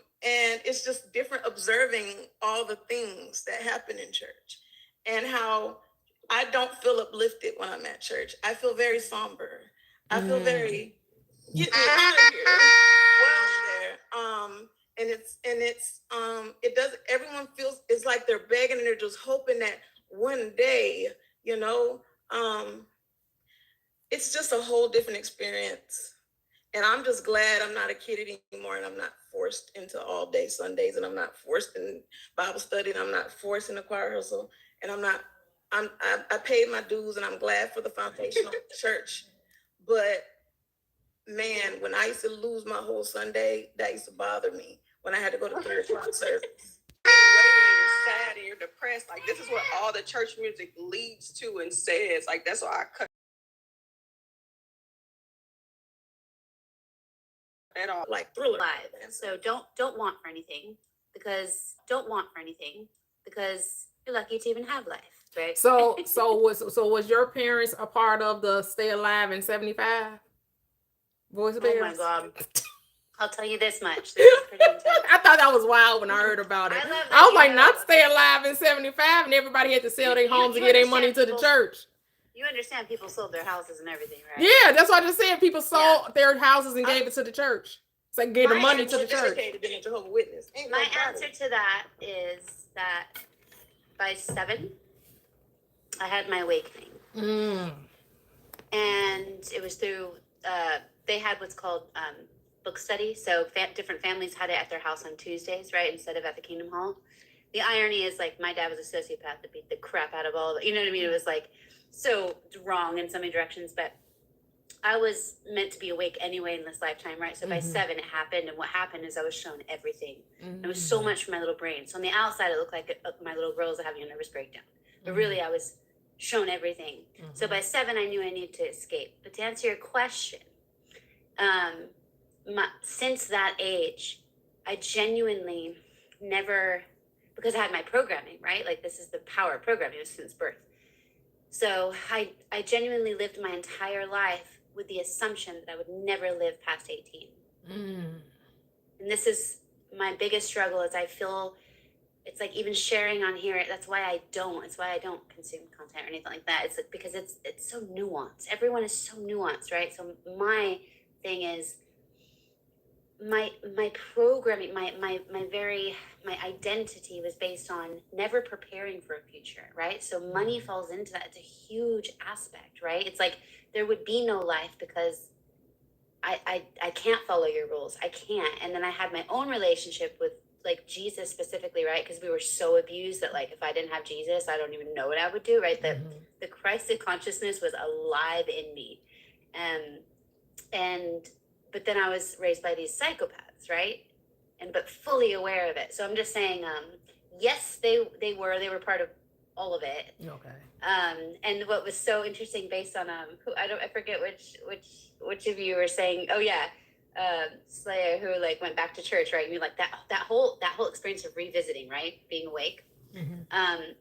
S6: it's just different observing all the things that happen in church and how I don't feel uplifted when I'm at church. I feel very somber. I feel very, get me out of here. And it does, everyone feels, it's like they're begging and they're just hoping that one day, it's just a whole different experience. And I'm just glad I'm not a kid anymore, and I'm not forced into all day Sundays, and I'm not forced in Bible study, and I'm not forced in the choir rehearsal, and I paid my dues, and I'm glad for the foundational church. But man, when I used to lose my whole Sunday, that used to bother me when I had to go to 3 o'clock service.
S3: You're sad and you're depressed. Like, this is what all the church music leads to and says. Like, that's why I cut that off.
S6: Like Thriller.
S2: Live. So don't want for anything because you're lucky to even have life, right?
S1: So was your parents a part of the Stay Alive in 75? Voice
S2: Oh my
S1: Bears?
S2: God. I'll tell you this much. This is pretty intense.
S1: I thought that was wild when I heard about it.
S2: I love
S1: I was
S2: that
S1: like,
S2: you
S1: not
S2: know.
S1: Stay Alive in 75, and everybody had to sell their homes
S2: You
S1: and get their money
S2: understand
S1: to the
S2: people-
S1: church.
S2: You understand people sold their houses and everything, right?
S1: Yeah, that's what I just said. People sold their houses and gave it to the church. It's like gave the
S6: My
S1: money
S6: aunt
S1: to the
S6: was
S1: church.
S6: educated being a Jehovah's Witness. Ain't
S2: My
S6: nobody.
S2: answer to that is that by 7, I had my awakening.
S1: Mm.
S2: And it was through, they had what's called book study. So different families had it at their house on Tuesdays, right? Instead of at the Kingdom Hall. The irony is, like, my dad was a sociopath that beat the crap out of all of it. You know what I mean? It was like so wrong in so many directions, but I was meant to be awake anyway in this lifetime, right? So by 7, it happened. And what happened is I was shown everything. It was so much for my little brain. So on the outside, it looked like my little girl was having a nervous breakdown. But really, I was shown everything. So by 7, I knew I needed to escape. But to answer your question, since that age, I genuinely never, because I had my programming, right? Like, this is the power of programming since birth. So I genuinely lived my entire life with the assumption that I would never live past 18. And this is my biggest struggle, is I feel it's like even sharing on here, it's why I don't consume content or anything like that. It's like, because it's so nuanced. Everyone is so nuanced, right? So my thing is my programming, my identity was based on never preparing for a future, right? So money falls into that. It's a huge aspect, right? It's like there would be no life because I can't follow your rules. I can't. And then I had my own relationship with, like, Jesus specifically, right? Because we were so abused that, like, if I didn't have Jesus, I don't even know what I would do, right? The Christ consciousness was alive in me. But then I was raised by these psychopaths, right? But fully aware of it. So I'm just saying, yes, they were part of all of it.
S1: Okay.
S2: And what was so interesting, based on I forget which of you were saying, oh yeah, Slayer, who, like, went back to church, right? And you're like, that whole experience of revisiting, right? Being awake. I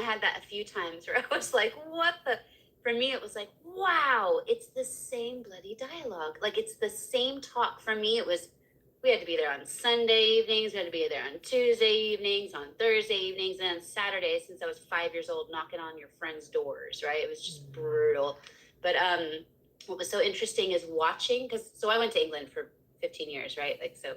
S2: had that a few times where I was like, what the? For me, it was like, wow, it's the same bloody dialogue. Like, it's the same talk. For me, it was, we had to be there on Sunday evenings, we had to be there on Tuesday evenings, on Thursday evenings, and then Saturdays, since I was 5 years old, knocking on your friends' doors, right? It was just brutal. But what was so interesting is watching, so I went to England for 15 years, right? Like, so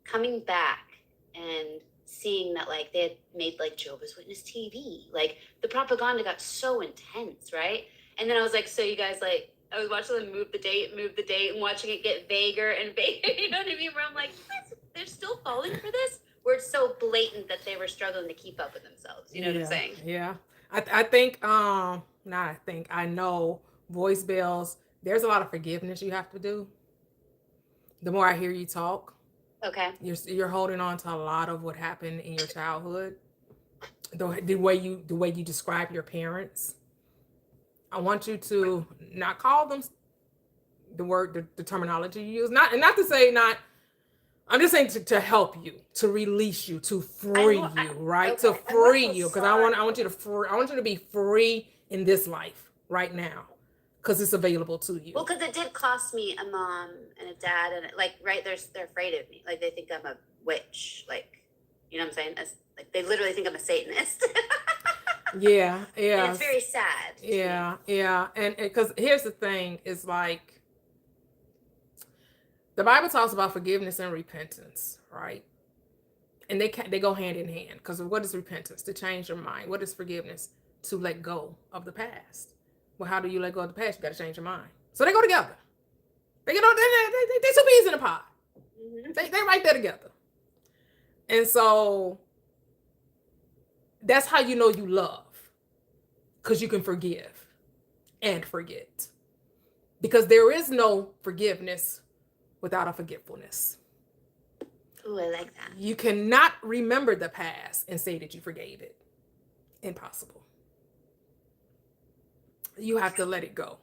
S2: coming back and seeing that, like, they had made, like, Jehovah's Witness TV, like, the propaganda got so intense, right? And then I was like, so you guys, like, I was watching them move the date, and watching it get vaguer and vaguer. You know what I mean? Where I'm like, you guys, they're still falling for this? Where it's so blatant that they were struggling to keep up with themselves. You know what I'm saying?
S1: Yeah. I think, I know voice bells, there's a lot of forgiveness you have to do. The more I hear you talk,
S2: Okay.
S1: you're holding on to a lot of what happened in your childhood. The way you describe your parents. I want you to not call them the terminology you use. Not to say not. I'm just saying to help you, to release you, to free you, right?
S2: Okay.
S1: To free
S6: I'm
S1: you, because
S6: sorry.
S1: I want you to be free in this life right now, because it's available to you.
S2: Well, because it did cost me a mom and a dad, and like, right, they're afraid of me. Like, they think I'm a witch. Like, you know what I'm saying? Like, they literally think I'm a Satanist.
S1: Yeah.
S2: And it's very sad. to me.
S1: Yeah. And because here's the thing, is like the Bible talks about forgiveness and repentance, right? And they go hand in hand. Because what is repentance? To change your mind. What is forgiveness? To let go of the past. Well, how do you let go of the past? You got to change your mind. So they go together. They two peas in a pod.
S2: Mhm.
S1: They right there together. And so that's how you know you love, because you can forgive and forget. Because there is no forgiveness without a forgetfulness.
S2: Ooh, I like that.
S1: You cannot remember the past and say that you forgave it. Impossible. You have to let it go.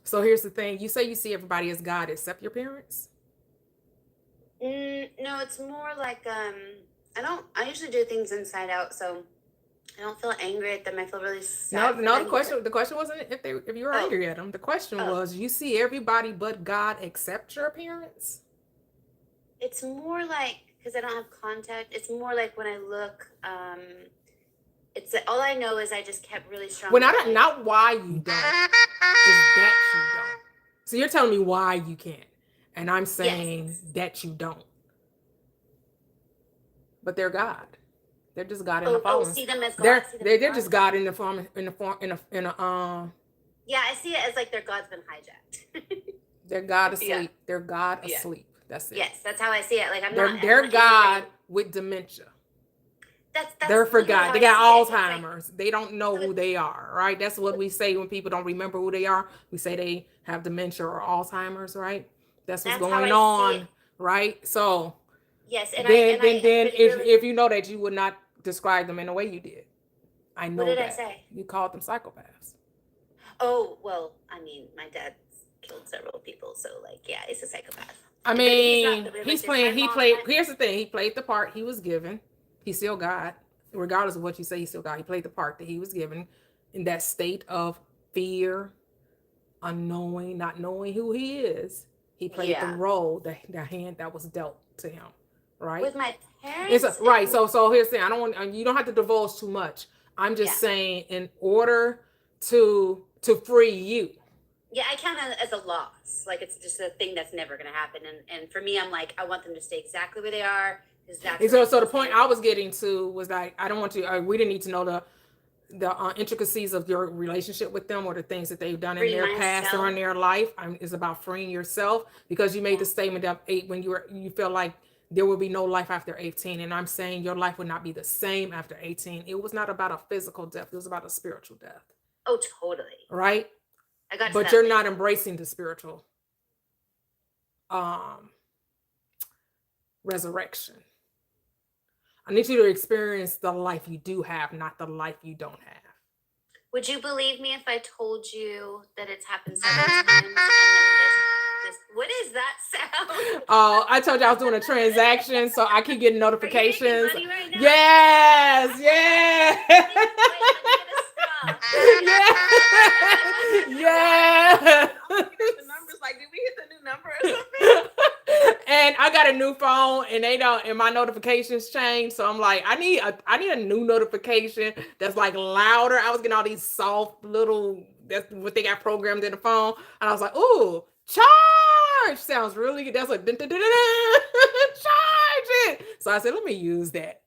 S1: So here's the thing. You say you see everybody as God except your parents?
S2: No, it's more like I usually do things inside out, so I don't feel angry at them. I feel really sad. for
S1: No,
S2: them,
S1: the question wasn't if you were
S2: Oh.
S1: angry at them. The question
S2: Oh.
S1: was, you see everybody but God except your parents?
S2: It's more like, because I don't have contact. It's more like when I look. It's all I know is I just kept really strong.
S1: Well, not why you don't, is that you don't. So you're telling me why you can't, and I'm saying that you don't. But they're God. They're just God in the
S2: Oh,
S1: form.
S2: see them as God.
S1: They're
S2: see them as
S1: they're
S2: God.
S1: just God in a
S2: Yeah, I see it as like their God's been hijacked.
S1: they're God asleep.
S2: Yeah.
S1: They're God
S2: Yeah.
S1: asleep. That's it.
S2: Yes, that's how I see it. Like
S1: They're God with dementia.
S2: That's
S1: They're
S2: literally
S1: forgot.
S2: how
S1: They
S2: I
S1: got
S2: see it. It's like-
S1: Alzheimer's. They don't know who they are, right? That's what we say when people don't remember who they are. We say they have dementia or Alzheimer's, right? That's what's
S2: That's how
S1: going
S2: I see
S1: on,
S2: it.
S1: right? So
S2: Yes, and
S1: then
S2: I've been really-
S1: if you know that, you would not describe them in the way you did. I know
S2: What did
S1: that.
S2: I say?
S1: You called them psychopaths.
S2: Oh, well, I mean, my dad's killed several people, so like, yeah, he's a psychopath.
S1: I
S2: But he's not
S1: mean,
S2: the-
S1: he's
S2: like,
S1: playing.
S2: my
S1: He
S2: mom-
S1: played.
S2: my-
S1: Here's the thing. He played the part he was given. He still got, regardless of what you say, he still got. He played the part that he was given in that state of fear, unknowing, not knowing who he is. He played the
S2: Yeah.
S1: role, the hand that was dealt to him, right?
S2: With my parents.
S1: Right. So here's the thing. I don't want. You don't have to divulge too much. I'm just
S2: Yeah.
S1: saying, in order to free you.
S2: Yeah, I count it as a loss. Like, it's just a thing that's never going to happen. And for me, I'm like, I want them to stay exactly where they are. Because that's
S1: And so the point I was getting to was that I don't want you. We didn't need to know the intricacies of your relationship with them or the things that they've done in
S2: Free
S1: their past or
S2: myself.
S1: in their life. It's about freeing yourself, because you made
S2: Yeah.
S1: the statement of 8 when you feel like there will be no life after 18, and I'm saying your life would not be the same after 18. It was not about a physical death; it was about a spiritual death,
S2: Oh, totally.
S1: right?
S2: I got to
S1: But
S2: that
S1: you're
S2: place.
S1: not embracing the spiritual resurrection. I need you to experience the life you do have, not the life you don't have.
S2: Would you believe me if I told you that it's happened several times? And then this, what is that sound?
S1: Oh, I told you I was doing a transaction, so I keep getting
S2: Are you making
S1: notifications.
S2: money right now?
S1: Yes,
S2: Wait,
S1: yes.
S2: let me get a straw.
S1: Yeah.
S6: The numbers, like, did we hit the new number or something?
S1: And I got a new phone, and and my notifications changed. So I'm like, I need a new notification that's like louder. I was getting all these soft little, that's what they got programmed in the phone. And I was like, ooh, charge sounds really good. That's like, charge it. So I said, let me use that.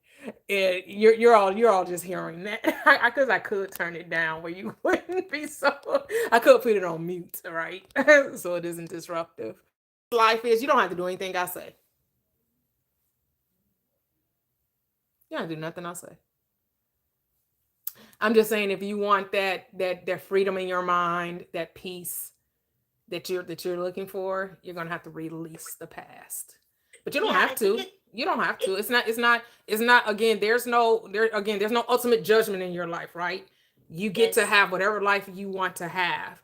S1: And you're all just hearing that. Because I could turn it down where you wouldn't be so. I could put it on mute, right? So it isn't disruptive. Life is, you don't have to do anything I say. You don't have to do nothing I say. I'm just saying, if you want that freedom in your mind, that peace that you're looking for, you're gonna have to release the past. But you don't have to. You don't have to. It's not again, there's no ultimate judgment in your life, right? You get to have whatever life you want to have.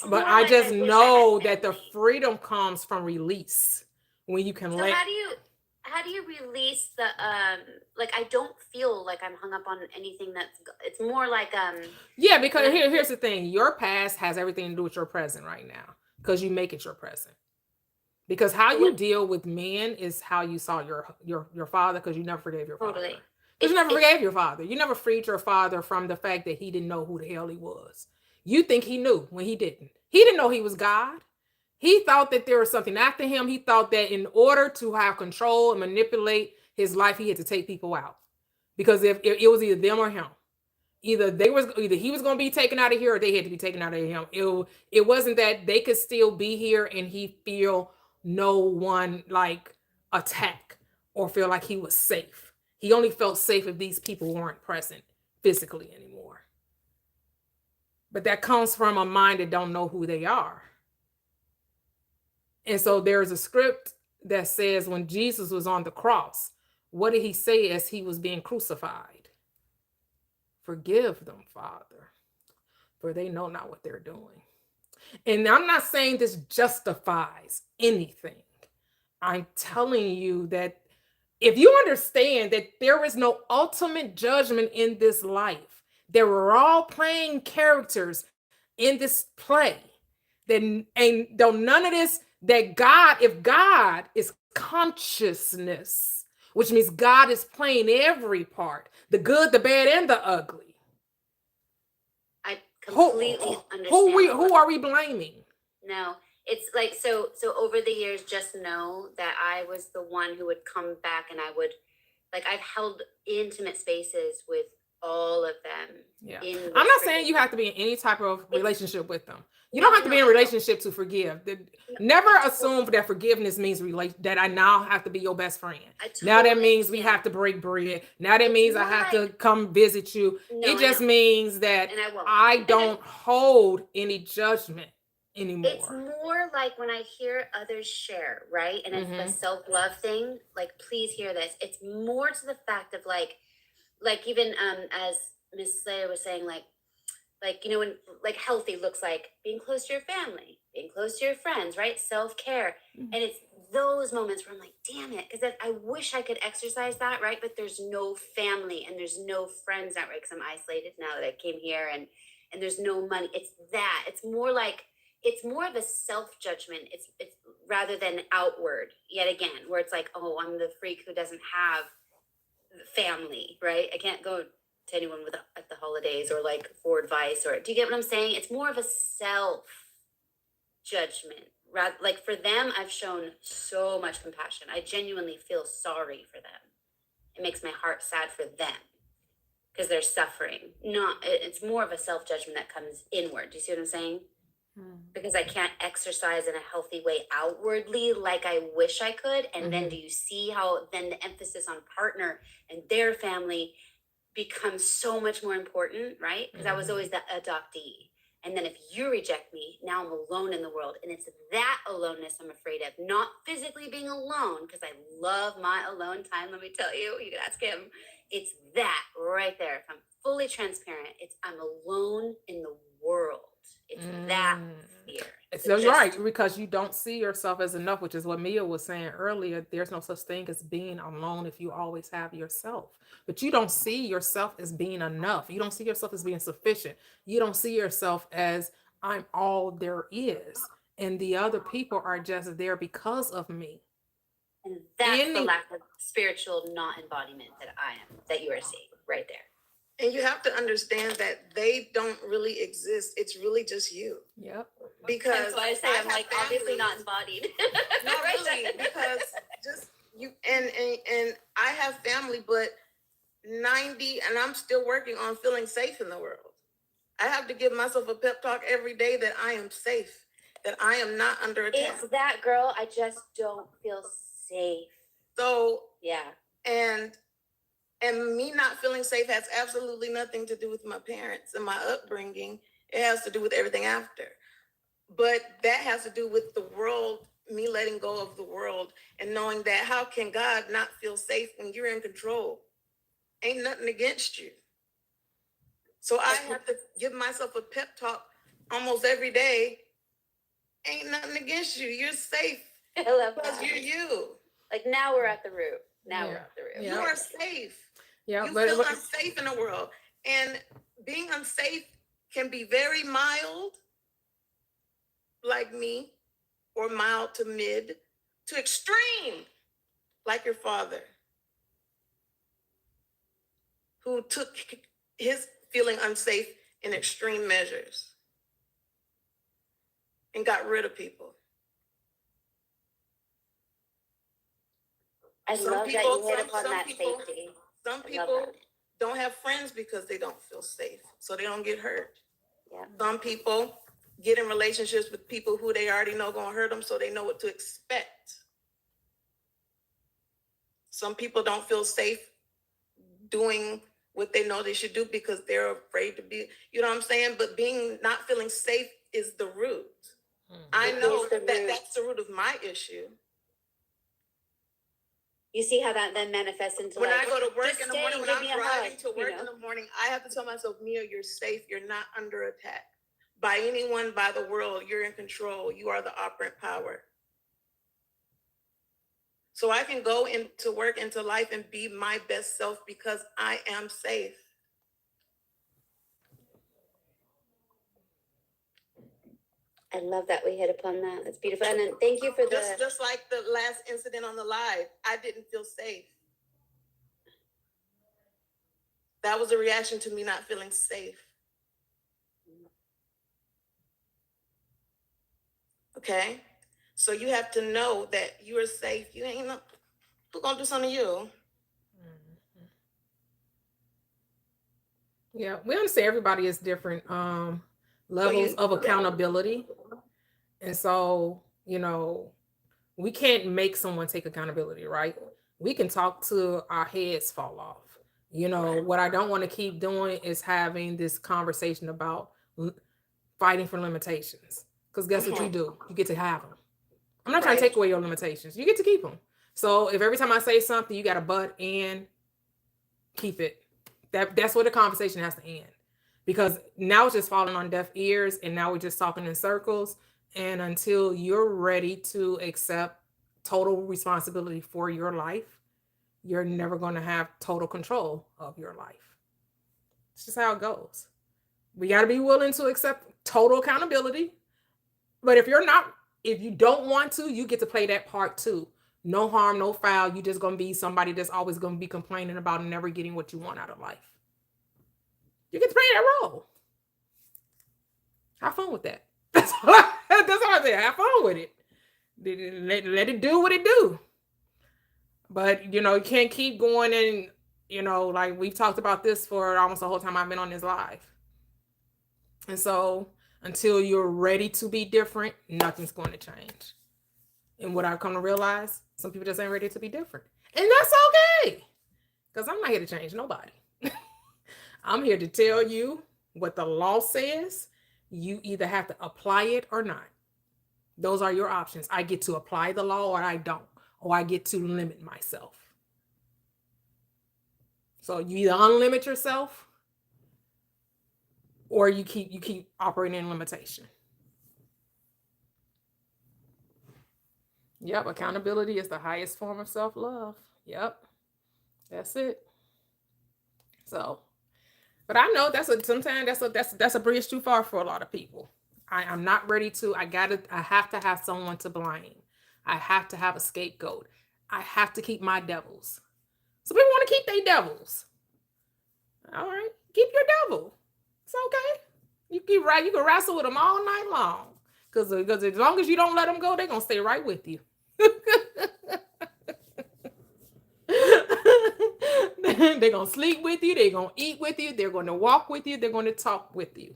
S1: But I just know that the freedom comes from release when you can let.
S2: How do you release the like, I don't feel like I'm hung up on anything it's more like
S1: yeah, because here's the thing. Your past has everything to do with your present right now, because you make it your present. Because how you deal with men is how you saw your father, because you never forgave your father.
S2: Totally.
S1: Because you never forgave your father. You never freed your father from the fact that he didn't know who the hell he was. You think he knew when he didn't. He didn't know he was God. He thought that there was something after him. He thought that in order to have control and manipulate his life, he had to take people out. Because if it was either them or him. Either he was going to be taken out of here, or they had to be taken out of him. It wasn't that they could still be here and he feel no one like attack or feel like he was safe. He only felt safe if these people weren't present physically anymore. But that comes from a mind that don't know who they are. And so there's a script that says when Jesus was on the cross, what did he say as he was being crucified? Forgive them, Father, for they know not what they're doing. And I'm not saying this justifies anything. I'm telling you that if you understand that there is no ultimate judgment in this life, that we're all playing characters in this play, then and though none of this, that God, if God is consciousness, which means God is playing every part, the good, the bad, and the ugly.
S2: I completely understand.
S1: Who are we blaming?
S2: No, it's like, so over the years, just know that I was the one who would come back, and I would, like, I've held intimate spaces with all of them.
S1: Yeah. I'm not saying you have to be in any type of relationship with them. You don't have to be in a relationship to forgive. Never assume that forgiveness means that I now have to be your best friend. Now that means we have to break bread. Now that means I have to come visit you. It just means that I don't hold any judgment anymore.
S2: It's more like when I hear others share, right? And it's the self-love thing. Like, please hear this. It's more to the fact of like even as Miss Slater was saying, like, you know, when like healthy looks like being close to your family, being close to your friends, right? Self-care. And it's those moments where I'm like, damn it, because I wish I could exercise that, right? But there's no family and there's no friends out, right? Because I'm isolated now that I came here, and there's no money. It's that. It's more like, it's more of a self-judgment. It's rather than outward yet again, where it's like, oh, I'm the freak who doesn't have family, right? I can't go to anyone at the holidays or like for advice, or do you get what I'm saying? It's more of a self judgment. Like for them, I've shown so much compassion. I genuinely feel sorry for them. It makes my heart sad for them because they're suffering. It's more of a self judgment that comes inward. Do you see what I'm saying? Because I can't exercise in a healthy way outwardly like I wish I could. And then do you see how then the emphasis on partner and their family becomes so much more important, right? Because I was always the adoptee. And then if you reject me, now I'm alone in the world. And it's that aloneness I'm afraid of, not physically being alone, because I love my alone time. Let me tell you, you can ask him. It's that right there. If I'm fully transparent, I'm alone in the world. It's that fear.
S1: That's right, because you don't see yourself as enough, which is what Mia was saying earlier. There's no such thing as being alone if you always have yourself. But you don't see yourself as being enough. You don't see yourself as being sufficient. You don't see yourself as I'm all there is. And the other people are just there because of me.
S2: And that's the lack of spiritual not embodiment that you are seeing right there.
S6: And you have to understand that they don't really exist. It's really just you.
S1: Yep.
S6: Because
S2: that's why I say I'm like obviously not embodied.
S6: Not really, because just you and I have family, but 90, and I'm still working on feeling safe in the world. I have to give myself a pep talk every day that I am safe, that I am not under attack.
S2: It's that, girl. I just don't feel safe.
S6: So,
S2: yeah.
S6: And me not feeling safe has absolutely nothing to do with my parents and my upbringing. It has to do with everything after. But that has to do with the world, me letting go of the world and knowing that how can God not feel safe when you're in control? Ain't nothing against you. So I have to give myself a pep talk almost every day. Ain't nothing against you. You're safe.
S2: I love
S6: because
S2: that.
S6: you're you.
S2: Like now we're at the root. Now
S1: Yeah.
S2: we're at the root.
S1: Yeah.
S6: You are safe.
S1: Yeah,
S6: You
S1: but
S6: feel unsafe in the world. And being unsafe can be very mild, like me, or mild to mid, to extreme, like your father, who took his feeling unsafe in extreme measures and got rid of people.
S2: I
S6: Some
S2: love
S6: people-
S2: that you hit
S6: some-
S2: upon
S6: some
S2: that
S6: people-
S2: safety.
S6: Some
S2: I love
S6: people
S2: that.
S6: don't have friends because they don't feel safe, so they don't get hurt.
S2: Yeah.
S6: Some people get in relationships with people who they already know gonna hurt them, so they know what to expect. Some people don't feel safe doing what they know they should do because they're afraid to be, you know what I'm saying? But not feeling safe is the root. I
S2: It
S6: know
S2: is the
S6: that
S2: root.
S6: that's the root of my issue.
S2: You see how that then manifests into
S6: When
S2: like,
S6: I go to work
S2: just
S6: in the
S2: stay
S6: morning,
S2: and
S6: when
S2: give me
S6: I'm
S2: a
S6: driving
S2: hug,
S6: to work in the morning, I have to tell myself, Mia, you're safe. You're not under attack by anyone, by the world. You're in control. You are the operant power. So I can go into work, into life, and be my best self because I am safe.
S2: I love that we hit upon that. That's beautiful. And then thank you for the
S6: Just like the last incident on the live, I didn't feel safe. That was a reaction to me not feeling safe. Okay? So you have to know that you are safe. You ain't no, who gonna do something to you?
S1: Yeah, we understand everybody is different levels of accountability. And so, we can't make someone take accountability, right? We can talk till our heads fall off.
S6: Right.
S1: What I don't want to keep doing is having this conversation about fighting for limitations. Because guess what you do? You get to have them. I'm not trying to take away your limitations. You get to keep them. So if every time I say something, you got to butt in, keep it. That's where the conversation has to end. Because now it's just falling on deaf ears, and now we're just talking in circles. And until you're ready to accept total responsibility for your life, you're never going to have total control of your life. It's just how it goes. We got to be willing to accept total accountability. But if you don't want to, you get to play that part too. No harm, no foul. You're just going to be somebody that's always going to be complaining about never getting what you want out of life. You get to play that role. Have fun with that. That's all I say. Have fun with it. Let it do what it do. But, you can't keep going and, like we've talked about this for almost the whole time I've been on this live. And so until you're ready to be different, nothing's going to change. And what I've come to realize, some people just ain't ready to be different. And that's okay. Because I'm not here to change nobody. I'm here to tell you what the law says. You either have to apply it or not. Those are your options. I get to apply the law or I don't. Or I get to limit myself. So you either unlimit yourself or you keep operating in limitation. Yep, accountability is the highest form of self-love. Yep. That's it. So, but I know sometimes that's a bridge too far for a lot of people. I'm not ready to, I have to have someone to blame. I have to have a scapegoat. I have to keep my devils. So people want to keep their devils. All right, keep your devil. It's okay. You can wrestle with them all night long. Because as long as you don't let them go, they're gonna stay right with you. They're going to sleep with you. They're going to eat with you. They're going to walk with you. They're going to talk with you.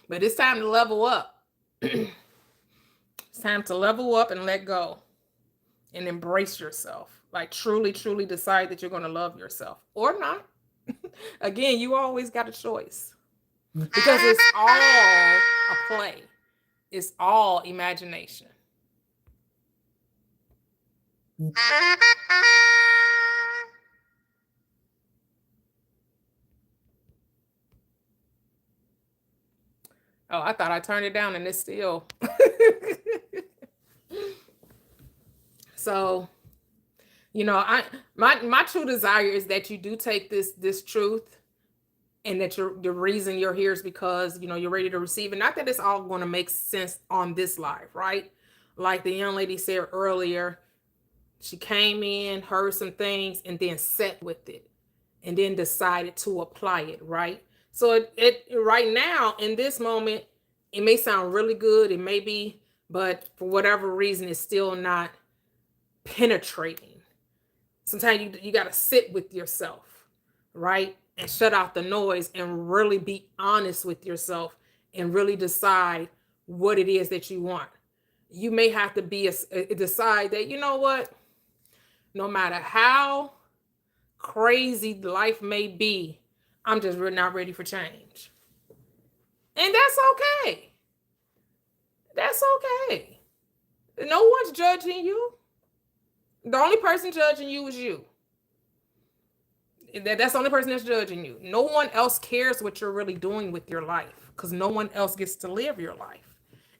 S1: But it's time to level up. It's time to level up and let go and embrace yourself. Like truly, truly decide that you're going to love yourself or not. Again, you always got a choice because it's all a play. It's all imagination. Oh, I thought I turned it down and it's still. So, you know, my true desire is that you do take this truth, and that the reason you're here is because, you know, you're ready to receive it. Not that it's all going to make sense on this live, right? Like the young lady said earlier, she came in, heard some things, and then sat with it, and then decided to apply it, right? So it right now in this moment, it may sound really good, it may be, but for whatever reason, it's still not penetrating. Sometimes you got to sit with yourself, right? And shut out the noise and really be honest with yourself and really decide what it is that you want. You may have to decide that, you know what, no matter how crazy life may be, I'm just not ready for change. And that's okay. That's okay. No one's judging you. The only person judging you is you. That's the only person that's judging you. No one else cares what you're really doing with your life because no one else gets to live your life.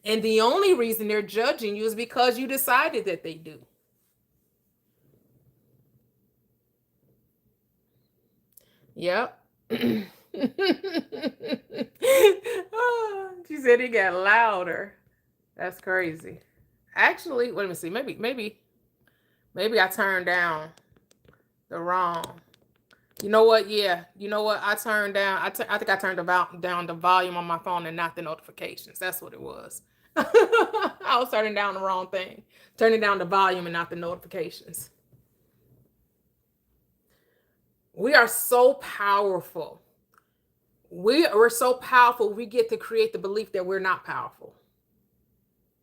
S1: And the only reason they're judging you is because you decided that they do. Yep. Oh, she said it got louder. That's crazy. Actually, let me see. Maybe I turned down the wrong. You know what? Yeah. You know what? I turned down. I think I turned down the volume on my phone and not the notifications. That's what it was. I was turning down the wrong thing. Turning down the volume and not the notifications. We are so powerful. We're so powerful. We get to create the belief that we're not powerful.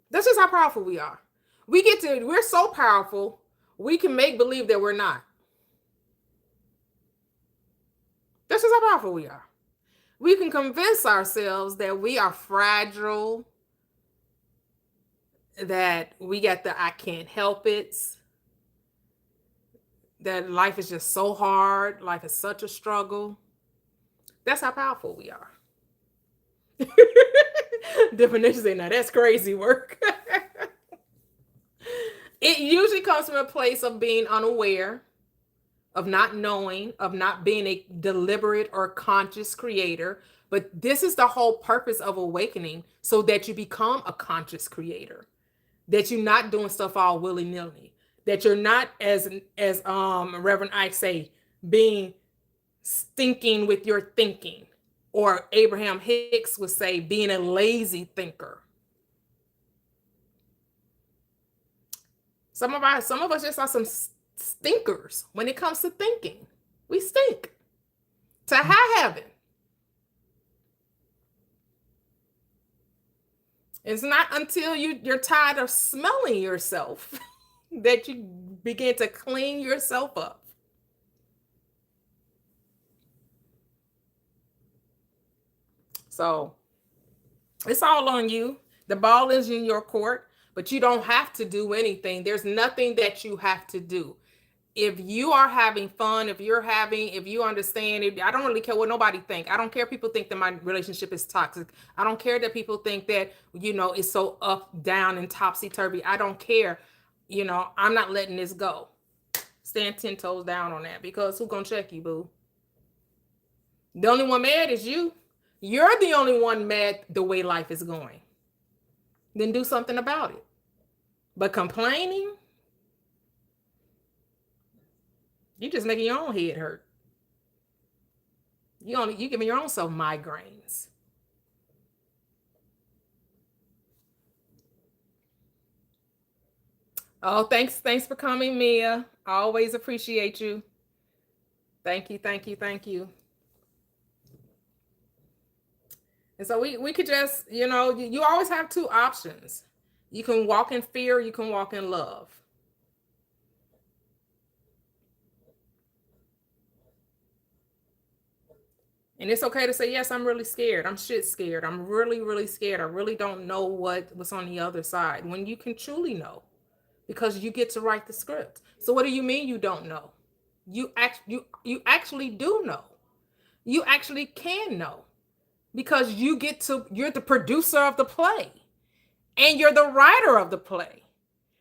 S1: That's just how powerful we are. We're so powerful. We can make believe that we're not. That's just how powerful we are. We can convince ourselves that we are fragile, that we got the I can't help it, that life is just so hard, life is such a struggle. That's how powerful we are. Definitions say, now that's crazy work. It usually comes from a place of being unaware, of not knowing, of not being a deliberate or conscious creator. But this is the whole purpose of awakening, so that you become a conscious creator, that you're not doing stuff all willy-nilly, that you're not, as Reverend Ike say, being stinking with your thinking, or Abraham Hicks would say, being a lazy thinker. Some of us just are some stinkers when it comes to thinking. We stink to high heaven. It's not until you're tired of smelling yourself that you begin to clean yourself up. So it's all on you. The ball is in your court, but you don't have to do anything. There's nothing that you have to do. If you are having fun, if you understand it, I don't really care what nobody think. I don't care if people think that my relationship is toxic. I don't care that people think that, it's so up, down, and topsy-turvy. I don't care. I'm not letting this go. Stand 10 toes down on that, because who's going to check you, boo? The only one mad is you. You're the only one mad the way life is going. Then do something about it. But complaining, you're just making your own head hurt. You giving your own self migraines. Oh, thanks for coming, Mia. I always appreciate you. Thank you, thank you, thank you. And so we could just, you always have two options. You can walk in fear, you can walk in love. And it's okay to say, yes, I'm really scared. I'm shit scared. I'm really, really scared. I really don't know what's on the other side. When you can truly know, because you get to write the script. So what do you mean you don't know? You actually do know. You actually can know, because you're the producer of the play, and you're the writer of the play.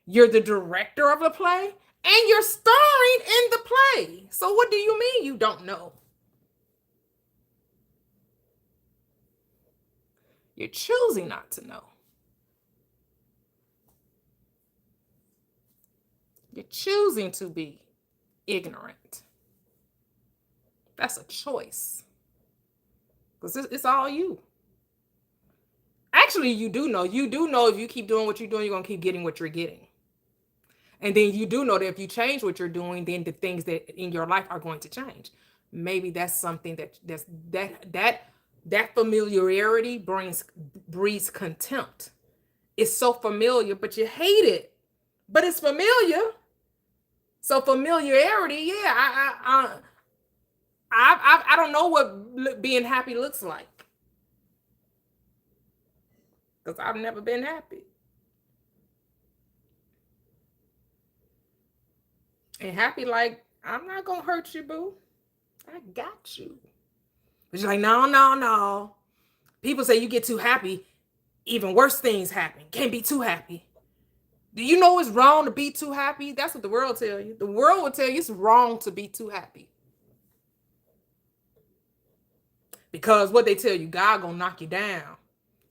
S1: You're the director of the play, and you're starring in the play. So what do you mean you don't know? You're choosing not to know. You're choosing to be ignorant. That's a choice. Because it's all you. Actually, you do know. You do know if you keep doing what you're doing, you're going to keep getting what you're getting. And then you do know that if you change what you're doing, then the things that in your life are going to change. Maybe that's something that familiarity breeds contempt. It's so familiar, but you hate it. But it's familiar. So familiarity, yeah, I don't know what being happy looks like, because I've never been happy. And happy, like, I'm not gonna hurt you, boo. I got you. But you're like, no. People say you get too happy, even worse things happen. Can't be too happy. Do you know it's wrong to be too happy? That's what the world tell you. The world will tell you it's wrong to be too happy. Because what they tell you, God gonna knock you down.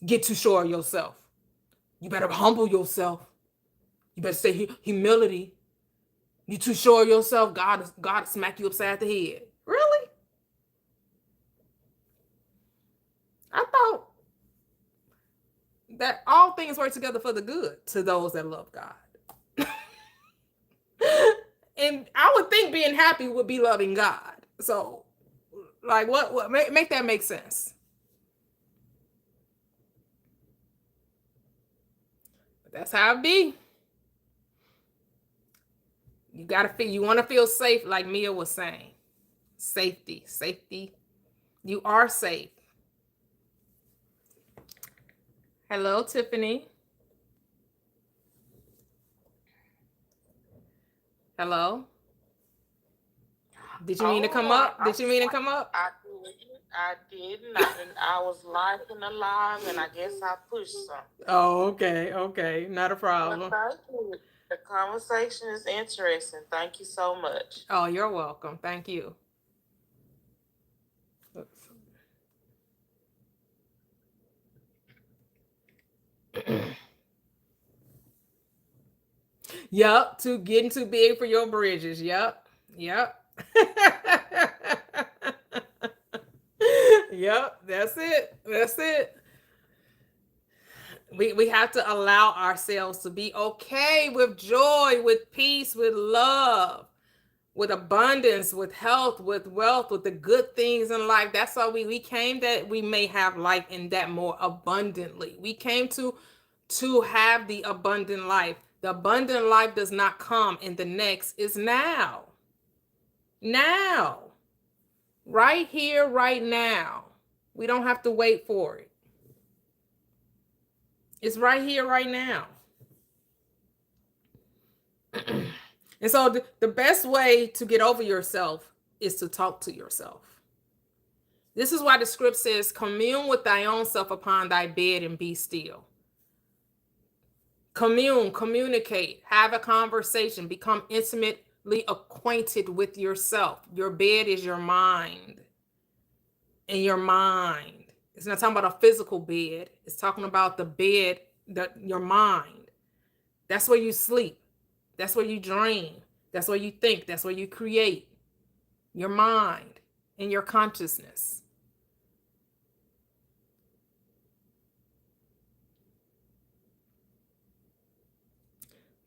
S1: Get too sure of yourself. You better humble yourself. You better say humility. You too sure of yourself, God smack you upside the head. Really? I thought that all things work together for the good to those that love God. And I would think being happy would be loving God. So, like, what make that make sense? But that's how it be. You want to feel safe, like Mia was saying. Safety. You are safe. Hello, Tiffany. Hello. Did you mean to come up?
S8: I did not, and I was live and alive, and I guess I pushed something.
S1: Oh, okay, not a problem.
S8: The conversation is interesting. Thank you so much.
S1: Oh, you're welcome. Thank you. Yep, getting too big for your bridges. Yep. Yep, that's it. We have to allow ourselves to be okay with joy, with peace, with love, with abundance, with health, with wealth, with the good things in life. That's why we came, that we may have life in that more abundantly. We came to have the abundant life. The abundant life does not come in the next, it's now. Now. Right here, right now. We don't have to wait for it. It's right here, right now. And so the best way to get over yourself is to talk to yourself. This is why the script says, commune with thy own self upon thy bed and be still. Communicate, have a conversation, become intimately acquainted with yourself. Your bed is your mind. And your mind. It's not talking about a physical bed. It's talking about the bed, your mind. That's where you sleep. That's where you dream. That's where you think. That's where you create. Your mind and your consciousness.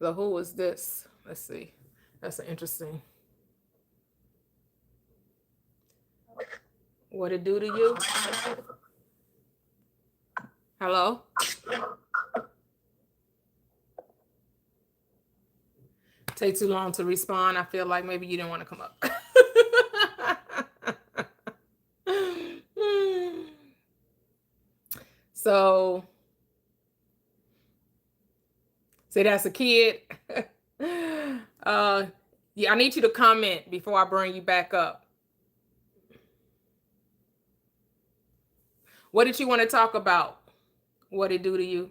S1: So who is this? Let's see. That's an interesting. What it do to you? Hello? Take too long to respond. I feel like maybe you didn't want to come up. So, say that's a kid. Yeah, I need you to comment before I bring you back up. What did you want to talk about? What it do to you?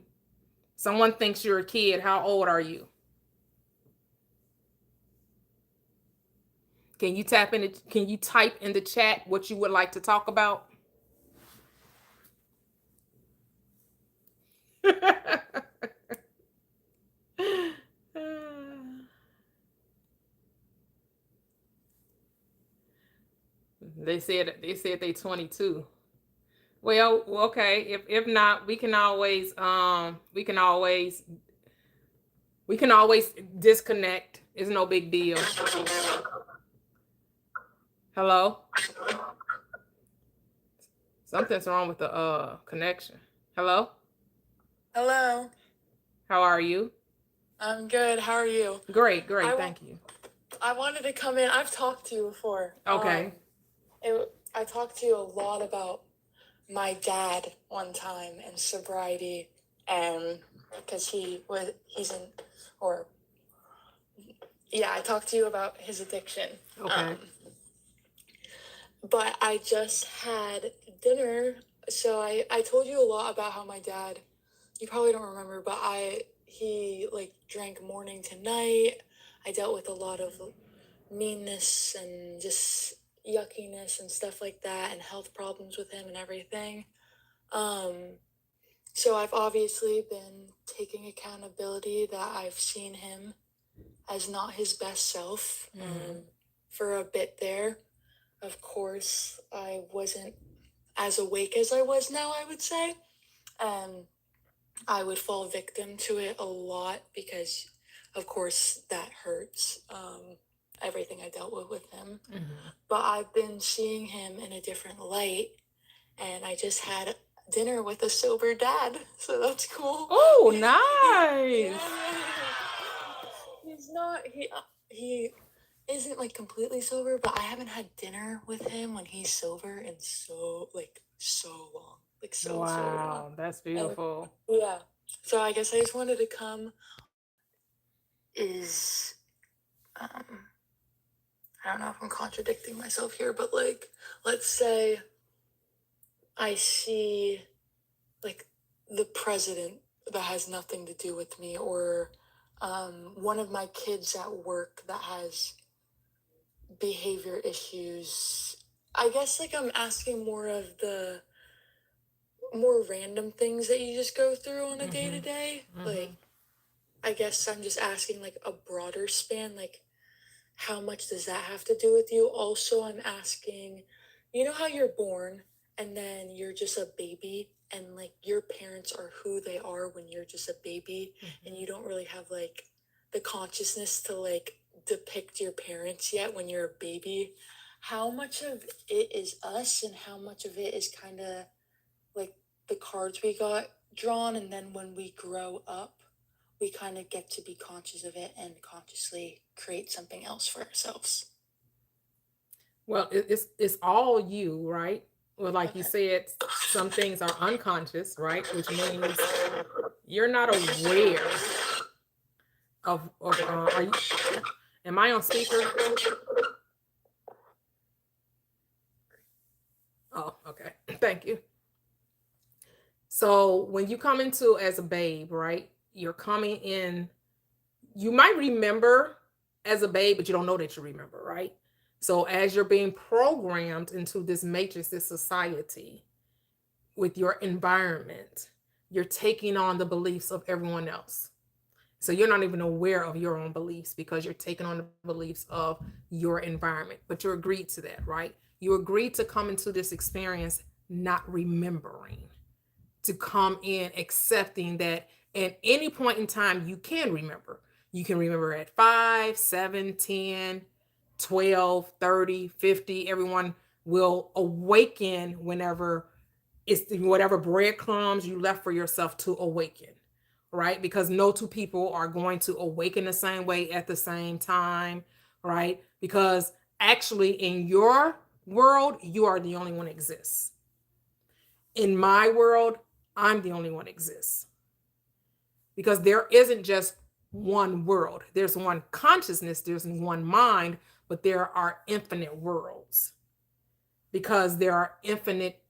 S1: Someone thinks you're a kid. How old are you? Can you type in the chat what you would like to talk about? They said they 22. Well, okay. If not, we can always disconnect. It's no big deal. Hello? Something's wrong with the connection. Hello?
S9: Hello,
S1: How are you?
S9: I'm good. How are you?
S1: Great,
S9: I
S1: thank you.
S9: I wanted to come in. I've talked to you before.
S1: Okay.
S9: I talked to you a lot about my dad one time and sobriety, and because I talked to you about his addiction.
S1: Okay.
S9: But I just had dinner, so I told you a lot about how my dad, you probably don't remember, but he like drank morning to night. I dealt with a lot of meanness and just yuckiness and stuff like that, and health problems with him and everything. So I've obviously been taking accountability that I've seen him as not his best self for a bit there. Of course, I wasn't as awake as I was now, I would say. I would fall victim to it a lot because, of course, that hurts. Everything I dealt with him. But I've been seeing him in a different light, and I just had dinner with a sober dad, so that's cool.
S1: Oh, nice.
S9: He isn't like completely sober, but I haven't had dinner with him when he's sober in so long.
S1: Wow, that's beautiful.
S9: Yeah. So I guess I just wanted to come I don't know if I'm contradicting myself here, but like, let's say I see like the president that has nothing to do with me, or one of my kids at work that has behavior issues. I guess like I'm asking more of the more random things that you just go through on a day-to-day. Like, I guess I'm just asking like a broader span, like how much does that have to do with you? Also, I'm asking, you know how you're born and then you're just a baby, and like your parents are who they are when you're just a baby, and you don't really have like the consciousness to like depict your parents yet when you're a baby. How much of it is us and how much of it is kind of like the cards we got drawn, and then when we grow up we kind of get to be conscious of it and consciously create something else for ourselves.
S1: Well, it's all you, right? Well, like you said, some things are unconscious, right? Which means you're not aware of are you, am I on speaker? Oh, okay. Thank you. So when you come into as a babe, right? You're coming in, you might remember as a babe, but you don't know that you remember, right? So as you're being programmed into this matrix, this society, with your environment, you're taking on the beliefs of everyone else. So you're not even aware of your own beliefs because you're taking on the beliefs of your environment, but you agreed to that, right? You agreed to come into this experience not remembering, to come in accepting that at any point in time you can remember. You can remember at 5, 7, 10, 12, 30, 50. Everyone will awaken whenever it's whatever breadcrumbs you left for yourself to awaken, right? Because no two people are going to awaken the same way at the same time, right? Because actually, in your world, you are the only one that exists. In my world, I'm the only one that exists. Because there isn't just one world. There's one consciousness, there's one mind, but there are infinite worlds. Because there are infinite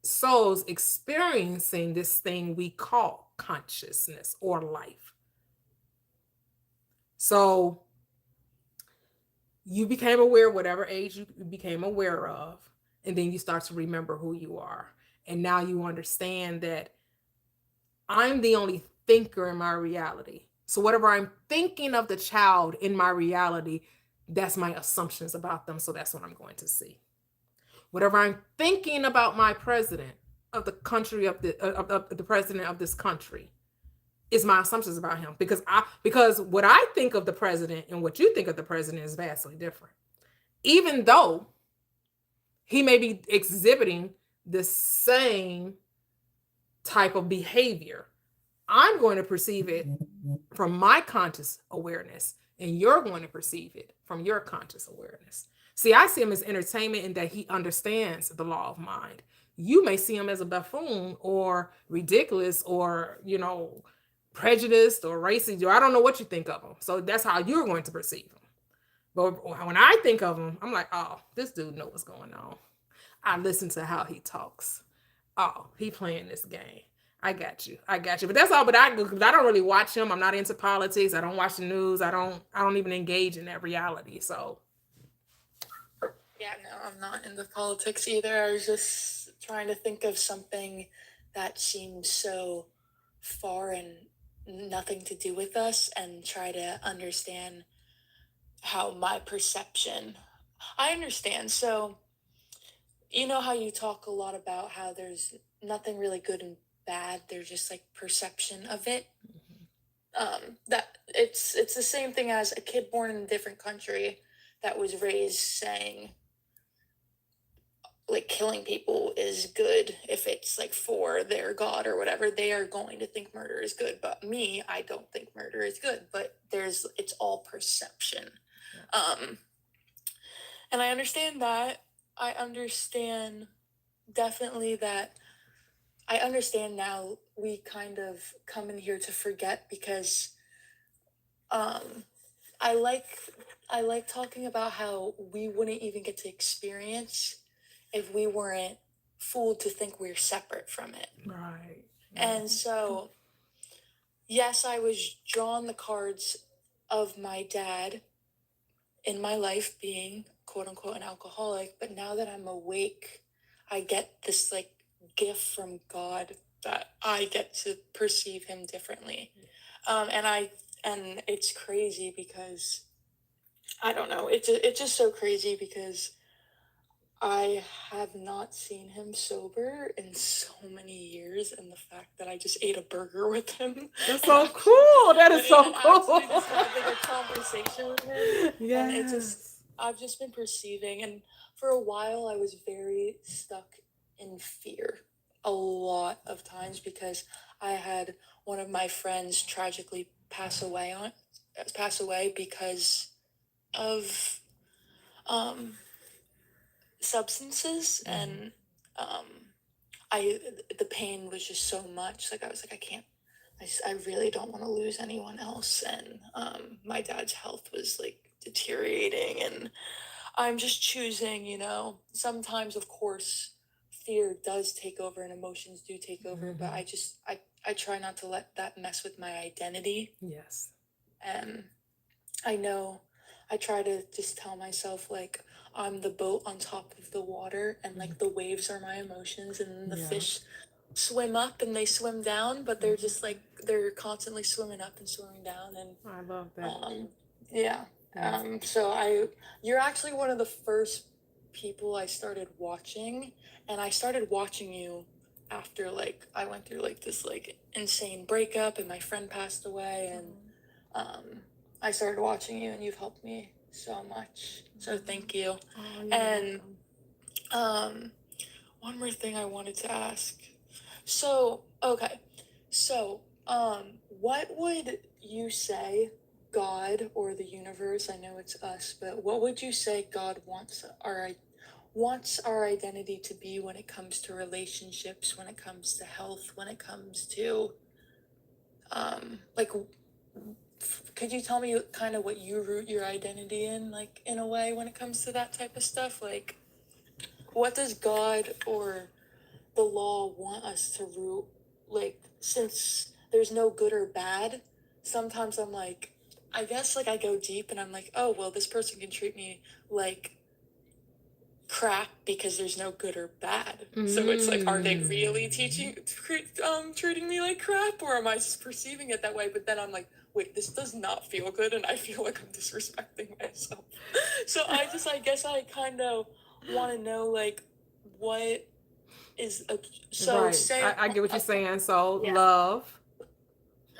S1: souls experiencing this thing we call consciousness or life. So you became aware, whatever age you became aware of, and then you start to remember who you are. And now you understand that I'm the only thinker in my reality. So whatever I'm thinking of the child in my reality, that's my assumptions about them. So that's what I'm going to see. Whatever I'm thinking about my president of the country, of the president of this country, is my assumptions about him. Because what I think of the president and what you think of the president is vastly different. Even though he may be exhibiting the same type of behavior, I'm going to perceive it from my conscious awareness, and you're going to perceive it from your conscious awareness. See, I see him as entertainment in that he understands the law of mind. You may see him as a buffoon or ridiculous or, prejudiced or racist. I don't know what you think of him. So that's how you're going to perceive him. But when I think of him, I'm like, oh, this dude knows what's going on. I listen to how he talks. Oh, he playing this game. I got you. But that's all. But I don't really watch him. I'm not into politics. I don't watch the news. I don't even engage in that reality. So.
S9: Yeah, no, I'm not into politics either. I was just trying to think of something that seems so far and nothing to do with us and try to understand how my perception. I understand. So, you know how you talk a lot about how there's nothing really good and bad. There's just like perception of it. That it's the same thing as a kid born in a different country that was raised saying like killing people is good if it's like for their god or whatever. They are going to think murder is good, but me, I don't think murder is good. But it's all perception. And I understand that. I understand definitely that. I understand now we kind of come in here to forget because I like talking about how we wouldn't even get to experience if we weren't fooled to think we're separate from it.
S1: Right.
S9: And so, yes, I was drawn the cards of my dad in my life being quote unquote an alcoholic, but now that I'm awake, I get this like gift from God that I get to perceive him differently. And it's crazy because I don't know, it's just so crazy because I have not seen him sober in so many years, and the fact that I just ate a burger with him.
S1: That's so cool. That is so cool.
S9: Actually just having a conversation with him.
S1: Yes.
S9: And I've just been perceiving, and for a while I was very stuck in fear a lot of times because I had one of my friends tragically pass away because of substances, and the pain was just so much. Like I was like, I really don't want to lose anyone else, and my dad's health was like deteriorating, and I'm just choosing, sometimes of course fear does take over and emotions do take over, but I try not to let that mess with my identity.
S1: Yes.
S9: And I know I try to just tell myself like I'm the boat on top of the water, and like the waves are my emotions, and the fish swim up and they swim down, but they're just like they're constantly swimming up and swimming down. And
S1: I love that.
S9: So you're actually one of the first people I started watching, and I started watching you after like I went through like this like insane breakup and my friend passed away, and I started watching you and you've helped me so much. So thank you.
S1: Oh, you're
S9: And
S1: welcome.
S9: one more thing I wanted to ask. So, okay. So, what would you say God or the universe, I know it's us, but what would you say God wants our identity to be when it comes to relationships, when it comes to health, when it comes to like could you tell me kind of what you root your identity in, like in a way when it comes to that type of stuff? Like what does God or the law want us to root? Like since there's no good or bad, sometimes I'm like, I guess like I go deep and I'm like, oh well, this person can treat me like crap because there's no good or bad. So it's like, are they really treating me like crap, or am I just perceiving it that way? But then I'm like, wait, this does not feel good, and I feel like I'm disrespecting myself. So I guess I kind of want to know like what is so
S1: right.
S9: say
S1: I get what you're saying. So
S9: Yeah.
S1: love,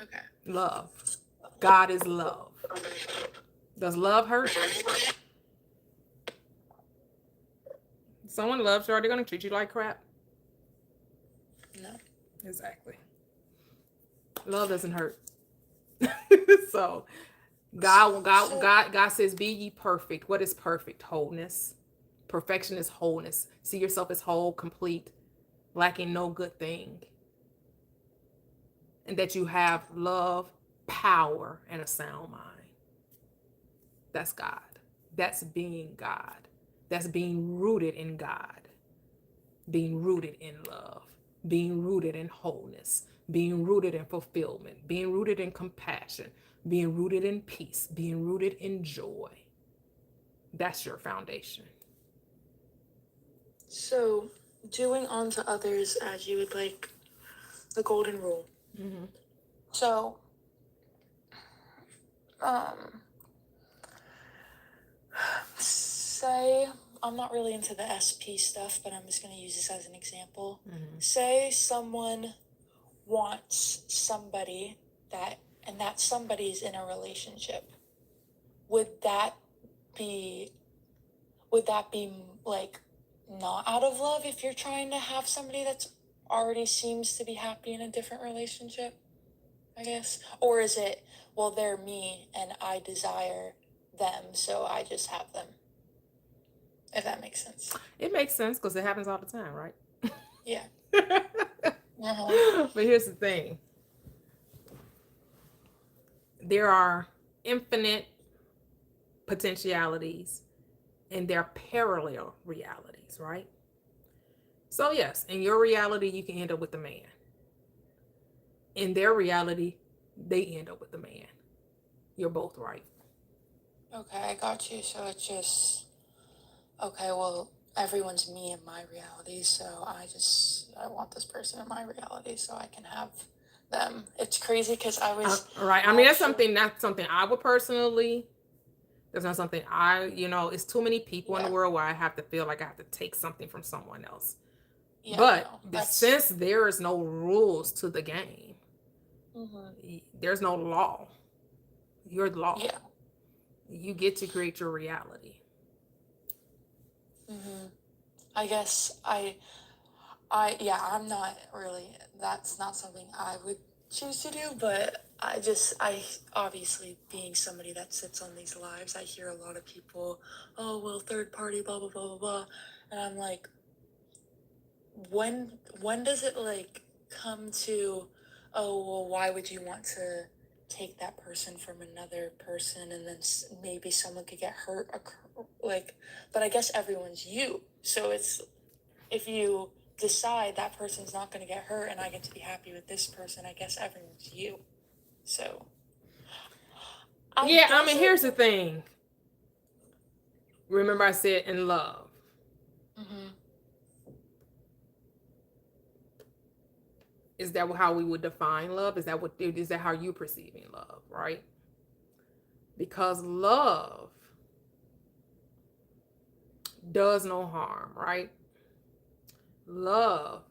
S9: Okay.
S1: love. God is love. Does love hurt? Someone loves you, are they going to treat you like crap?
S9: No.
S1: Exactly. Love doesn't hurt. So God says, be ye perfect. What is perfect? Wholeness. Perfection is wholeness. See yourself as whole, complete, lacking no good thing. And that you have love, power, and a sound mind. That's God. That's being God. That's being rooted in God. Being rooted in love. Being rooted in wholeness. Being rooted in fulfillment. Being rooted in compassion. Being rooted in peace. Being rooted in joy. That's your foundation.
S9: So doing unto others as you would like, the golden rule.
S1: Mm-hmm.
S9: So say I'm not really into the SP stuff, but I'm just going to use this as an example.
S1: Mm-hmm.
S9: Say someone wants somebody and that somebody's in a relationship. Would that be like not out of love if you're trying to have somebody that's already seems to be happy in a different relationship, I guess? Or is it, well, they're me and I desire them, so I just have them? If that makes sense.
S1: It makes sense because it happens all the time, right?
S9: Yeah.
S1: But here's the thing. There are infinite potentialities and there are parallel realities, right? So yes, in your reality, you can end up with a man. In their reality, they end up with the man. You're both right.
S9: Okay, I got you. So it's just, okay, well, everyone's me in my reality, so I want this person in my reality so I can have them. It's crazy because I was
S1: right. I mean, that's not something I would personally. That's not something it's too many people in the world where I have to feel like I have to take something from someone else. Yeah, but since there is no rules to the game, there's no law. You're the law. Yeah. You get to create your reality.
S9: I guess I'm not really, that's not something I would choose to do, but I obviously being somebody that sits on these lives, I hear a lot of people, oh, well, third party, blah, blah, blah, blah, blah. And I'm like, when does it like come to, oh, well, why would you want to take that person from another person and then maybe someone could get hurt, but I guess everyone's you. So it's, if you decide that person's not going to get hurt and I get to be happy with this person, I guess everyone's you. So.
S1: I mean, here's the thing. Remember I said in love. Is that how we would define love? Is that how you're perceiving love, right? Because love does no harm, right? Love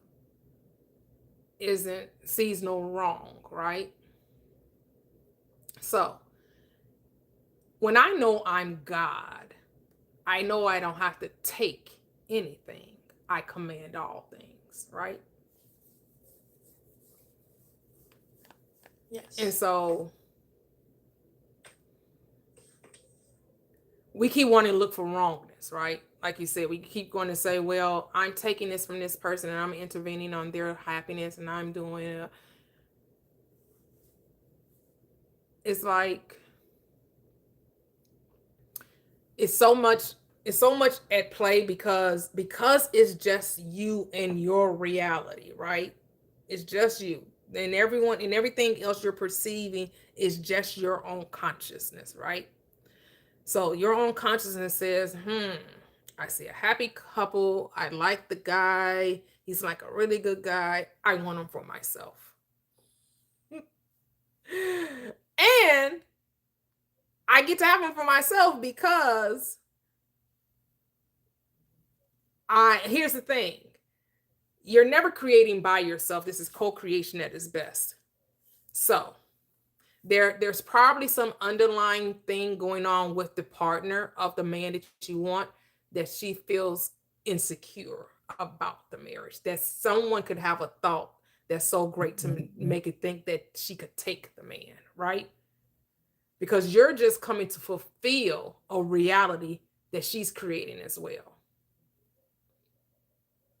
S1: sees no wrong, right? So when I know I'm God, I know I don't have to take anything. I command all things, right?
S9: Yes.
S1: And so we keep wanting to look for wrongness, right? Like you said, we keep going to say, well, I'm taking this from this person and I'm intervening on their happiness and I'm doing it. It's like it's so much at play because it's just you and your reality, right? It's just you. And everyone and everything else you're perceiving is just your own consciousness, right? So your own consciousness says, I see a happy couple. I like the guy. He's like a really good guy. I want him for myself. And I get to have him for myself because here's the thing. You're never creating by yourself. This is co-creation at its best. So there's probably some underlying thing going on with the partner of the man that you want, that she feels insecure about the marriage, that someone could have a thought that's so great to make it think that she could take the man, right? Because you're just coming to fulfill a reality that she's creating as well.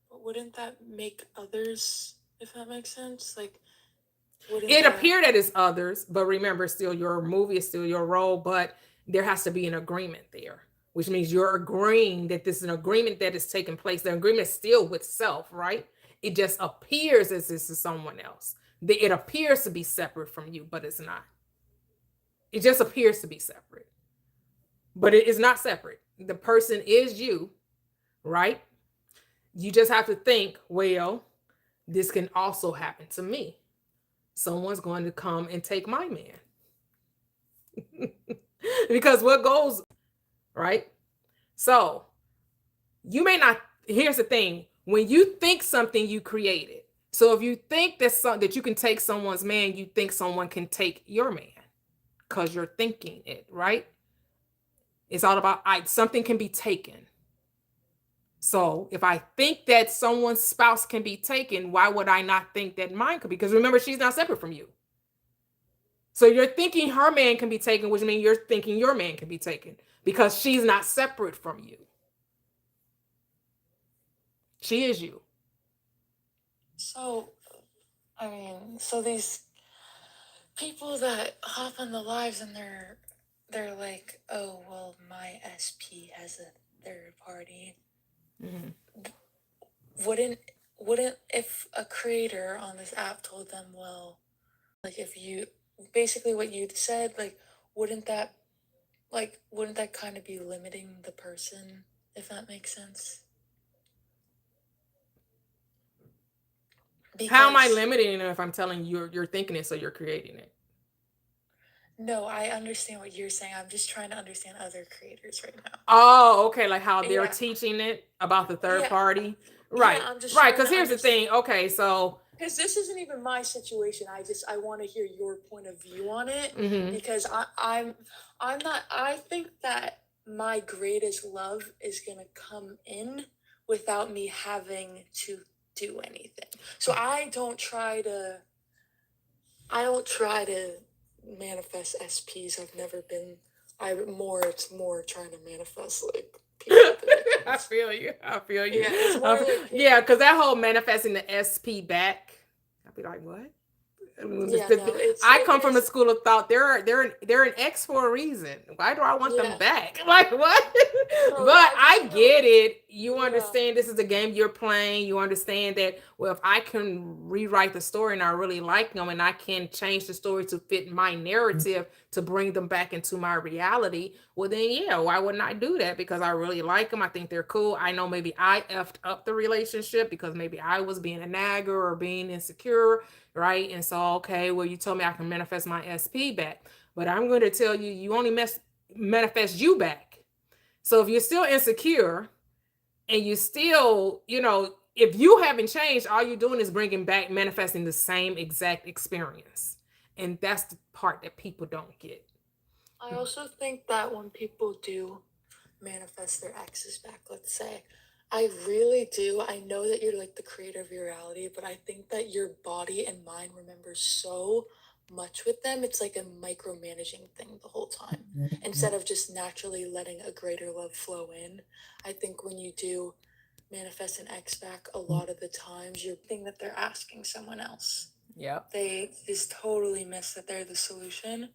S9: But wouldn't that make others, if that makes sense? Like,
S1: it appeared that it's others, but remember, it's still your movie, it's still your role, but there has to be an agreement there, which means you're agreeing that this is an agreement that is taking place. The agreement is still with self, right? It just appears as this is someone else. It appears to be separate from you, but it's not. It just appears to be separate, but it is not separate. The person is you, right? You just have to think, well, this can also happen to me. Someone's going to come and take my man. Because what goes, right? So you may not, here's the thing. When you think something, you create it. So if you think that you can take someone's man, you think someone can take your man because you're thinking it, right? It's all about something can be taken. So if I think that someone's spouse can be taken, why would I not think that mine could be? Because remember, she's not separate from you. So you're thinking her man can be taken, which means you're thinking your man can be taken because she's not separate from you. She is you.
S9: So, I mean, so these people that hop on the lives and they're like, oh, well, my SP has a third party.
S1: Mm-hmm.
S9: Wouldn't if a creator on this app told them, well, like if you basically what you said, like wouldn't that kind of be limiting the person, if that makes sense?
S1: How am I limiting it if I'm telling you you're thinking it, so you're creating it?
S9: No, I understand what you're saying. I'm just trying to understand other creators right now.
S1: Oh, okay. Like how they're teaching it about the third party. Right.
S9: Yeah,
S1: right. Because here's the thing. Okay. So.
S9: Because this isn't even my situation. I want to hear your point of view on it.
S1: Mm-hmm.
S9: Because I'm not, I think that my greatest love is going to come in without me having to do anything. So I don't try to manifest SPs. It's more trying to manifest like people.
S1: I feel you.
S9: Yeah, it's more like,
S1: yeah, because that whole manifesting the SP back, I'd be like, what? I come from the school of thought they're an X for a reason. Why do I want them back? Like what? But I get it. You understand this is the game you're playing. You understand that, well, if I can rewrite the story and I really like them and I can change the story to fit my narrative to bring them back into my reality, well then yeah, why wouldn't I do that? Because I really like them. I think they're cool. I know maybe I effed up the relationship because maybe I was being a nagger or being insecure. Right. And so, okay, well, you told me I can manifest my SP back, but I'm going to tell you, you only manifest you back. So if you're still insecure and you still, if you haven't changed, all you're doing is bringing back, manifesting the same exact experience. And that's the part that people don't get.
S9: I also think that when people do manifest their exes back, let's say, I really do. I know that you're like the creator of your reality, but I think that your body and mind remember so much with them. It's like a micromanaging thing the whole time instead of just naturally letting a greater love flow in. I think when you do manifest an ex back, a lot of the times you're thinking that they're asking someone else.
S1: Yep.
S9: They just totally miss that they're the solution.